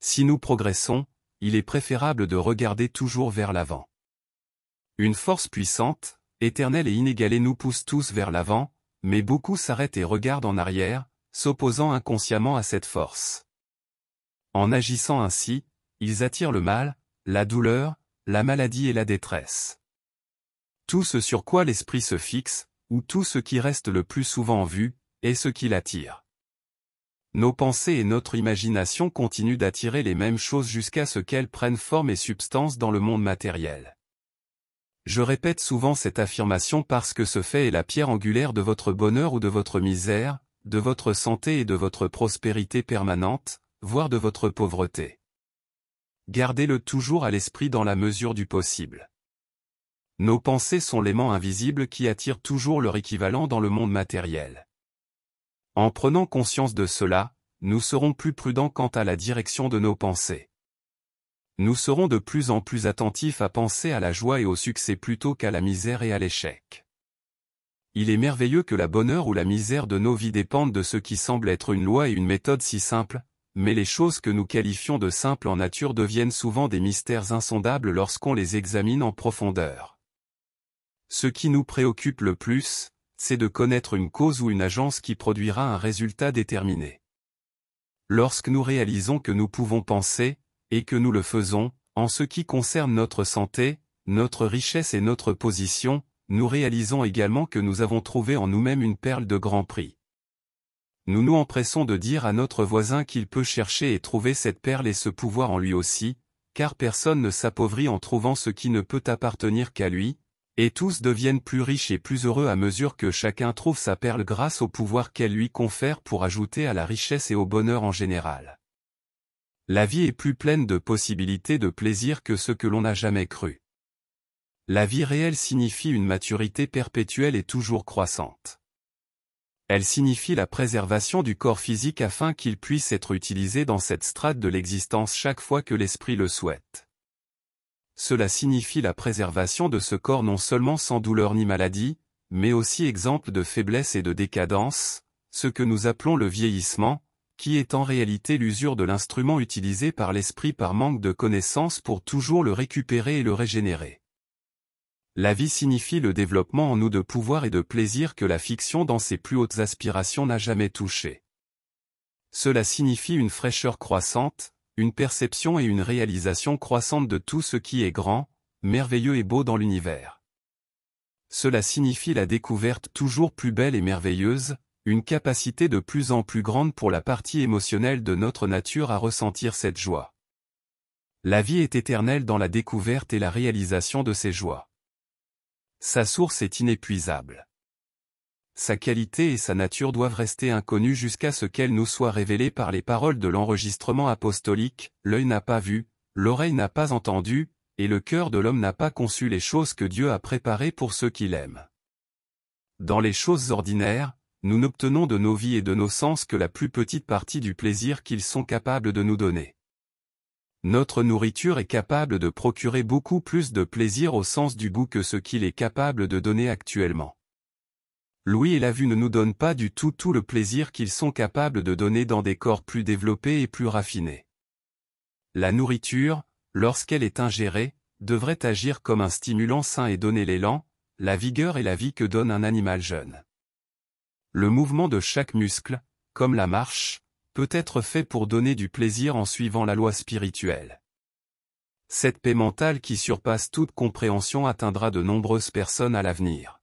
Si nous progressons, il est préférable de regarder toujours vers l'avant. Une force puissante, éternelle et inégalée nous pousse tous vers l'avant, mais beaucoup s'arrêtent et regardent en arrière, s'opposant inconsciemment à cette force. En agissant ainsi, ils attirent le mal, la douleur, la maladie et la détresse. Tout ce sur quoi l'esprit se fixe, ou tout ce qui reste le plus souvent en vue, est ce qui l'attire. Nos pensées et notre imagination continuent d'attirer les mêmes choses jusqu'à ce qu'elles prennent forme et substance dans le monde matériel. Je répète souvent cette affirmation parce que ce fait est la pierre angulaire de votre bonheur ou de votre misère, de votre santé et de votre prospérité permanente, voire de votre pauvreté. Gardez-le toujours à l'esprit dans la mesure du possible. Nos pensées sont l'aimant invisible qui attire toujours leur équivalent dans le monde matériel. En prenant conscience de cela, nous serons plus prudents quant à la direction de nos pensées. Nous serons de plus en plus attentifs à penser à la joie et au succès plutôt qu'à la misère et à l'échec. Il est merveilleux que la bonheur ou la misère de nos vies dépendent de ce qui semble être une loi et une méthode si simples, mais les choses que nous qualifions de simples en nature deviennent souvent des mystères insondables lorsqu'on les examine en profondeur. Ce qui nous préoccupe le plus, c'est de connaître une cause ou une agence qui produira un résultat déterminé. Lorsque nous réalisons que nous pouvons penser, et que nous le faisons, en ce qui concerne notre santé, notre richesse et notre position, nous réalisons également que nous avons trouvé en nous-mêmes une perle de grand prix. Nous nous empressons de dire à notre voisin qu'il peut chercher et trouver cette perle et ce pouvoir en lui aussi, car personne ne s'appauvrit en trouvant ce qui ne peut appartenir qu'à lui, et tous deviennent plus riches et plus heureux à mesure que chacun trouve sa perle grâce au pouvoir qu'elle lui confère pour ajouter à la richesse et au bonheur en général. La vie est plus pleine de possibilités de plaisir que ce que l'on n'a jamais cru. La vie réelle signifie une maturité perpétuelle et toujours croissante. Elle signifie la préservation du corps physique afin qu'il puisse être utilisé dans cette strate de l'existence chaque fois que l'esprit le souhaite. Cela signifie la préservation de ce corps non seulement sans douleur ni maladie, mais aussi exempt de faiblesse et de décadence, ce que nous appelons le vieillissement, qui est en réalité l'usure de l'instrument utilisé par l'esprit par manque de connaissances pour toujours le récupérer et le régénérer. La vie signifie le développement en nous de pouvoir et de plaisir que la fiction dans ses plus hautes aspirations n'a jamais touché. Cela signifie une fraîcheur croissante, une perception et une réalisation croissante de tout ce qui est grand, merveilleux et beau dans l'univers. Cela signifie la découverte toujours plus belle et merveilleuse, une capacité de plus en plus grande pour la partie émotionnelle de notre nature à ressentir cette joie. La vie est éternelle dans la découverte et la réalisation de ces joies. Sa source est inépuisable. Sa qualité et sa nature doivent rester inconnues jusqu'à ce qu'elles nous soient révélées par les paroles de l'enregistrement apostolique, l'œil n'a pas vu, l'oreille n'a pas entendu, et le cœur de l'homme n'a pas conçu les choses que Dieu a préparées pour ceux qui l'aiment. Dans les choses ordinaires, nous n'obtenons de nos vies et de nos sens que la plus petite partie du plaisir qu'ils sont capables de nous donner. Notre nourriture est capable de procurer beaucoup plus de plaisir au sens du goût que ce qu'il est capable de donner actuellement. L'ouïe et la vue ne nous donnent pas du tout le plaisir qu'ils sont capables de donner dans des corps plus développés et plus raffinés. La nourriture, lorsqu'elle est ingérée, devrait agir comme un stimulant sain et donner l'élan, la vigueur et la vie que donne un animal jeune. Le mouvement de chaque muscle, comme la marche, peut être fait pour donner du plaisir en suivant la loi spirituelle. Cette paix mentale qui surpasse toute compréhension atteindra de nombreuses personnes à l'avenir.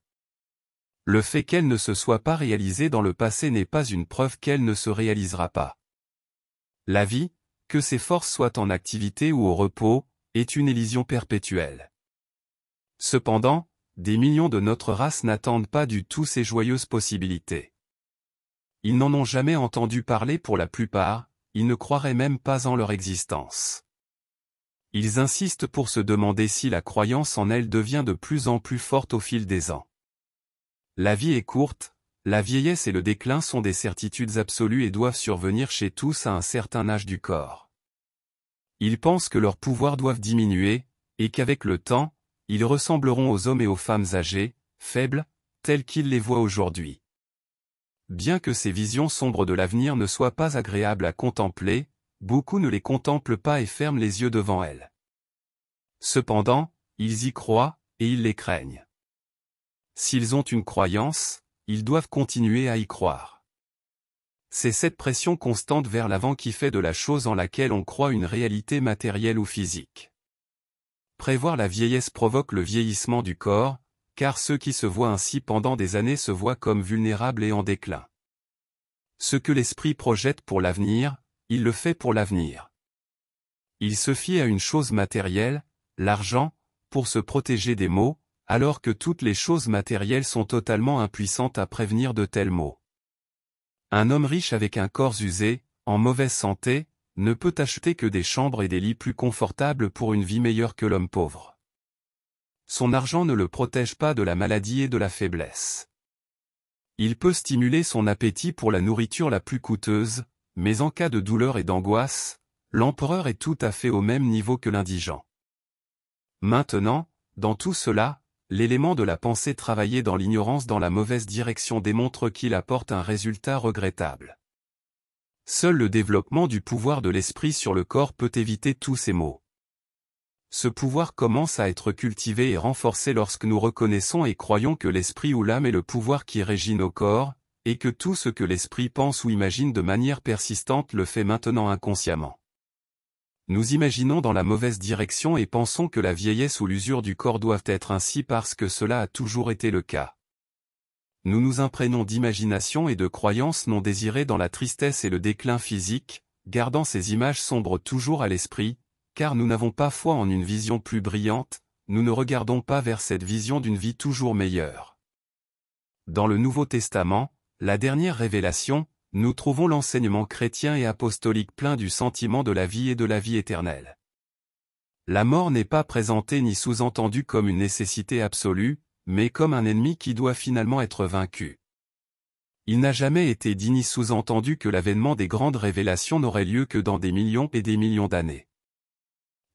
Le fait qu'elle ne se soit pas réalisée dans le passé n'est pas une preuve qu'elle ne se réalisera pas. La vie, que ses forces soient en activité ou au repos, est une illusion perpétuelle. Cependant, des millions de notre race n'attendent pas du tout ces joyeuses possibilités. Ils n'en ont jamais entendu parler pour la plupart, ils ne croiraient même pas en leur existence. Ils insistent pour se demander si la croyance en elle devient de plus en plus forte au fil des ans. La vie est courte, la vieillesse et le déclin sont des certitudes absolues et doivent survenir chez tous à un certain âge du corps. Ils pensent que leurs pouvoirs doivent diminuer, et qu'avec le temps, ils ressembleront aux hommes et aux femmes âgés, faibles, tels qu'ils les voient aujourd'hui. Bien que ces visions sombres de l'avenir ne soient pas agréables à contempler, beaucoup ne les contemplent pas et ferment les yeux devant elles. Cependant, ils y croient, et ils les craignent. S'ils ont une croyance, ils doivent continuer à y croire. C'est cette pression constante vers l'avant qui fait de la chose en laquelle on croit une réalité matérielle ou physique. Prévoir la vieillesse provoque le vieillissement du corps, car ceux qui se voient ainsi pendant des années se voient comme vulnérables et en déclin. Ce que l'esprit projette pour l'avenir, il le fait pour l'avenir. Il se fie à une chose matérielle, l'argent, pour se protéger des maux, alors que toutes les choses matérielles sont totalement impuissantes à prévenir de tels maux. Un homme riche avec un corps usé, en mauvaise santé, ne peut acheter que des chambres et des lits plus confortables pour une vie meilleure que l'homme pauvre. Son argent ne le protège pas de la maladie et de la faiblesse. Il peut stimuler son appétit pour la nourriture la plus coûteuse, mais en cas de douleur et d'angoisse, l'empereur est tout à fait au même niveau que l'indigent. Maintenant, dans tout cela, l'élément de la pensée travaillée dans l'ignorance dans la mauvaise direction démontre qu'il apporte un résultat regrettable. Seul le développement du pouvoir de l'esprit sur le corps peut éviter tous ces maux. Ce pouvoir commence à être cultivé et renforcé lorsque nous reconnaissons et croyons que l'esprit ou l'âme est le pouvoir qui régit nos corps, et que tout ce que l'esprit pense ou imagine de manière persistante le fait maintenant inconsciemment. Nous imaginons dans la mauvaise direction et pensons que la vieillesse ou l'usure du corps doivent être ainsi parce que cela a toujours été le cas. Nous nous imprégnons d'imagination et de croyances non désirées dans la tristesse et le déclin physique, gardant ces images sombres toujours à l'esprit, car nous n'avons pas foi en une vision plus brillante, nous ne regardons pas vers cette vision d'une vie toujours meilleure. Dans le Nouveau Testament, la dernière révélation, nous trouvons l'enseignement chrétien et apostolique plein du sentiment de la vie et de la vie éternelle. La mort n'est pas présentée ni sous-entendue comme une nécessité absolue, mais comme un ennemi qui doit finalement être vaincu. Il n'a jamais été dit ni sous-entendu que l'avènement des grandes révélations n'aurait lieu que dans des millions et des millions d'années.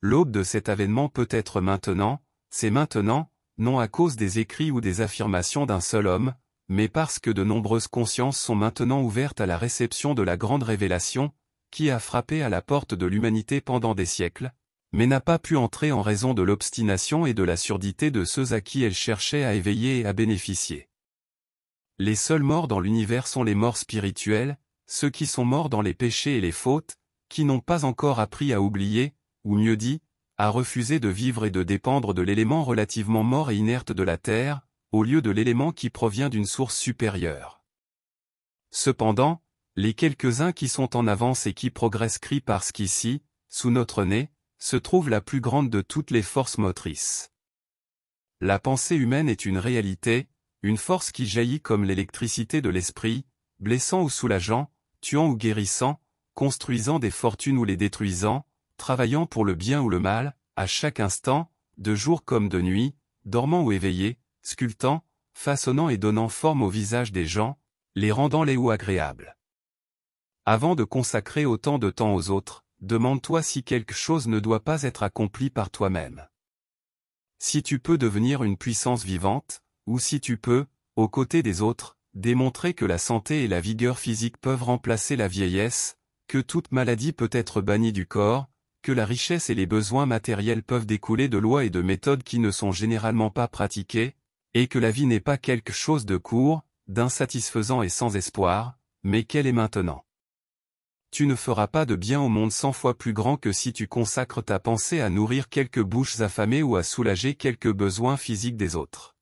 L'aube de cet avènement peut être maintenant, c'est maintenant, non à cause des écrits ou des affirmations d'un seul homme, mais parce que de nombreuses consciences sont maintenant ouvertes à la réception de la grande révélation, qui a frappé à la porte de l'humanité pendant des siècles, mais n'a pas pu entrer en raison de l'obstination et de la surdité de ceux à qui elle cherchait à éveiller et à bénéficier. Les seuls morts dans l'univers sont les morts spirituels, ceux qui sont morts dans les péchés et les fautes, qui n'ont pas encore appris à oublier, ou mieux dit, à refuser de vivre et de dépendre de l'élément relativement mort et inerte de la terre, au lieu de l'élément qui provient d'une source supérieure. Cependant, les quelques-uns qui sont en avance et qui progressent crient parce qu'ici, sous notre nez, se trouve la plus grande de toutes les forces motrices. La pensée humaine est une réalité, une force qui jaillit comme l'électricité de l'esprit, blessant ou soulageant, tuant ou guérissant, construisant des fortunes ou les détruisant, travaillant pour le bien ou le mal, à chaque instant, de jour comme de nuit, dormant ou éveillé, sculptant, façonnant et donnant forme au visage des gens, les rendant laids ou agréables. Avant de consacrer autant de temps aux autres, demande-toi si quelque chose ne doit pas être accompli par toi-même. Si tu peux devenir une puissance vivante, ou si tu peux, aux côtés des autres, démontrer que la santé et la vigueur physique peuvent remplacer la vieillesse, que toute maladie peut être bannie du corps, que la richesse et les besoins matériels peuvent découler de lois et de méthodes qui ne sont généralement pas pratiquées, et que la vie n'est pas quelque chose de court, d'insatisfaisant et sans espoir, mais qu'elle est maintenant. tu ne feras pas de bien au monde 100 fois plus grand que si tu consacres ta pensée à nourrir quelques bouches affamées ou à soulager quelques besoins physiques des autres.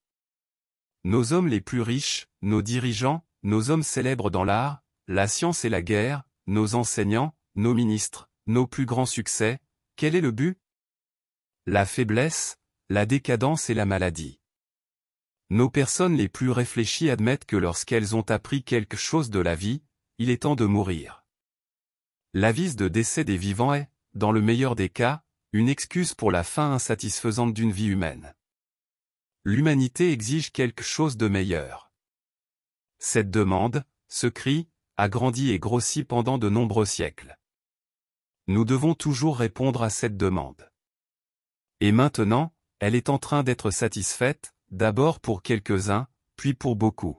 Nos hommes les plus riches, nos dirigeants, nos hommes célèbres dans l'art, la science et la guerre, nos enseignants, nos ministres, nos plus grands succès, quel est le but? La faiblesse, la décadence et la maladie. Nos personnes les plus réfléchies admettent que lorsqu'elles ont appris quelque chose de la vie, il est temps de mourir. L'avis de décès des vivants est, dans le meilleur des cas, une excuse pour la fin insatisfaisante d'une vie humaine. L'humanité exige quelque chose de meilleur. Cette demande, ce cri, a grandi et grossi pendant de nombreux siècles. Nous devons toujours répondre à cette demande. Et maintenant, elle est en train d'être satisfaite, d'abord pour quelques-uns, puis pour beaucoup.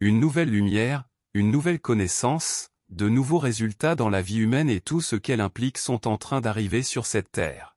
Une nouvelle lumière, une nouvelle connaissance, de nouveaux résultats dans la vie humaine et tout ce qu'elle implique sont en train d'arriver sur cette terre.